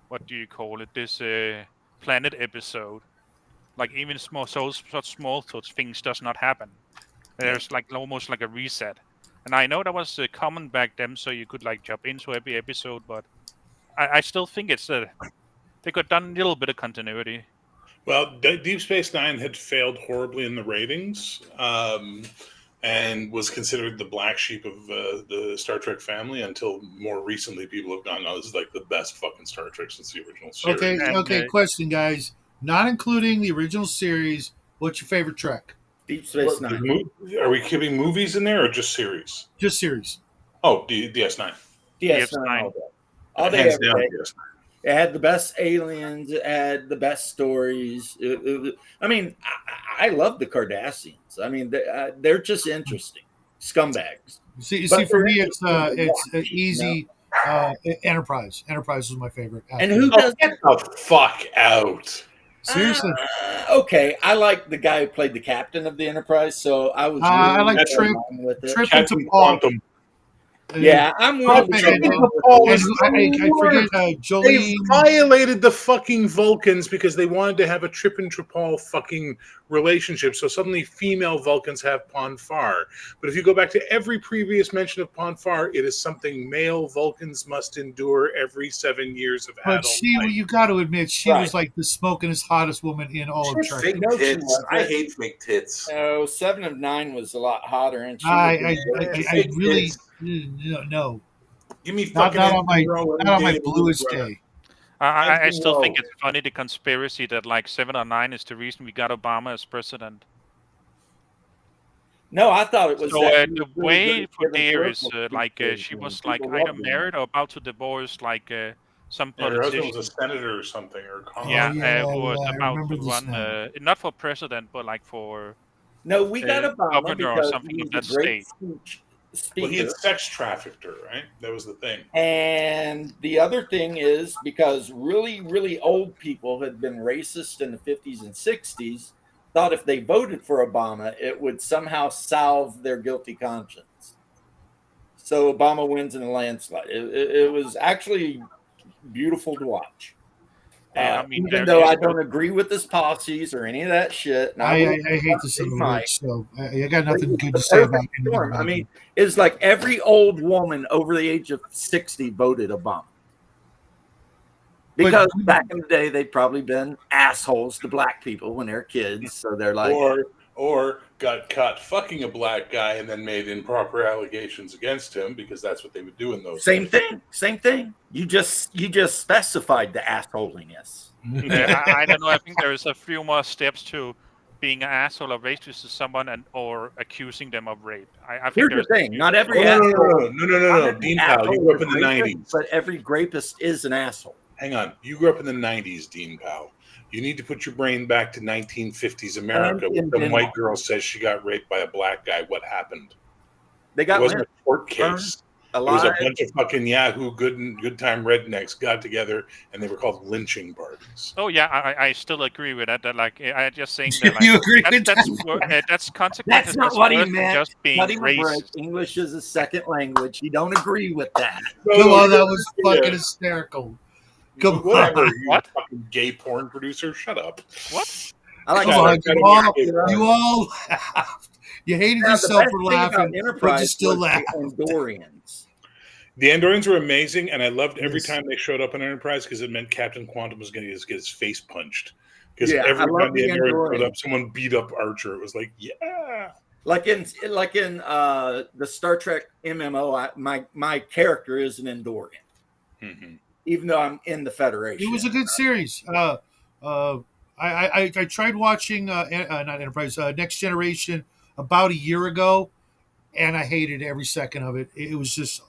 what do you call it, this planet episode. Like even such small things does not happen. There's like almost like a reset. And I know that was common back then, so you could like jump into every episode, but I still think it's they could have done a little bit of continuity. Well, Deep Space Nine had failed horribly in the ratings, and was considered the black sheep of the Star Trek family until more recently people have gone, "Oh, this is like the best fucking Star Trek since the original series." Okay. Question, guys. Not including the original series, what's your favorite Trek? Deep Space Nine. Are we keeping movies in there or just series? Just series. Oh, DS9. DS9. All day, every day. It had the best aliens. It had the best stories. I mean, I love the Cardassians. I mean, they're just interesting scumbags. See, for me, it's easy. Enterprise. Enterprise was my favorite. And who does get the fuck out? Seriously. Okay, I like the guy who played the captain of the Enterprise, so I was. I like Trip into Quantum. Yeah, I'm one. I forget Jolene. They violated the fucking Vulcans because they wanted to have a Trip and Tripal fucking relationship. So suddenly female Vulcans have Ponfar. But if you go back to every previous mention of Ponfar, it is something male Vulcans must endure every 7 years of adult life. You got to admit, she was like the smokingest, hottest woman in all of Trek. Fake tits. I hate fake tits. No, 7 of 9 was a lot hotter, and she I really. No. Give me not on my bluest day. I still think it's funny, the conspiracy that like 7 or 9 is the reason we got Obama as president. No, I thought it was. So the way for there is like she was like either married or about to divorce like some And her husband politician. was a senator or something, or Oh, Yeah, who was I about remember to this run, now. not for president, but like for No, we got Obama governor or because something of he's a that great state. Well, he had speaker. sex trafficked her, right? That was the thing. And the other thing is because really, really old people had been racist in the 50s and 60s, thought if they voted for Obama, it would somehow salve their guilty conscience. So Obama wins in a landslide. It was actually beautiful to watch. I mean, Even there though is I don't agree with his policies or any of that shit, and I will I hate the son of a Mike, bitch, so I got nothing good the to say about perfect anything. storm. I mean, it's like every old woman over the age of 60 voted Obama. Because back in the day, they'd probably been assholes to black people when they're kids. So they're like, or got caught fucking a black guy and then made improper allegations against him, because that's what they would do in those same days. same thing. You just specified the assholiness. I don't know. I think there is a few more steps to being an asshole or racist to someone or accusing them of rape. I think Here's the there's thing: not every no, asshole. no, Dean Powell, you grew up in the '90s, but every rapist is an asshole. Hang on, you grew up in the '90s, Dean Powell. You need to put your brain back to 1950s America, where some white girl says she got raped by a black guy. What happened? They got it wasn't a court case. It was a bunch of fucking Yahoo good time rednecks got together, and they were called lynching parties. Oh yeah, I still agree with that. That like I just saying that like You agree with that's consequences. That's not what he meant. Just being racist. English is a second language. You don't agree with that. Come on, that was fucking hysterical. Come Whatever, on. you fucking gay porn producer, shut up. What? I like Come on, you all laughed. You hated yourself for laughing, but you still laughed. Andorians. The Andorians were amazing, and I loved every time they showed up on Enterprise, because it meant Captain Quantum was going to get his face punched. Because every time the Andorian showed up, someone beat up Archer. It was like, yeah. Like in the Star Trek MMO, my character is an Andorian, even though I'm in the Federation. It was a good series. I tried watching not Enterprise, Next Generation about a year ago, and I hated every second of it. It was just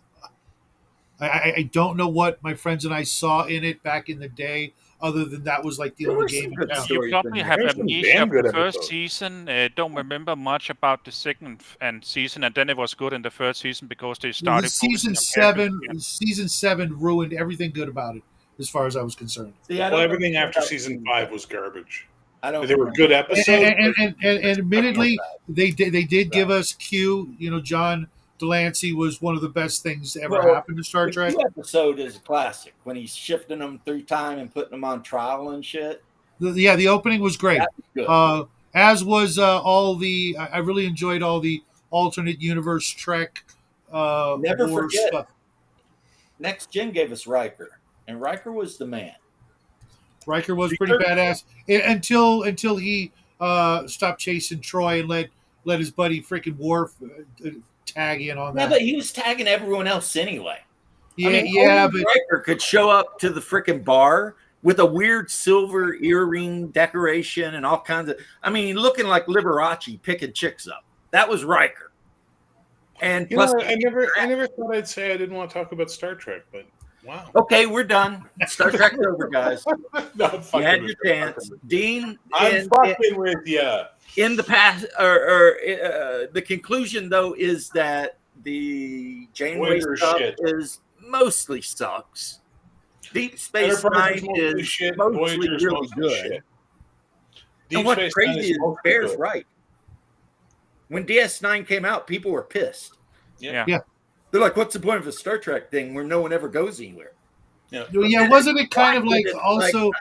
I don't know what my friends and I saw in it back in the day, other than that was like the only game in town. You probably have amnesia of the first season. Don't remember much about the second season, and then it was good in the third season because they started. Season 7 ruined everything good about it, as far as I was concerned. Well, everything after season 5 was garbage. I don't. They were good episodes, and admittedly, they did give us Q. You know, John Delancey was one of the best things to ever happen to Star Trek. The episode is a classic when he's shifting them through time and putting them on trial and shit. The opening was great. Good. As was all the. I really enjoyed all the alternate universe Trek. Never forget. Stuff. Next Gen gave us Riker, and Riker was the man. Riker was pretty badass until he stopped chasing Troy and let his buddy freaking Worf tag in on that. Yeah, but he was tagging everyone else anyway. Yeah, but Riker could show up to the freaking bar with a weird silver earring decoration and all kinds of. Looking like Liberace picking chicks up. That was Riker. And plus, I never thought I'd say I didn't want to talk about Star Trek, but. Wow. Okay, we're done. Star Trek's over, guys. No, you had your chance, Dean. I'm fucking with you. In the past, or the conclusion though is that the Janeway stuff is mostly sucks. Deep Space Nine is mostly really good. And what's crazy is Bear's right. When DS9 came out, people were pissed. Yeah. They're like, what's the point of a Star Trek thing where no one ever goes anywhere? Yeah, wasn't it kind of like also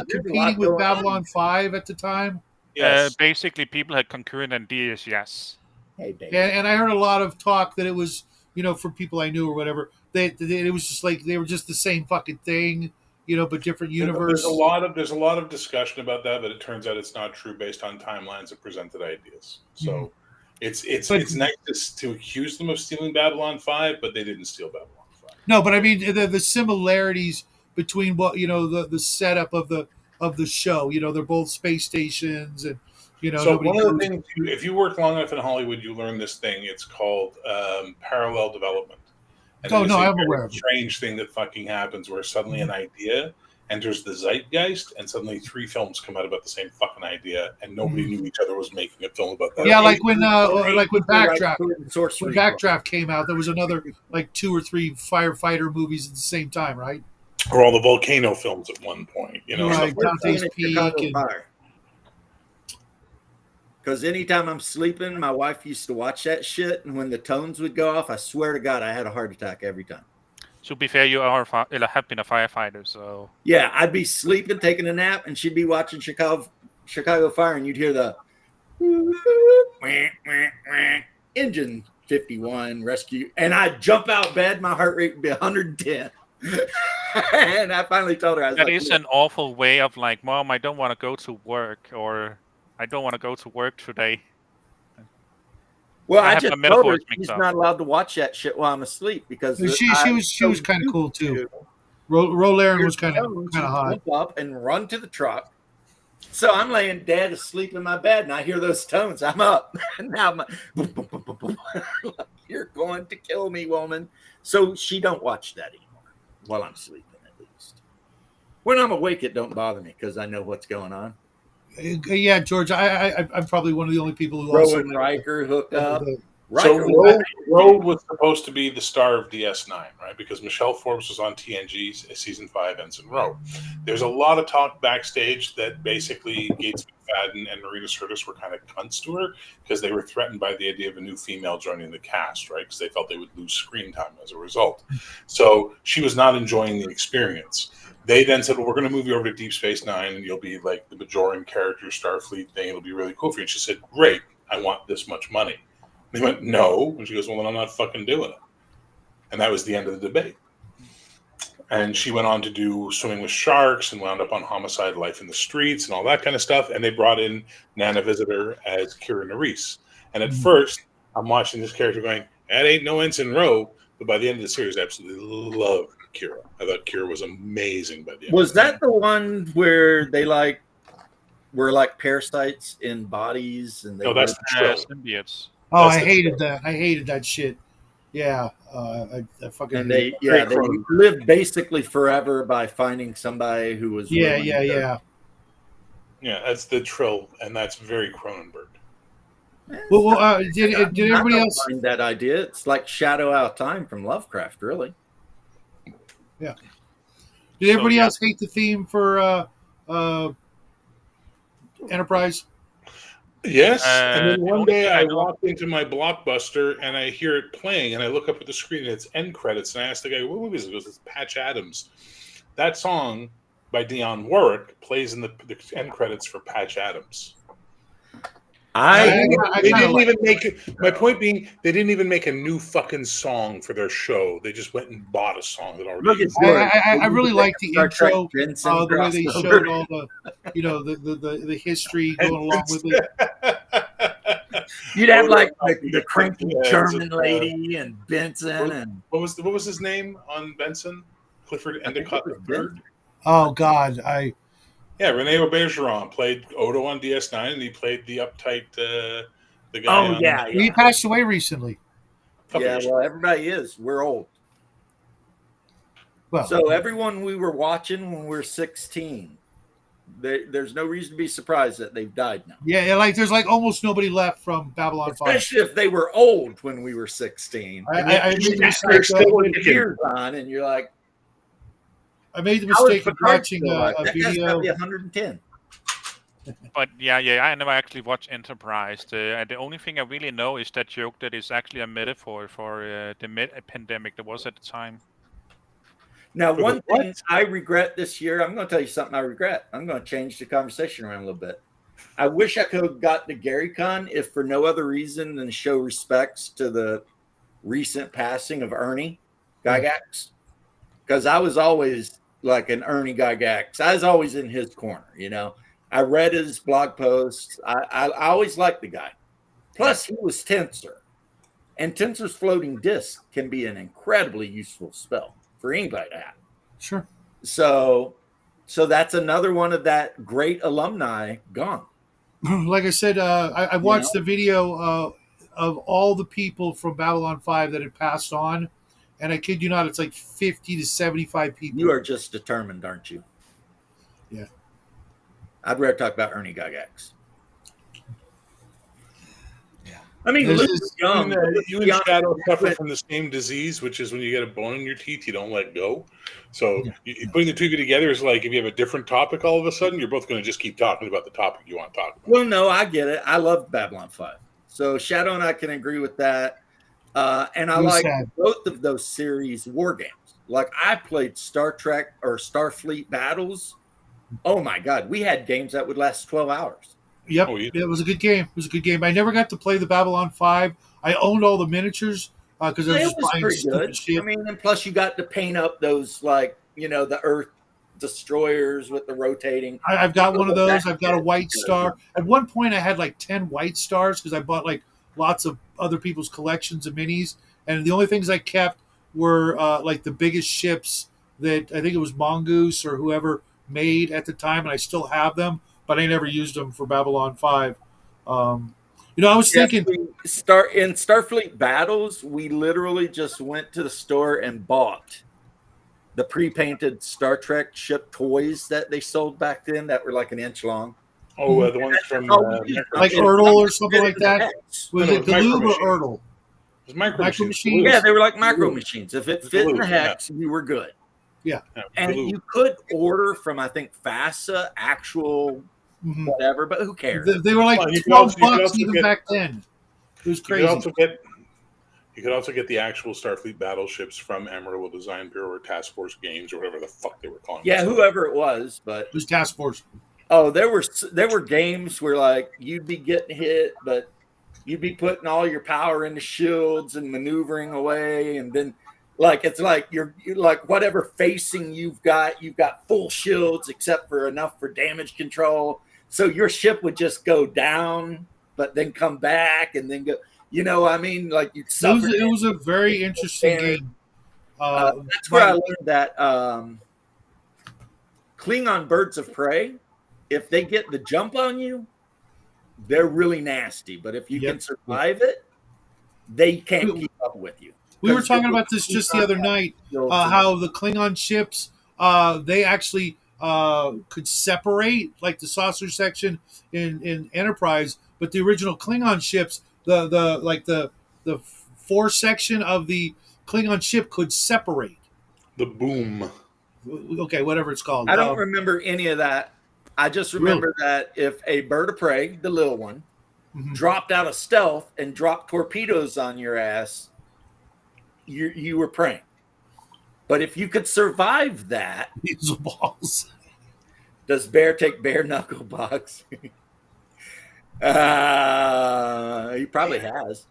competing with Babylon 5 at the time? Yes. Basically, people had concurrent ideas, yes. Hey, baby. And I heard a lot of talk that it was, from people I knew or whatever, that it was just like they were just the same fucking thing, but different universe. There's a lot of discussion about that, but it turns out it's not true based on timelines of presented ideas. So. Mm-hmm. It's nice to accuse them of stealing Babylon 5, but they didn't steal Babylon 5. No, but I mean the similarities between what the setup of the show. They're both space stations, and So one of the things, if you work long enough in Hollywood, you learn this thing. It's called parallel development, And Oh, then no, there's a I'm very aware of it. strange thing that fucking happens where suddenly an idea enters the zeitgeist, and suddenly 3 films come out about the same fucking idea, and nobody knew each other was making a film about that. Yeah, Or like when Right, Backdraft sword and sorcery. when Backdraft came out, there was another like 2 or 3 firefighter movies at the same time, right? Or all the volcano films at one point, you know. Right, stuff like Dante's that. Peak Chicago and- Fire. Because anytime I'm sleeping, my wife used to watch that shit, and when the tones would go off, I swear to God, I had a heart attack every time. To be fair, you are have been a firefighter, so Yeah, I'd be sleeping, taking a nap, and she'd be watching Chicago Fire, and you'd hear the engine 51 rescue, and I'd jump out of bed, my heart rate would be 110. And I finally told her, I was that like, is an awful way of like, Mom, I don't want to go to work, or I don't want to go to work today. well, I I have just my told her metaphors she's mixed up. not allowed to watch that shit while I'm asleep because She was kind of cool too. Rolaren was kind of hot. Jump up and run to the truck. So I'm laying dead asleep in my bed, and I hear those tones. I'm up, and now I'm like, boom, boom, boom, boom, boom. You're going to kill me, woman. So she don't watch that anymore while I'm sleeping, at least. When I'm awake, it don't bother me because I know what's going on. Yeah, George, I'm probably one of the only people who also Rowan Riker hooked up. So Riker, Rogue was supposed to be the star of DS9, right? Because Michelle Forbes was on TNG season 5, Ensign Rowe. There's a lot of talk backstage that basically Gates McFadden and Marita Sirtis were kind of cunts to her because they were threatened by the idea of a new female joining the cast, right? Because they felt they would lose screen time as a result. So she was not enjoying the experience. They then said, well, we're going to move you over to Deep Space Nine, and you'll be like the Bajoran character, Starfleet thing. It'll be really cool for you. And she said, great, I want this much money. They went, no. And she goes, well, then I'm not fucking doing it. And that was the end of the debate. And she went on to do Swimming with Sharks and wound up on Homicide: Life in the Streets and all that kind of stuff. And they brought in Nana Visitor as Kira Nerys. And at first, I'm watching this character going, that ain't no Ensign Rowe. But by the end of the series, I absolutely loved Kira. I thought Kira was amazing by the end. was that the one where they were like parasites in bodies? And they No, that's the show. Symbiotes. Oh, That's I the hated that. I hated that shit. Yeah, I fucking. and hated they lived basically forever by finding somebody who was Yeah, willing yeah, to- yeah. Yeah, that's the Trill, and that's very Cronenberg. Well, did everybody I don't else? mind that idea? It's like Shadow Out of Time from Lovecraft, really. Did everybody yeah. else hate the theme for Enterprise? Yes, and then the one only day thing I I know- walked into my Blockbuster and I hear it playing, and I look up at the screen and it's end credits, and I asked the guy, "What movie is it?" He goes, "It's Patch Adams." That song by Dionne Warwick plays in the end credits for Patch Adams. I They kinda didn't like- even make it. My point being, they didn't even make a new fucking song for their show. They just went and bought a song that already. Look at existed. George. I really like the Star Trek intro, Jensen the way they crossover. showed all the, the history going along with it. You'd have Odo like and the cranky yeah, German it's, lady and Benson and What was his name on Benson? Clifford Endicott it was III. Oh God, Yeah, Rene Aubergeron played Odo on DS9, and he played the uptight the guy. oh on, yeah, he yeah. passed away recently. Couple Yeah, years well, everybody is. We're old. Well, So everyone we were watching when we were 16, there's no reason to be surprised that they've died now. yeah, like there's like almost nobody left from Babylon 5. Especially if they were old when we were 16. I And then made the they're mistake still of- with years on, and you're like, I made the how is mistake of Picard watching still alive? a That guy's video. gotta be 110. But yeah, I never actually watched Enterprise. The only thing I really know is that joke that is actually a metaphor for the pandemic that was at the time. Now, For one the what? thing I regret this year, I'm going to tell you something I regret. I'm going to change the conversation around a little bit. I wish I could have got to GaryCon if for no other reason than to show respects to the recent passing of Ernie Gygax. Because I was always like an Ernie Gygax. I was always in his corner, you know. I read his blog posts. I always liked the guy. Plus, he was Tensor. And Tensor's floating disk can be an incredibly useful spell for anybody to have. Sure. So that's another one of that great alumni gone. Like I said, I watched the video of all the people from Babylon 5 that had passed on, and I kid you not, it's like 50 to 75 people. You are just determined, aren't you? Yeah. I'd rather talk about Ernie Gygax. Yeah. I mean, This Luke is- was young. You and Shadow suffer from the same disease, which is when you get a bone in your teeth, you don't let go. So putting the two of you together is like if you have a different topic all of a sudden, you're both going to just keep talking about the topic you want to talk about. Well, no, I get it. I love Babylon 5. So Shadow and I can agree with that. And I It was like sad. both of those series war games. Like I played Star Trek or Starfleet Battles. Oh my God, we had games that would last 12 hours. Yep, Oh, yeah. it was a good game. It was a good game. I never got to play the Babylon 5. I owned all the miniatures because I was It just was buying pretty stupid good. shit. I mean, and plus you got to paint up those like, the Earth destroyers with the rotating. I've got one of those. That's I've got a good. white star. At one point, I had like 10 white stars because I bought like lots of other people's collections of minis. And the only things I kept were like the biggest ships that I think it was Mongoose or whoever made at the time. And I still have them, but I never used them for Babylon 5. I was thinking. in Starfleet Battles, we literally just went to the store and bought the pre-painted Star Trek ship toys that they sold back then that were like an inch long. Oh, the ones from Like Ertl or something like that? Hex. Was No, it it's Micro Galoob or Machines. Ertl? It was Micro Micro Machines. Machines. Yeah, they were like micro machines. If it fit in the Galoob, yeah. hex, you were good. Yeah. And Galoob. you could order from, I think, FASA, actual Mhm. whatever, but who cares? They were like Well, you could 12 also- you could bucks also even get- back then. It was You crazy. could also get the actual Starfleet battleships from Amarillo Design Bureau or Task Force Games or whatever the fuck they were calling Yeah, themselves. whoever it was, but It was Task Force. there were games where like you'd be getting hit, but you'd be putting all your power into shields and maneuvering away, and then like it's like you're like whatever facing you've got full shields except for enough for damage control. So your ship would just go down, but then come back and then go. I mean, like you'd suffer. It was a very interesting game. That's where I learned that Klingon birds of prey, if they get the jump on you, they're really nasty. But if you can survive it, they can't keep up with you. We were talking about this just the other night, how the Klingon ships, they actually could separate, like the saucer section in Enterprise, but the original Klingon ships, the fore section of the Klingon ship could separate. The boom. Okay, whatever it's called. I don't remember any of that. I just remember that if a bird of prey, the little one, dropped out of stealth and dropped torpedoes on your ass, you were praying. But if you could survive that, These balls. does bear take bare knuckle boxing? He probably has.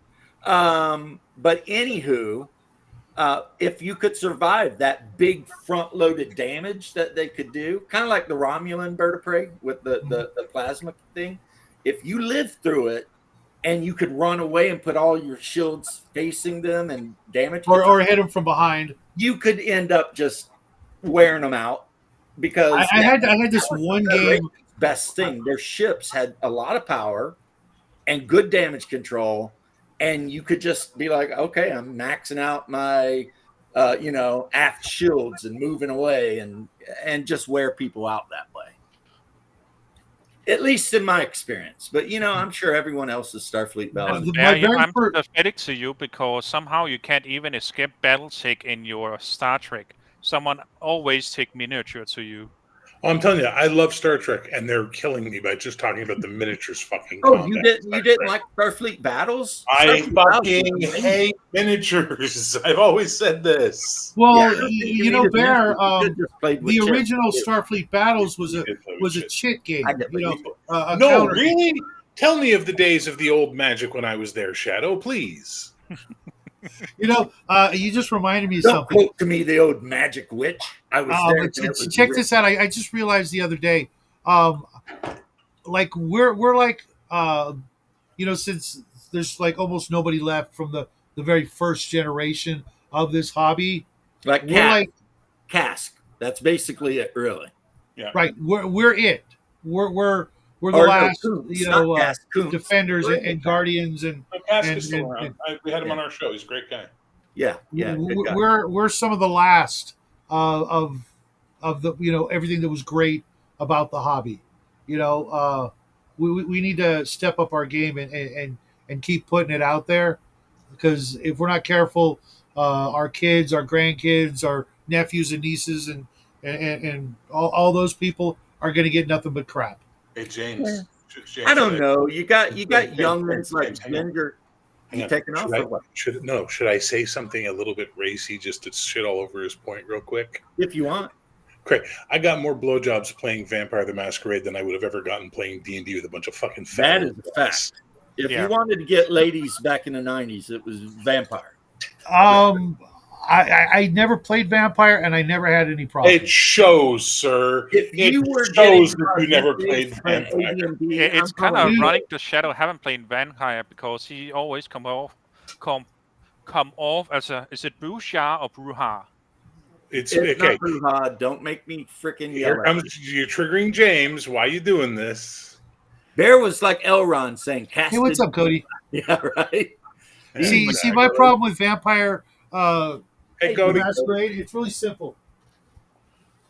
But anywho, if you could survive that big front-loaded damage that they could do, kind of like the Romulan bird of prey with the plasma thing, if you lived through it and you could run away and put all your shields facing them and damage or hit them from behind, you could end up just wearing them out because I had this one game. Best thing, their ships had a lot of power and good damage control, and you could just be like, okay, I'm maxing out my aft shields and moving away and just wear people out that way, at least in my experience. But I'm sure everyone else's Starfleet Battle. I'm pathetic to you because somehow you can't even escape BattleTech in your Star Trek. Someone always take miniature to you. Oh, I'm telling you, I love Star Trek, and they're killing me by just talking about the miniatures. Fucking. Oh, you didn't like Starfleet Battles? I Starfleet fucking Battles hate miniatures. I've always said this. Well, Yeah, Bear, the the original Starfleet Battles was a chit game. No, counter. really? Tell me of the days of the old Magic when I was there, Shadow, please. You just reminded me of Don't something. quote to me the old magic witch. I was there. Check this out. I just realized the other day, like we're like, since there's like almost nobody left from the very first generation of this hobby. Like we're cask. That's basically it, really. Yeah. Right. We're it. We're the last, defenders and guardians and Cask is still around. We had him on our show. He's a great guy. Yeah, yeah. Good guy. We're some of the last of the everything that was great about the hobby. We need to step up our game and keep putting it out there, because if we're not careful, our kids, our grandkids, our nephews and nieces, and all those people are going to get nothing but crap. Hey, James. James, I don't know. You got James, young James, ones like James, hang on. Ginger. Hang You on. taking off or what? Should I say something a little bit racy just to shit all over his point real quick? If you want. Great. I got more blowjobs playing Vampire the Masquerade than I would have ever gotten playing D&D with a bunch of fucking That is a fact. If you wanted to get ladies back in the 90s, it was Vampire. I never played Vampire, and I never had any problems. It shows, sir. If you It were shows getting that you never played from Vampire. AD&D, It's I'm kind of probably- ironic that Shadow haven't played Vampire because he always come off as a, is it Bruja or Bruja? It's It's okay. not Bruja. Don't make me freaking Here yell at you. comes you're triggering James. Why are you doing this? Bear was like Elrond saying, "Cast." Hey, what's up, Cody? Yeah, right. See, my problem with Vampire Hey, the Cody. Masquerade, it's really simple.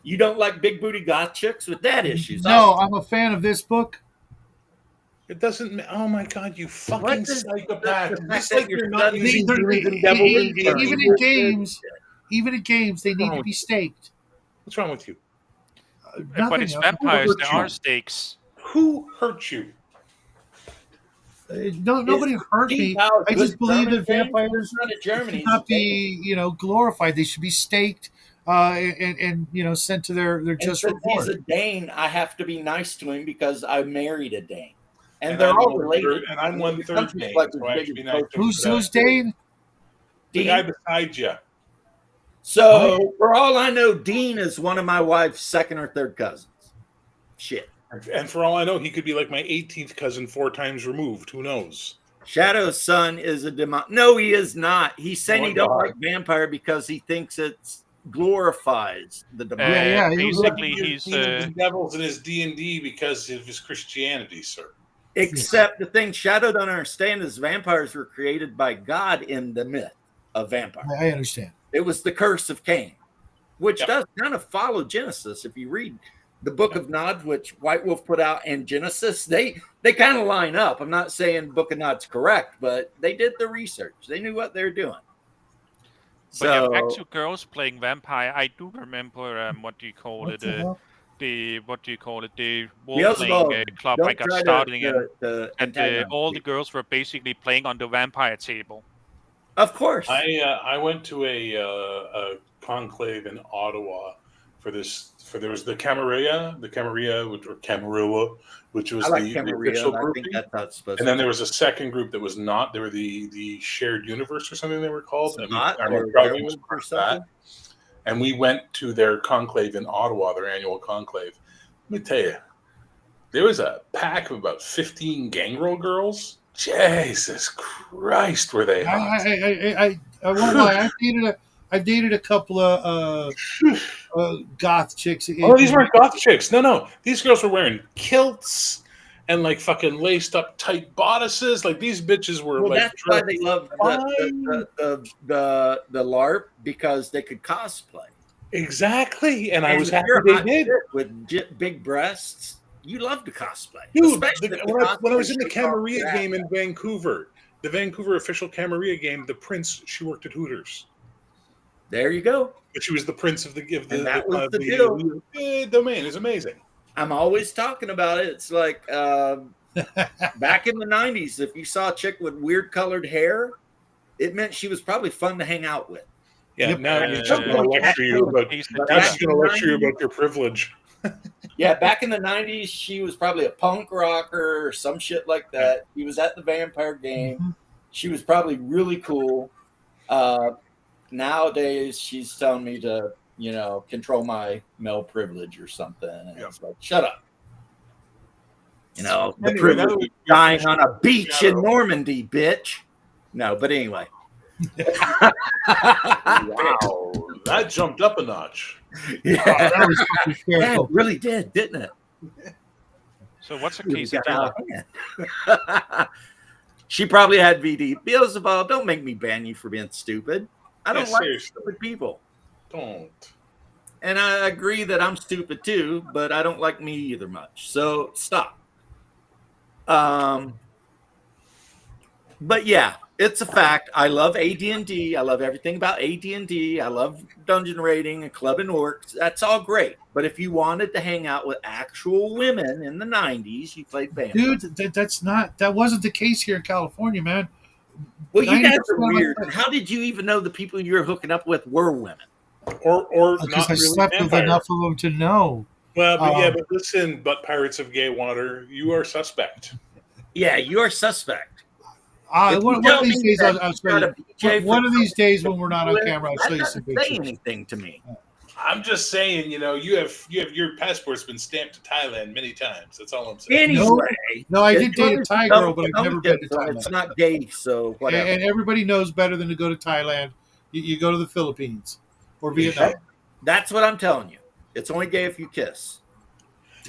You don't like big booty goth chicks with dad issues. No, I'm a fan of this book. It doesn't. Oh my God, you What fucking does- psychopath! the fact Just that like you're you're not studying using They- demons and they- devils they- in D&D. even in games, they need to wrong be staked. What's wrong with you? But Nothing it's else. vampires. hurt There you? are stakes. Who hurt you? No, nobody hurt me. I just believe that vampires should not be, glorified. They should be staked and sent to their just since he's reward. a Dane, I have to be nice to him because I married a Dane, and And they're I'm all one related. third- and I'm The 1/3 country's Dane, like so as I big should be as nice both. to him. Who's Dane? The guy beside you. So, for all I know, Dean is one of my wife's second or third cousins. Shit. And for all I know, he could be like my 18th cousin 4 times removed. Who knows? Shadow's son is a demon. No, he is not. He's saying Oh, he don't God. like vampire because he thinks it glorifies the demon. Yeah, Basically, He's he's demons and devils in his D&D because of his Christianity, sir. Except the thing Shadow don't understand is vampires were created by God in the myth of vampire. I understand. It was the curse of Cain, which Yep. does kind of follow Genesis. If you read the Book of Nod, which White Wolf put out, and Genesis, they kind of line up. I'm not saying Book of Nod's correct, but they did the research. They knew what they're doing. But yeah, back So to girls playing vampire. I do remember what do you call What it? the hell? The role Beelzebub, playing club I don't got try started in, to and antagonize all the people. girls were basically playing on the vampire table. Of course. I went to a conclave in Ottawa for there was the Camarilla, which was I like the Camarilla. official I group, think that's how it's supposed and to then be. there was a second group that was not. They were the shared universe or something they were called. I mean, Not, our or program was Werewolf or part of something. that. And we went to their conclave in Ottawa, their annual conclave. Let me tell you, there was a pack of about 15 gangrel girls. Jesus Christ, were they hot? I won't lie. I've dated a couple of goth chicks. Oh, these weren't goth chicks. No. These girls were wearing kilts and like fucking laced up tight bodices. Like these bitches were Well, like that's why they loved fine. the LARP, because they could cosplay. Exactly. And I was if happy you're a they hot did. chick with big breasts, you love to cosplay. Dude, Especially if the when I was cosplay in the takes off Camarilla your game ass. in Vancouver, the Vancouver official Camarilla game, the prince, she worked at Hooters. There you go. But she was the prince of the And that was the deal. domain. Is amazing. I'm always talking about it. It's like back in the 90s, if you saw a chick with weird colored hair, it meant she was probably fun to hang out with. Yeah, Yep. now she's going to lecture you about He's But the now back she's in going to the lecture you 90s about your privilege. Yeah, back in the 90s, she was probably a punk rocker or some shit like that. She was at the vampire game. Mhm. She was probably really cool. Nowadays, she's telling me to, control my male privilege or something. And it's like, shut up. The Anyway, now privilege that of we've dying finished on a beach Shadow. in Normandy, bitch. No, but anyway. Wow, that jumped up a notch. Yeah, That was fucking yeah, it hysterical. really did, didn't it? So what's a Really got quesadilla? out of hand. She probably had VD. Beelzebub, don't make me ban you for being stupid. I don't Yeah, like seriously. stupid people. Don't. And I agree that I'm stupid too, but I don't like me either much. So stop. But yeah, it's a fact. I love AD&D. I love everything about AD&D. I love dungeon raiding and clubbing orcs. That's all great. But if you wanted to hang out with actual women in the 90s, you played vampire. Dude, that wasn't the case here in California, man. Well, you 90% guys are of my weird. friends- How did you even know the people you were hooking up with were women? Or Because not I really slept with vampire. enough of them to know. Well, but yeah, Um, but listen, but Pirates of Gay Water, you are suspect. Yeah, you're suspect. If you one of tell these me days, that I'll you show got you. a BJ One of from these days when we're not on England, camera, I'll that show you some doesn't say pictures. anything to me. I'm just saying, you have your passport's been stamped to Thailand many times. That's all I'm saying. Anyway, No, I as did date long a as Thai you girl, don't but I've come never to been to them, Thailand. it's not gay, so whatever. And everybody knows better than to go to Thailand. You go to the Philippines or Vietnam. That's what I'm telling you. It's only gay if you kiss.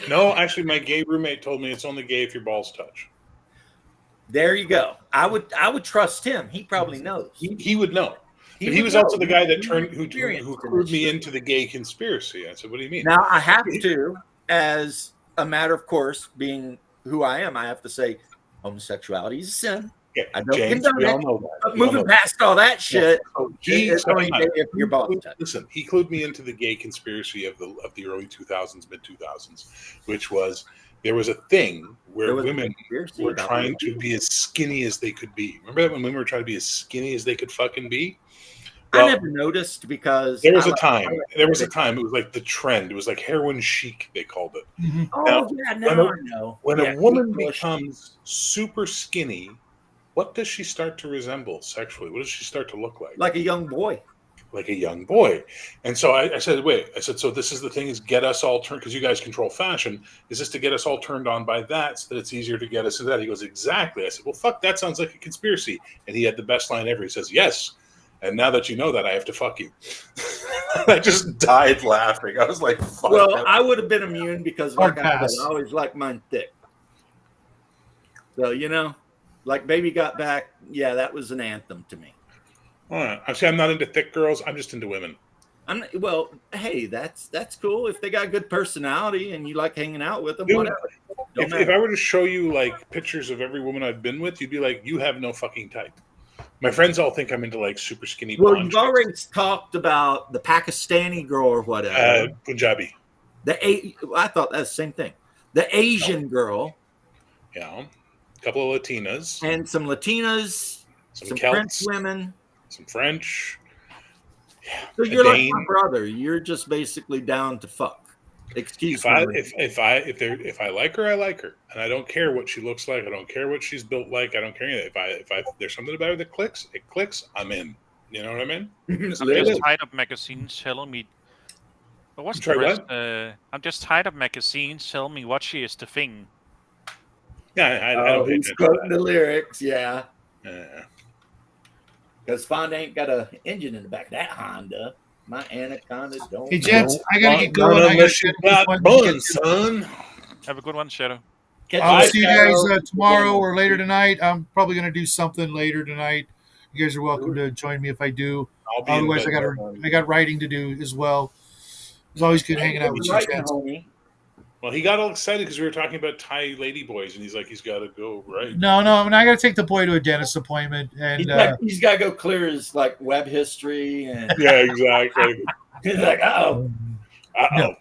No, actually, my gay roommate told me it's only gay if your balls touch. There you go. I would trust him. He probably knows. He would know. But he would was know. also the guy that He's who experienced in clued this me shit. into the gay conspiracy. I said, "What do you mean?" Now I have to, as a matter of course, being who I am, I have to say homosexuality is a sin. Yeah, I don't James, condone we all it. know that. But We all moving know that. past all that shit, So it's only gay if your balls touch. Listen, he clued me into the gay conspiracy of the early 2000s, mid 2000s, which was there was a thing where There was a women conspiracy were about trying gay to be as skinny as they could be. Remember that when women were trying to be as skinny as they could fucking be? I Well, never noticed because there was I a time. There was a it. time. It was like the trend. It was like heroin chic. They called it. Mhm. Oh Now, yeah, now I know. When Yeah, a woman Kate Bush. becomes super skinny, what does she start to resemble sexually? What does she start to look like? Like a young boy. Like a young boy. And so I said, wait, I said, so this is the thing is get us all turned, because you guys control fashion. Is this to get us all turned on by that so that it's easier to get us into that? He goes, exactly. I said, well, fuck, that sounds like a conspiracy. And he had the best line ever. He says, yes. And now that you know that, I have to fuck you. I just died laughing. I was like, fuck. Well, I would have been immune because, like Hard I said, pass. I always like mine thick. So, like Baby Got Back, yeah, that was an anthem to me. All right. Actually, I'm not into thick girls. I'm just into women. Well, hey, that's cool. If they got good personality and you like hanging out with them, Dude, whatever. If I were to show you like pictures of every woman I've been with, you'd be like, you have no fucking type. My friends all think I'm into like super skinny. Well, blonde you've chicks. already talked about the Pakistani girl or whatever. Punjabi. I thought that's the same thing. The Asian girl. Yeah. A couple of Latinas. And some Latinas, some Celts, French women. some French. Yeah. So you're like Dane. my brother. You're just basically down to fuck. Excuse me. If I like her, I like her, and I don't care what she looks like. I don't care what she's built like. I don't care anything. If there's something about her that clicks, it clicks. I'm in. You know what I mean? I'm Literally. just tired of magazines telling me. But what's Sorry, the rest? what? I'm just tired of magazines telling me what she is the thing. Yeah, I don't pay He's attention to quoting that. the lyrics, yeah. Yeah. Because Fonda ain't got an engine in the back of that Honda. My Anaconda don't. Hey, gents, I gotta get Not going. I gotta unless you get got this one. buns, son. Have a good one, Shadow. Catch I'll you see you later. guys tomorrow or later tonight. I'm probably gonna do something later tonight. You guys are welcome to join me if I do. I'll be in Otherwise, bed. I got writing to do as well. It's always good hanging out with you, Right, gents. homie. Well, he got all excited because we were talking about Thai lady boys, and he's like, he's got to go right. No, I mean, I got to take the boy to a dentist appointment, and He's got to go clear his like web history, and Yeah, exactly. he's like, oh, Uh-oh.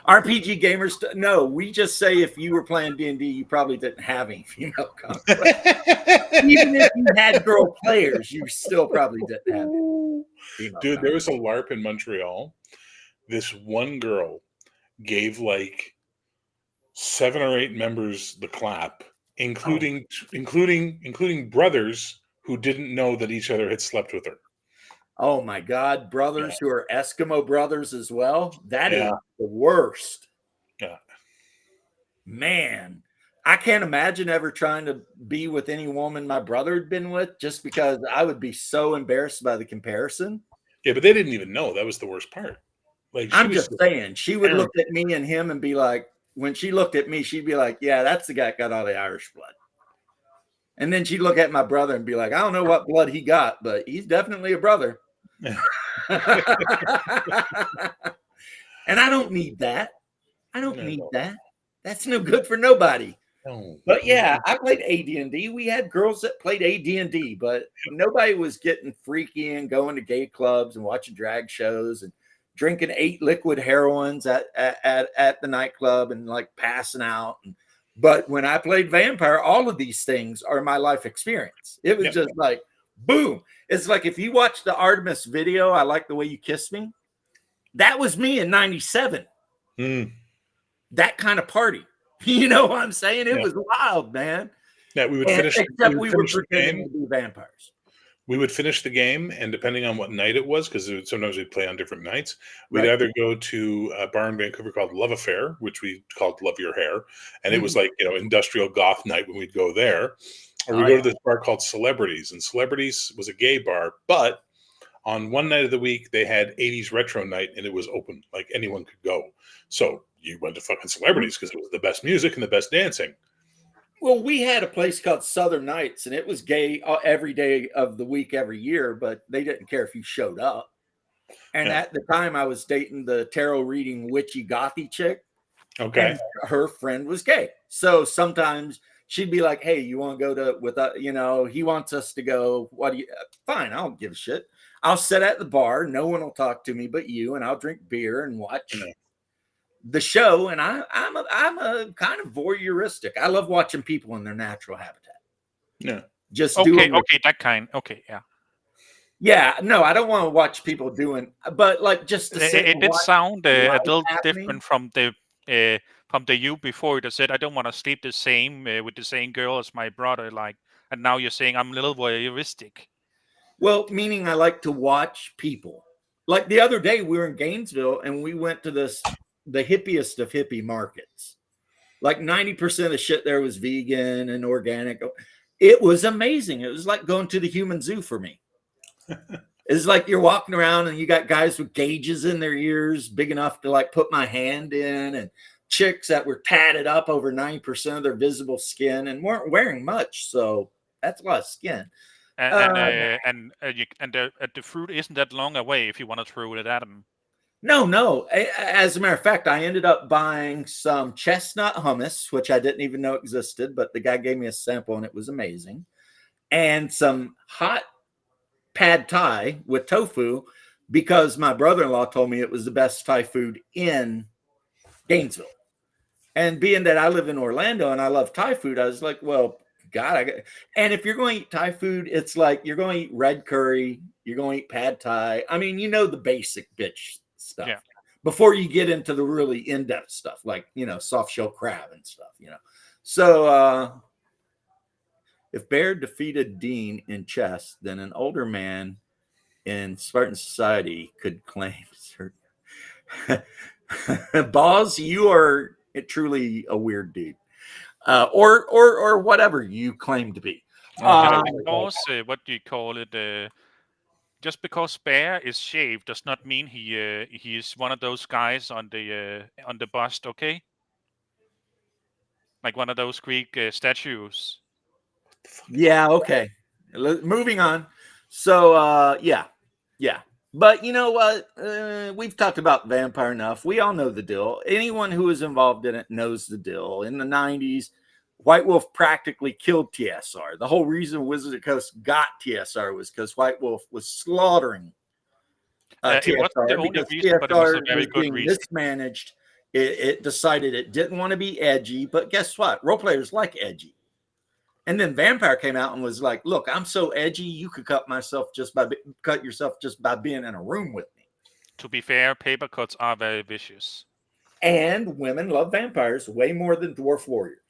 RPG gamers. No, we just say if you were playing D&D, you probably didn't have any female conflict. Even if you had girl players, you still probably didn't have any female Dude, conflict. there was a LARP in Montreal. This one girl gave like 7 or 8 members the clap, including brothers who didn't know that each other had slept with her. Oh my God, brothers who are Eskimo brothers as well. That is Yeah. the worst. Yeah. Man, I can't imagine ever trying to be with any woman my brother had been with, just because I would be so embarrassed by the comparison. Yeah, but they didn't even know. That was the worst part. Like I'm just saying, she would look at me and him and be like, when she looked at me, she'd be like, yeah, that's the guy that got all the Irish blood. And then she'd look at my brother and be like, I don't know what blood he got, but he's definitely a brother. And I don't need that. I don't No, need no. that. That's no good for nobody. No. But yeah, I played AD&D. We had girls that played AD&D, but nobody was getting freaky and going to gay clubs and watching drag shows and drinking 8 liquid heroines at the nightclub and like passing out. But when I played Vampire, all of these things are my life experience. It was just like, boom. It's like if you watch the Artemis video, I Like the Way You Kissed Me. That was me in 97. That kind of party. You know what I'm saying? It was wild, man. Yeah, we would finish. Except we were pretending to be vampires. We would finish the game, and depending on what night it was, because sometimes we'd play on different nights, we'd either go to a bar in Vancouver called Love Affair, which we called Love Your Hair, and it was like, industrial goth night when we'd go there, or we go to this bar called Celebrities, and Celebrities was a gay bar, but on one night of the week they had 80s retro night, and it was open, like anyone could go. So you went to fucking Celebrities because it was the best music and the best dancing. Well, we had a place called Southern Nights, and it was gay every day of the week, every year, but they didn't care if you showed up. And at the time, I was dating the tarot reading witchy gothy chick. Okay. And her friend was gay. So sometimes she'd be like, hey, you want to go he wants us to go. Fine, I don't give a shit. I'll sit at the bar. No one will talk to me but you, and I'll drink beer and watch the show. And I'm a kind of voyeuristic. I love watching people in their natural habitat. Yeah. Just that kind. Okay, yeah. Yeah, no, I don't want to watch people doing, but like just to sit. It did sound a little different from the you before. You said I don't want to sleep the same with the same girl as my brother, like, and now you're saying I'm a little voyeuristic. Well, meaning I like to watch people. Like the other day, we were in Gainesville and we went to the hippiest of hippie markets. Like 90% of the shit there was vegan and organic. It was amazing. It was like going to the human zoo for me. It's like you're walking around and you got guys with gauges in their ears big enough to like put my hand in, and chicks that were tatted up over 9% of their visible skin and weren't wearing much. So that's a lot of skin. And the fruit isn't that long away if you want to throw it at them. No. As a matter of fact, I ended up buying some chestnut hummus, which I didn't even know existed, but the guy gave me a sample and it was amazing. And some hot pad thai with tofu, because my brother-in-law told me it was the best Thai food in Gainesville. And being that I live in Orlando and I love Thai food, I was like, well, God, and if you're going to eat Thai food, it's like you're going to eat red curry, you're going to eat pad thai. I mean, the basic bitch stuff before you get into the really in-depth stuff, like, soft shell crab and stuff, So if Baird defeated Dean in chess, then an older man in Spartan society could claim certain. Boz, you are truly a weird dude. Or whatever you claim to be. Because what do you call it? Just because Bear is shaved does not mean he is one of those guys on the bust. Okay, like one of those Greek statues. Yeah. Okay. Moving on. So yeah. But you know what? We've talked about vampire enough. We all know the deal. Anyone who is involved in it knows the deal. In the 90s, White Wolf practically killed TSR. The whole reason Wizard of the Coast got TSR was because White Wolf was slaughtering TSR. It wasn't the only reason, TSR but it was a very good reason. Mismanaged. It decided it didn't want to be edgy, but guess what? Role players like edgy. And then Vampire came out and was like, look, I'm so edgy, you could cut yourself just by being in a room with me. To be fair, paper cuts are very vicious. And women love vampires way more than dwarf warriors.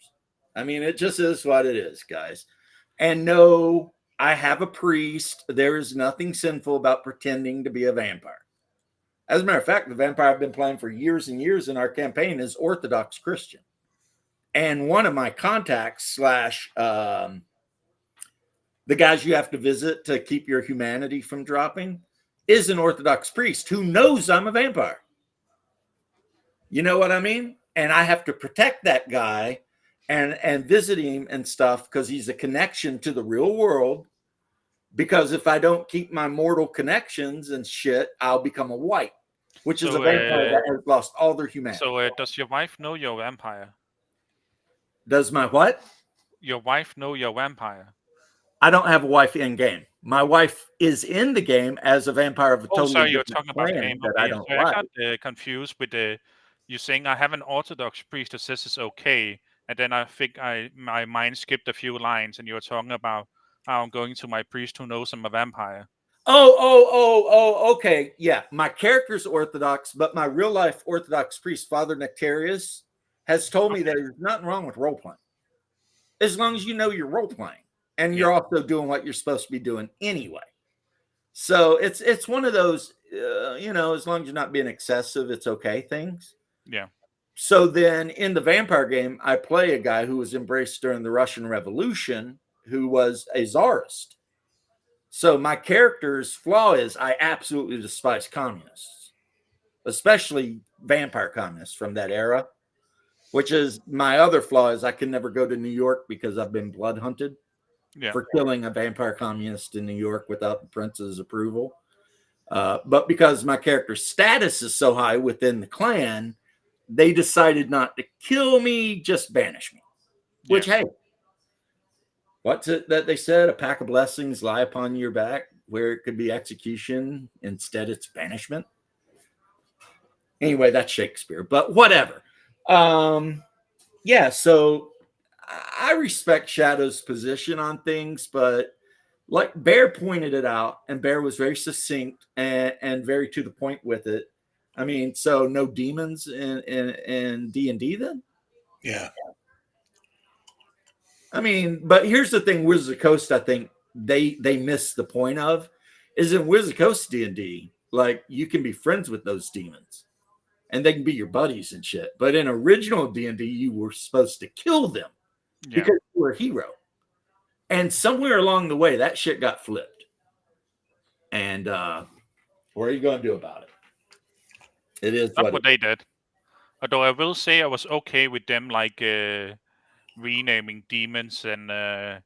I mean, it just is what it is, guys. And no, I have a priest. There is nothing sinful about pretending to be a vampire. As a matter of fact, the vampire I've been playing for years and years in our campaign is Orthodox Christian. And one of my contacts / the guys you have to visit to keep your humanity from dropping is an Orthodox priest who knows I'm a vampire. You know what I mean? And I have to protect that guy and visit him and stuff because he's a connection to the real world because if I don't keep my mortal connections and shit, I'll become a white, which is a So, vampire that has lost all their humanity. So, does your wife know you're a vampire? Does my what? Your wife know you're a vampire? I don't have a wife in game. My wife is in the game as a vampire of a Oh, totally sorry, you're different talking about the clan game. that I Okay, don't so I like. got confused with you saying I have an Orthodox priest that says it's okay, and then I think my mind skipped a few lines, and you were talking about how I'm going to my priest who knows I'm a vampire. Okay. Yeah, my character's Orthodox, but my real life Orthodox priest, Father Nectarius, has told me that there's nothing wrong with role playing, as long as you know you're role playing and you're also doing what you're supposed to be doing anyway. So it's one of those, as long as you're not being excessive, it's okay things. Yeah. So then in the vampire game, I play a guy who was embraced during the Russian Revolution, who was a czarist. So my character's flaw is I absolutely despise communists, especially vampire communists from that era, which is my other flaw is I can never go to New York because I've been blood hunted for killing a vampire communist in New York without the prince's approval. But because my character's status is so high within the clan, they decided not to kill me, just banish me. Which, hey, what's it that they said? A pack of blessings lie upon your back, where it could be execution. Instead, it's banishment. Anyway, that's Shakespeare, but whatever. Yeah, so I respect Shadow's position on things, but like Bear pointed it out, and Bear was very succinct and very to the point with it. I mean, so no demons in D&D then? Yeah. I mean, but here's the thing: Wizards of the Coast, I think they miss the point of is in Wizards of the Coast D&D, like you can be friends with those demons, and they can be your buddies and shit. But in original D&D, you were supposed to kill them because you were a hero. And somewhere along the way, that shit got flipped. And what are you going to do about it? It is Not what they did. Although I will say I was okay with them like renaming demons and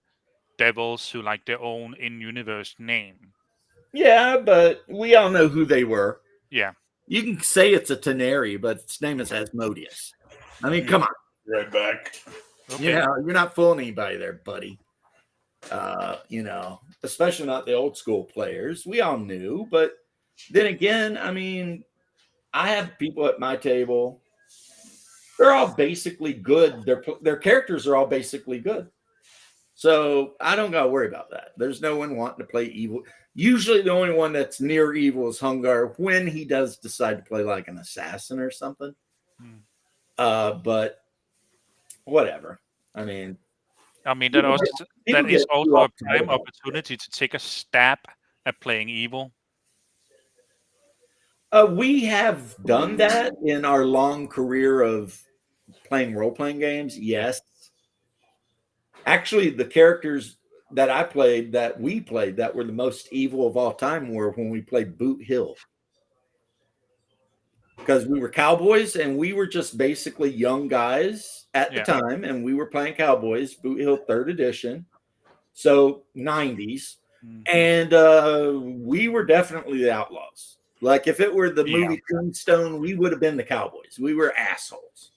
devils to like their own in-universe name. Yeah, but we all know who they were. Yeah. You can say it's a Teneri, but its name is Asmodeus. I mean, come on. Right back. Okay. You're not fooling anybody there, buddy. Especially not the old school players. We all knew, but then again, I mean, I have people at my table. They're all basically good. Their characters are all basically good. So I don't got to worry about that. There's no one wanting to play evil. Usually the only one that's near evil is Hungar when he does decide to play like an assassin or something. But whatever. I mean, that is also a prime opportunity to take a stab at playing evil. We have done that in our long career of playing role-playing games. Yes. Actually, the characters that we played that were the most evil of all time were when we played Boot Hill. Because we were cowboys and we were just basically young guys at the time, and we were playing cowboys, Boot Hill 3rd edition, so 90s. And we were definitely the outlaws. Like if it were the movie Tombstone, we would have been the cowboys. We were assholes.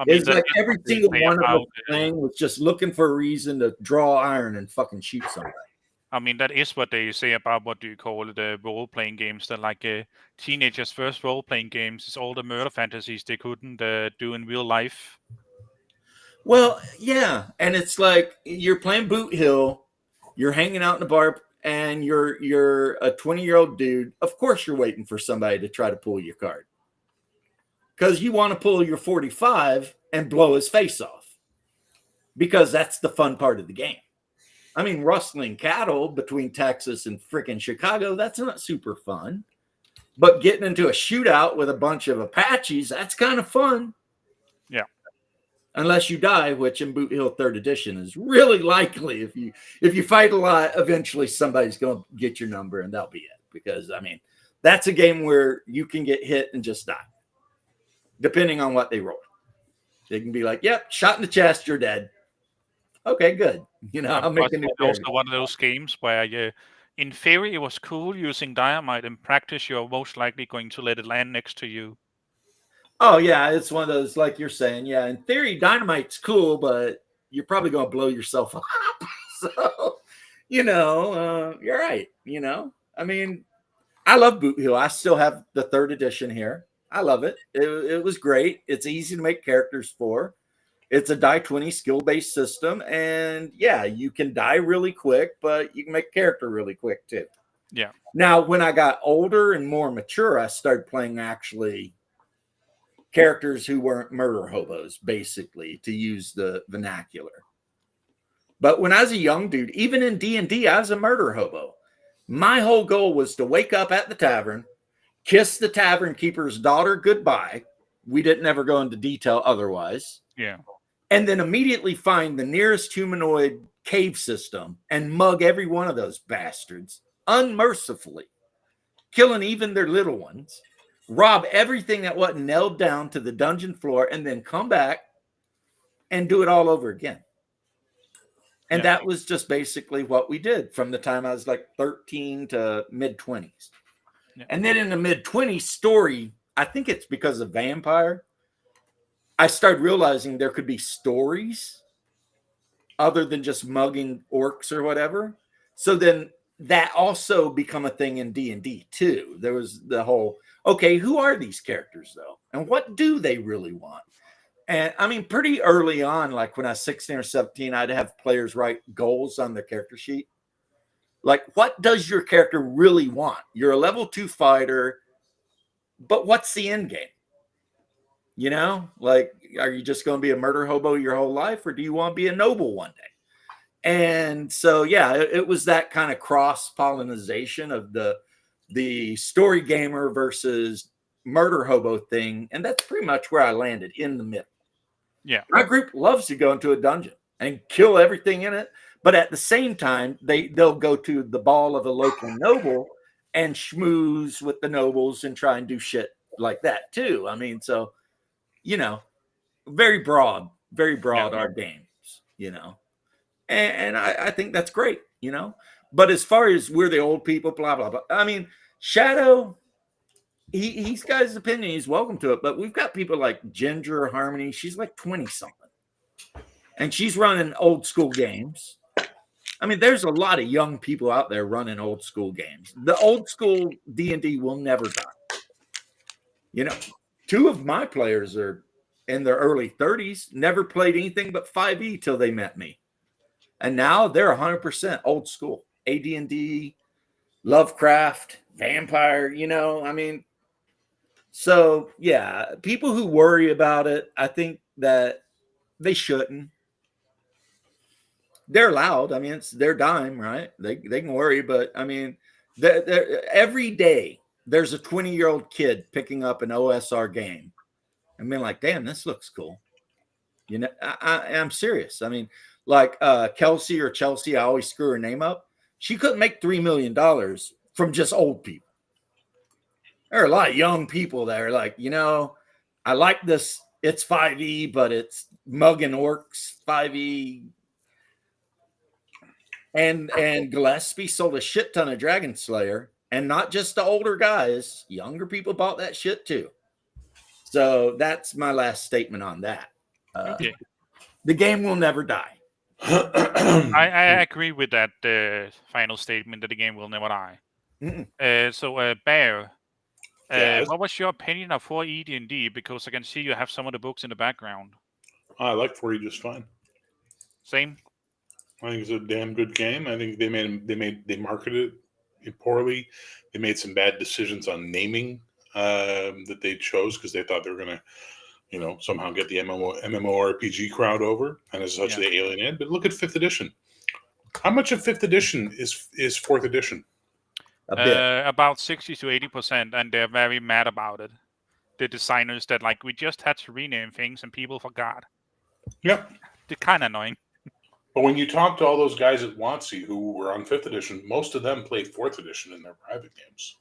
It's like every single one of us playing was just looking for a reason to draw iron and fucking shoot somebody. I mean, that is what they say about what do you call it, role-playing games. That like teenagers' first role-playing games is all the murder fantasies they couldn't do in real life. Well, yeah, and it's like you're playing Boot Hill, you're hanging out in a bar, and you're a 20-year-old dude. Of course, you're waiting for somebody to try to pull your card because you want to pull your 45 and blow his face off because that's the fun part of the game. I mean, rustling cattle between Texas and freaking Chicago, that's not super fun. But getting into a shootout with a bunch of Apaches, that's kind of fun. Yeah. Unless you die, which in Boot Hill 3rd edition is really likely. If you fight a lot, eventually somebody's going to get your number and that'll be it. Because, I mean, that's a game where you can get hit and just die, depending on what they roll. They can be like, yep, shot in the chest, you're dead. Okay, good. I'll make But a new it's also character. one of those games where in theory, it was cool using dynamite. In practice, you're most likely going to let it land next to you. Oh yeah, it's one of those like you're saying. Yeah, in theory, dynamite's cool, but you're probably going to blow yourself up. So, you're right. I mean, I love Boot Hill. I still have the 3rd edition here. I love it. It was great. It's easy to make characters for. It's a die 20 skill based system, and yeah, you can die really quick, but you can make character really quick too. Yeah. Now, when I got older and more mature, I started playing actually characters who weren't murder hobos, basically, to use the vernacular. But when I was a young dude, even in D&D, I was a murder hobo. My whole goal was to wake up at the tavern, kiss the tavern keeper's daughter goodbye. We didn't ever go into detail otherwise. Yeah. And then immediately find the nearest humanoid cave system and mug every one of those bastards unmercifully, killing even their little ones, rob everything that wasn't nailed down to the dungeon floor, and then come back and do it all over again. And that was just basically what we did from the time I was like 13 to mid 20s. Yeah. And then in the mid 20s story, I think it's because of Vampire, I started realizing there could be stories other than just mugging orcs or whatever. So then that also become a thing in D&D too. There was the whole, okay, who are these characters though? And what do they really want? And I mean, pretty early on, like when I was 16 or 17, I'd have players write goals on their character sheet. Like, what does your character really want? You're a level 2 fighter, but what's the end game? Like, are you just going to be a murder hobo your whole life, or do you want to be a noble one day? And so, yeah, it was that kind of cross-pollination of the story gamer versus murder hobo thing. And that's pretty much where I landed, in the middle. Yeah. My group loves to go into a dungeon and kill everything in it. But at the same time, they'll go to the ball of a local noble and schmooze with the nobles and try and do shit like that too. I mean, so, very broad our games, and I think that's great, but as far as we're the old people, blah, blah, blah. I mean, Shadow, he's got his opinion. He's welcome to it, but we've got people like Ginger Harmony. She's like 20 something and she's running old school games. I mean, there's a lot of young people out there running old school games. The old school D&D will never die. 2 of my players are in their early 30s, never played anything but 5e till they met me. And now they're 100% old school. AD&D, Lovecraft, Vampire, I mean, so yeah, people who worry about it, I think that they shouldn't. They're allowed. I mean, it's their dime, right? They can worry, but I mean, every day there's a 20-year-old kid picking up an OSR game and being like, damn, this looks cool. I'm serious. I mean, like Kelsey or Chelsea, I always screw her name up. She couldn't make $3 million from just old people. There are a lot of young people that are like, I like this. It's 5e, but it's mugging orcs 5e. And Gillespie sold a shit ton of Dragon Slayer, and not just the older guys, younger people bought that shit too. So that's my last statement on that. Okay. The game will never die. I agree with that final statement that the game will never die. So, Bear, Yes. what was your opinion of 4E D&D? Because I can see you have some of the books in the background. I like 4E just fine. Same. I think it's a damn good game. I think they marketed it poorly. They made some bad decisions on naming that they chose because they thought they were going to, somehow get the MMORPG crowd over, and as such they alienated. But look at 5th edition. How much of 5th edition is 4th edition? About 60 to 80%, and they're very mad about it. The designers that we just had to rename things and people forgot. Yep. They're kind of annoying. But when you talk to all those guys at WotC who were on 5th edition, most of them played 4th edition in their private games.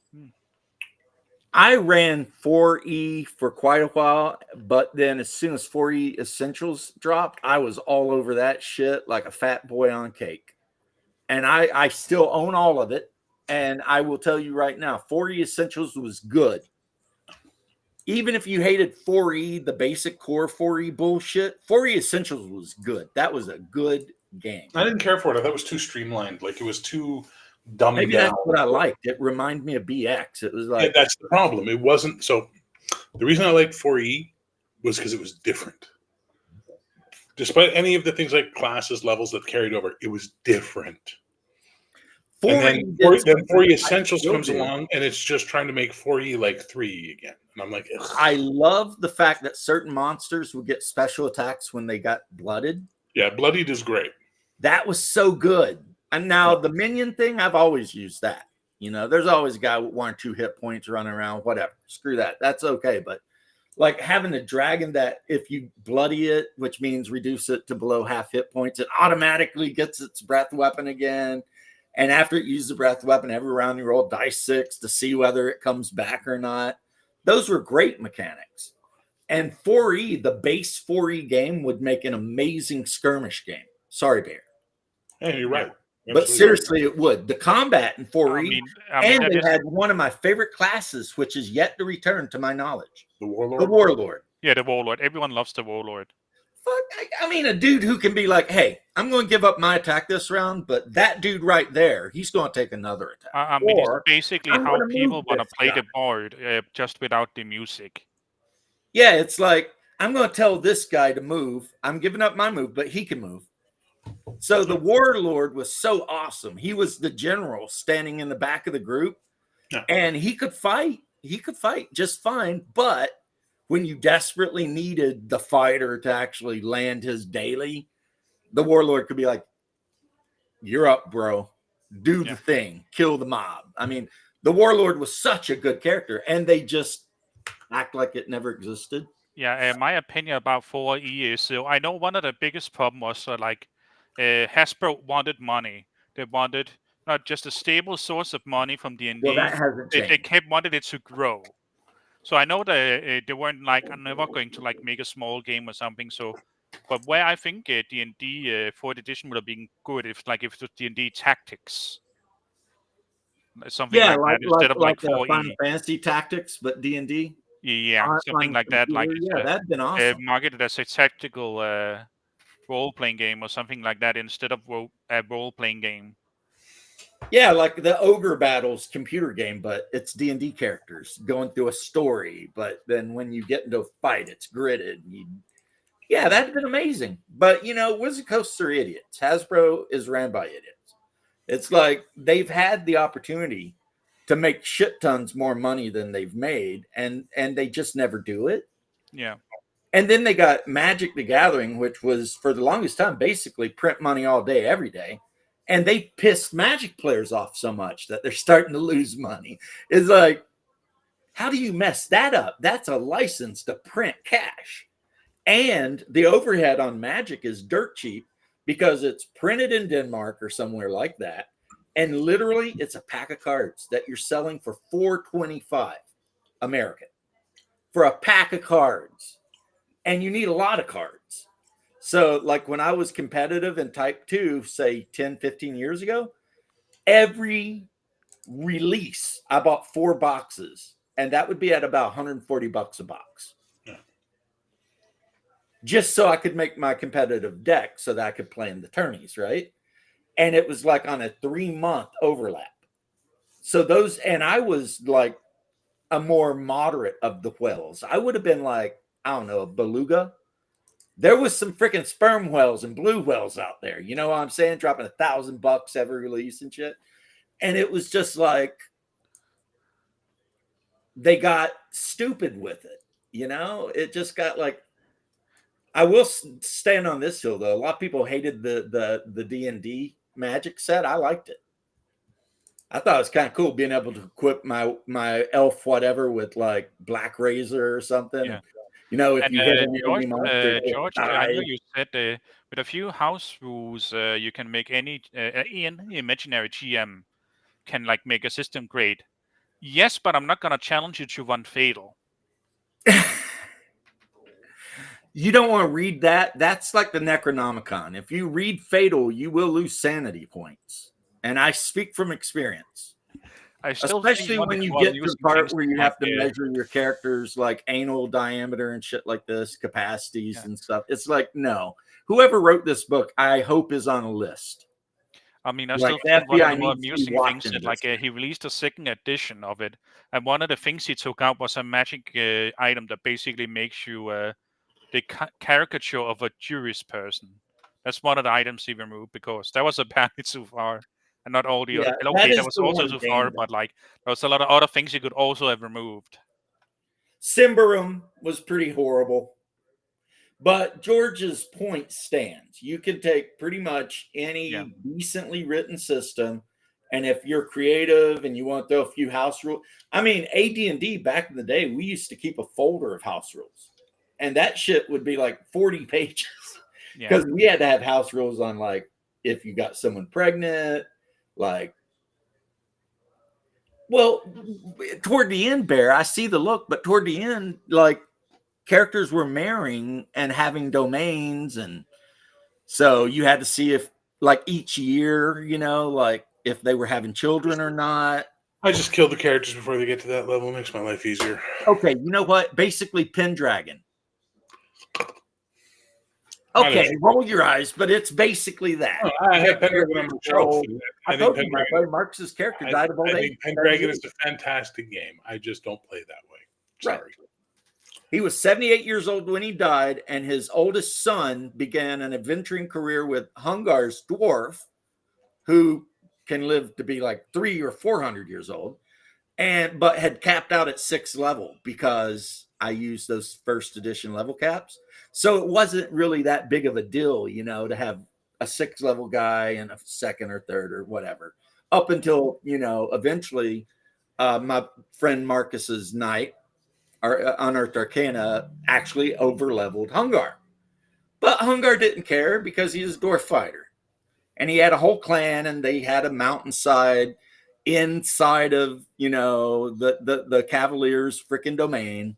I ran 4E for quite a while, but then as soon as 4E Essentials dropped, I was all over that shit like a fat boy on cake. And I still own all of it. And I will tell you right now, 4E Essentials was good. Even if you hated 4E, the basic core 4E bullshit, 4E Essentials was good. That was a good game. I didn't care for it. I thought it was too streamlined. Like it was too dumbed Maybe down. that's what I liked. It reminded me of BX. It was Yeah, like, that's the problem. It wasn't. So the reason I liked 4E was because it was different. Despite any of the things like classes, levels that carried over, it was different. And then 4E Essentials comes along, and it's just trying to make 4E like 3E again. And I'm like, ugh. I love the fact that certain monsters would get special attacks when they got blooded. Yeah, Bloodied is great. That was so good. And now the minion thing, I've always used that. You know, there's always a guy with 1 or 2 hit points running around, whatever. Screw that. That's okay. But like having a dragon that if you bloody it, which means reduce it to below half hit points, it automatically gets its breath weapon again. And after it uses the breath weapon, every round you roll dice 6 to see whether it comes back or not. Those were great mechanics. And 4E, the base 4E game would make an amazing skirmish game. Sorry, Bear. Hey, you're right. But seriously, it would. The combat in 4E, and they is, had one of my favorite classes, which is yet to return to my knowledge. The Warlord? The Warlord. Yeah, the Warlord. Everyone loves the Warlord. Fuck, I mean, a dude who can be like, hey, I'm going to give up my attack this round, but that dude right there, he's going to take another attack. I mean, it's basically I'm how gonna people move want to this play guy. the board, just without the music. Yeah, it's like, I'm going to tell this guy to move. I'm giving up my move, but he can move. So the Warlord was so awesome. He was the general standing in the back of the group, and he could fight. He could fight just fine. But when you desperately needed the fighter to actually land his daily, the Warlord could be like, you're up, bro. Do the thing. Kill the mob. I mean, the Warlord was such a good character, and they just act like it never existed. Yeah, my opinion about 4E is, so I know one of the biggest problem was Hasbro wanted money. They wanted not just a stable source of money from D&D. Well, that hasn't changed. They kept wanted it to grow. So I know that they weren't like, I'm never going to like make a small game or something. So, but where I think D&D 4th edition would have been good if it was D&D Tactics, something like that instead of like 4E. Final Fantasy Tactics, but D&D. Yeah, something like that. Like that'd been awesome. Marketed as a tactical role-playing game or something like that instead of a role-playing game. Yeah, like the Ogre Battles computer game, but it's D&D characters going through a story. But then when you get into a fight, it's gridded. Yeah, that'd been amazing. But, you know, Wizard Coasts are idiots. Hasbro is ran by idiots. It's like they've had the opportunity to make shit tons more money than they've made, and they just never do it. Yeah. And then they got Magic the Gathering, which was for the longest time basically print money all day, every day. And they pissed Magic players off so much that they're starting to lose money. It's like, how do you mess that up? That's a license to print cash. And the overhead on Magic is dirt cheap because it's printed in Denmark or somewhere like that. And literally, it's a pack of cards that you're selling for $4.25 American for a pack of cards. And you need a lot of cards. So, like when I was competitive in Type 2, say 10, 15 years ago, every release, I bought 4 boxes. And that would be at about $140 a box. Yeah. Just so I could make my competitive deck so that I could play in the tourneys, right? And it was like on a 3-month overlap. So those, and I was like a more moderate of the whales. I would have been like, I don't know, a beluga. There was some freaking sperm whales and blue whales out there. You know what I'm saying? Dropping $1,000 every release and shit. And it was just like, they got stupid with it. You know, it just got like, I will stand on this hill though. A lot of people hated the D&D Magic set. I liked it. I thought it was kind of cool being able to equip my elf whatever with like Black Razor or something. Yeah. You know, if you hit an George, enemy monster, George, I know you said with a few house rules, you can make any imaginary GM can like make a system great. Yes, but I'm not gonna challenge you to run Fatal. You don't want to read that. That's like the Necronomicon. If you read Fatal, you will lose sanity points. And I speak from experience. I still think Especially when you while get to the using part things where you like have to measure your characters like anal diameter and shit like this, capacities Yeah. and stuff. It's like, no. Whoever wrote this book, I hope is on a list. I mean, I Like, still the think one of FBI the more needs to be amusing things watching that, this. like, he released a second edition of it, and one of the things he took out was a magic item that basically makes you the caricature of a Jewish person. That's one of the items he removed because that was apparently too far, and not all the other. Yeah, that Okay, that is was the also one too thing far, that- but like there was a lot of other things you could also have removed. Cymberum was pretty horrible. But George's point stands. You can take pretty much any Yeah. decently written system, and if you're creative and you want to throw a few house rules, I mean, AD&D back in the day, we used to keep a folder of house rules, and that shit would be like 40 pages Yeah. because we had to have house rules on like if you got someone pregnant, like. Well, toward the end, Bear, I see the look, but toward the end, like characters were marrying and having domains, and so you had to see if like each year, you know, like if they were having children or not. I just kill the characters before they get to that level. It makes my life easier. Okay, you know what? Basically Pendragon. Not Okay, as- roll your eyes, but it's basically that. Oh, I have Pendragon on my shelf. I told you my buddy Marx's character died of old I age. think Pendragon is a fantastic game. I just don't play that way. Sorry. Right. He was 78 years old when he died, and his oldest son began an adventuring career with Hungar's dwarf, who can live to be like 300 or 400 years old, but had capped out at 6th level because I used those first edition level caps. So it wasn't really that big of a deal, you know, to have a 6th level guy and a 2nd or 3rd or whatever, up until, you know, eventually my friend Marcus's knight, our Unearthed Arcana, actually over-leveled Hungar. But Hungar didn't care because he's a dwarf fighter. And he had a whole clan, and they had a mountainside inside of, you know, the Cavaliers' freaking domain.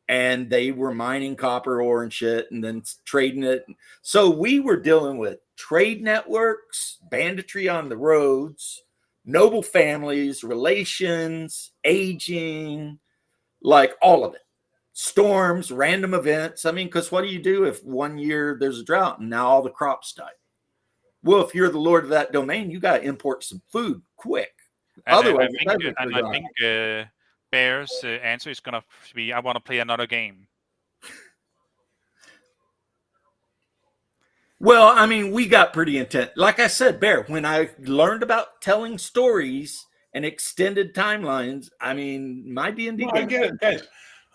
And they were mining copper ore and shit and then trading it. So we were dealing with trade networks, banditry on the roads, noble families, relations, aging, like all of it. Storms, random events. I mean, because what do you do if one year there's a drought and now all the crops die? Well, if you're the lord of that domain, you got to import some food quick. And Otherwise, I think Bear's answer is gonna be, I want to play another game. well, I mean, we got pretty intense. Like I said, Bear, when I learned about telling stories and extended timelines, I mean, my D&D No, I get it, guys.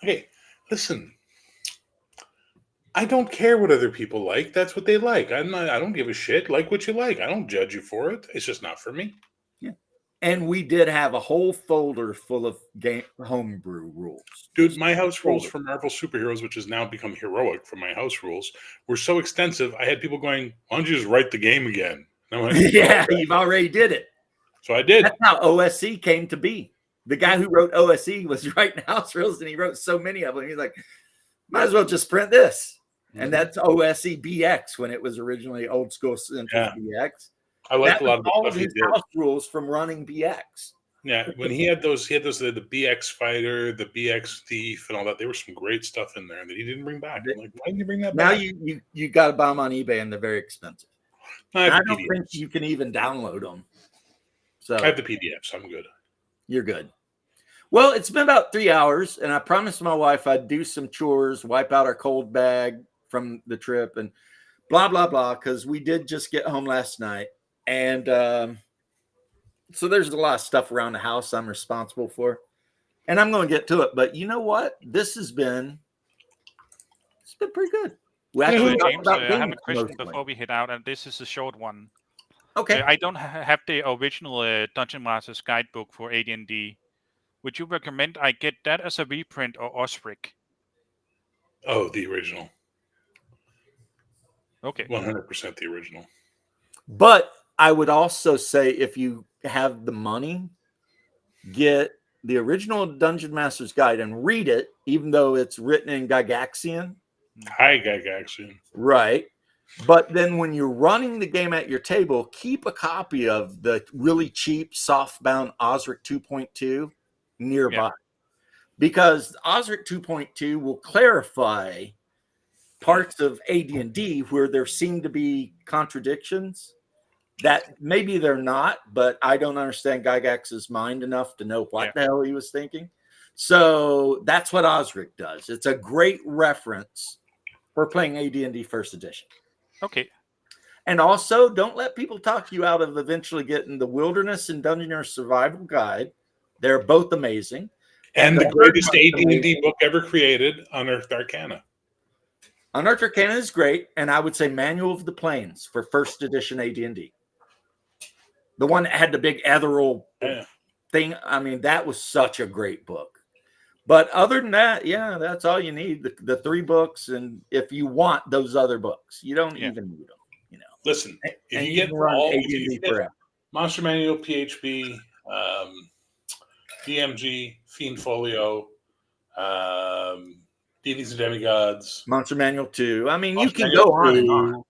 Okay, listen. I don't care what other people like. That's what they like. I don't give a shit. Like what you like. I don't judge you for it. It's just not for me. Yeah. And we did have a whole folder full of homebrew rules. Dude, my house rules for Marvel Superheroes, which has now become heroic for my house rules, were so extensive. I had people going, "Why don't you just write the game again?" And I went, yeah, you've already did it. So I did. That's how OSE came to be. The guy who wrote OSE was writing house rules, and he wrote so many of them. He's like, might as well just print this. And that's OSE BX when it was originally old school Central BX. I like that a lot of the all stuff of he his did. house rules from running BX. Yeah, when he had those the BX Fighter, the BX Thief, and all that. There was some great stuff in there that he didn't bring back. I'm like, why didn't you bring that Now back? you got to buy them on eBay, and they're very expensive. I don't think you can even download them. So I have the PDFs. I'm good. You're good. Well, it's been about 3 hours, and I promised my wife I'd do some chores, wipe out our cold bag from the trip, and blah blah blah, because we did just get home last night, and so there's a lot of stuff around the house I'm responsible for, and I'm going to get to it. But you know what? It's been pretty good. We actually talked James, about I have a games question mostly. before we head out, and this is a short one. Okay. I don't have the original Dungeon Master's guidebook for AD&D. Would you recommend I get that as a reprint or Osric? Oh, the original. Okay. 100% the original. But I would also say if you have the money, get the original Dungeon Master's Guide and read it, even though it's written in Gygaxian. Hi, Gygaxian. Right. But then when you're running the game at your table, keep a copy of the really cheap softbound Osric 2.2 nearby. Yeah. Because Osric 2.2 will clarify parts of AD&D where there seem to be contradictions that maybe they're not, but I don't understand Gygax's mind enough to know what the hell he was thinking. So that's what Osric does. It's a great reference for playing AD&D First Edition. Okay. And also, don't let people talk you out of eventually getting the Wilderness and Dungeoneer Survival Guide. They're both amazing. And the third greatest one's AD&D amazing. book ever created, Unearthed Arcana. Unearthed Arcana is great, and I would say Manual of the Planes for First Edition AD&D. The one that had the big ethereal thing. I mean, that was such a great book. But other than that, yeah, that's all you need. The 3 books, and if you want those other books, you don't even need them. You know. Listen, if And you you get can run all AD&D forever. Monster Manual, PHB, DMG, Fiend Folio, Deities and Demigods, Monster Manual 2. I mean, Monster you can Manual go on and 2, on.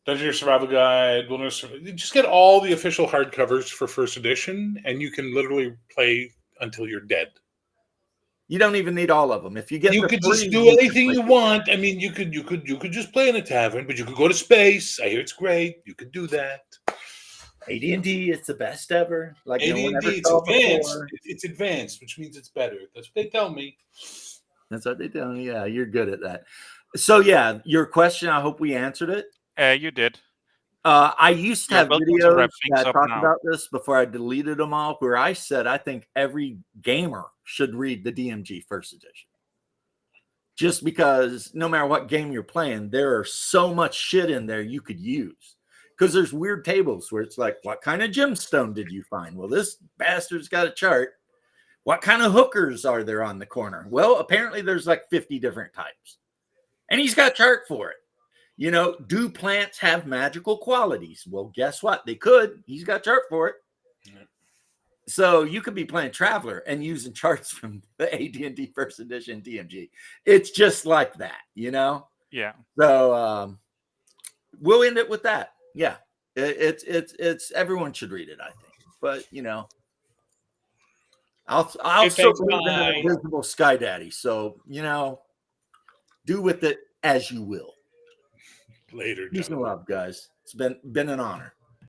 Dungeon Survival Guide, Wilderness. Just get all the official hardcovers for First Edition, and you can literally play until you're dead. You don't even need all of them. If you get, You the could free, just do you can anything play you it. want. I mean, you could just play in a tavern, but you could go to space. I hear it's great. You could do that. AD&D, it's the best ever. Like no one AD&D, ever it's saw advanced. before. It's advanced, which means it's better. That's what they tell me. That's what they tell me. Yeah, you're good at that. So yeah, your question, I hope we answered it. You did. I used to You're have welcome to wrap videos things that up talked now. about this before I deleted them all, where I said I think every gamer should read the DMG First Edition. Just because no matter what game you're playing, there are so much shit in there you could use. Because there's weird tables where it's like, what kind of gemstone did you find? Well, this bastard's got a chart. What kind of hookers are there on the corner? Well, apparently there's like 50 different types. And he's got a chart for it. You know, do plants have magical qualities? Well, guess what? They could. He's got a chart for it. Yeah. So you could be playing Traveler and using charts from the AD&D First Edition DMG. It's just like that, you know? Yeah. So we'll end it with that. Yeah. It's everyone should read it, I think. But, you know, I'll still believe in an invisible Sky Daddy. So, you know, do with it as you will. Later, Peace and love, guys. It's been an honor.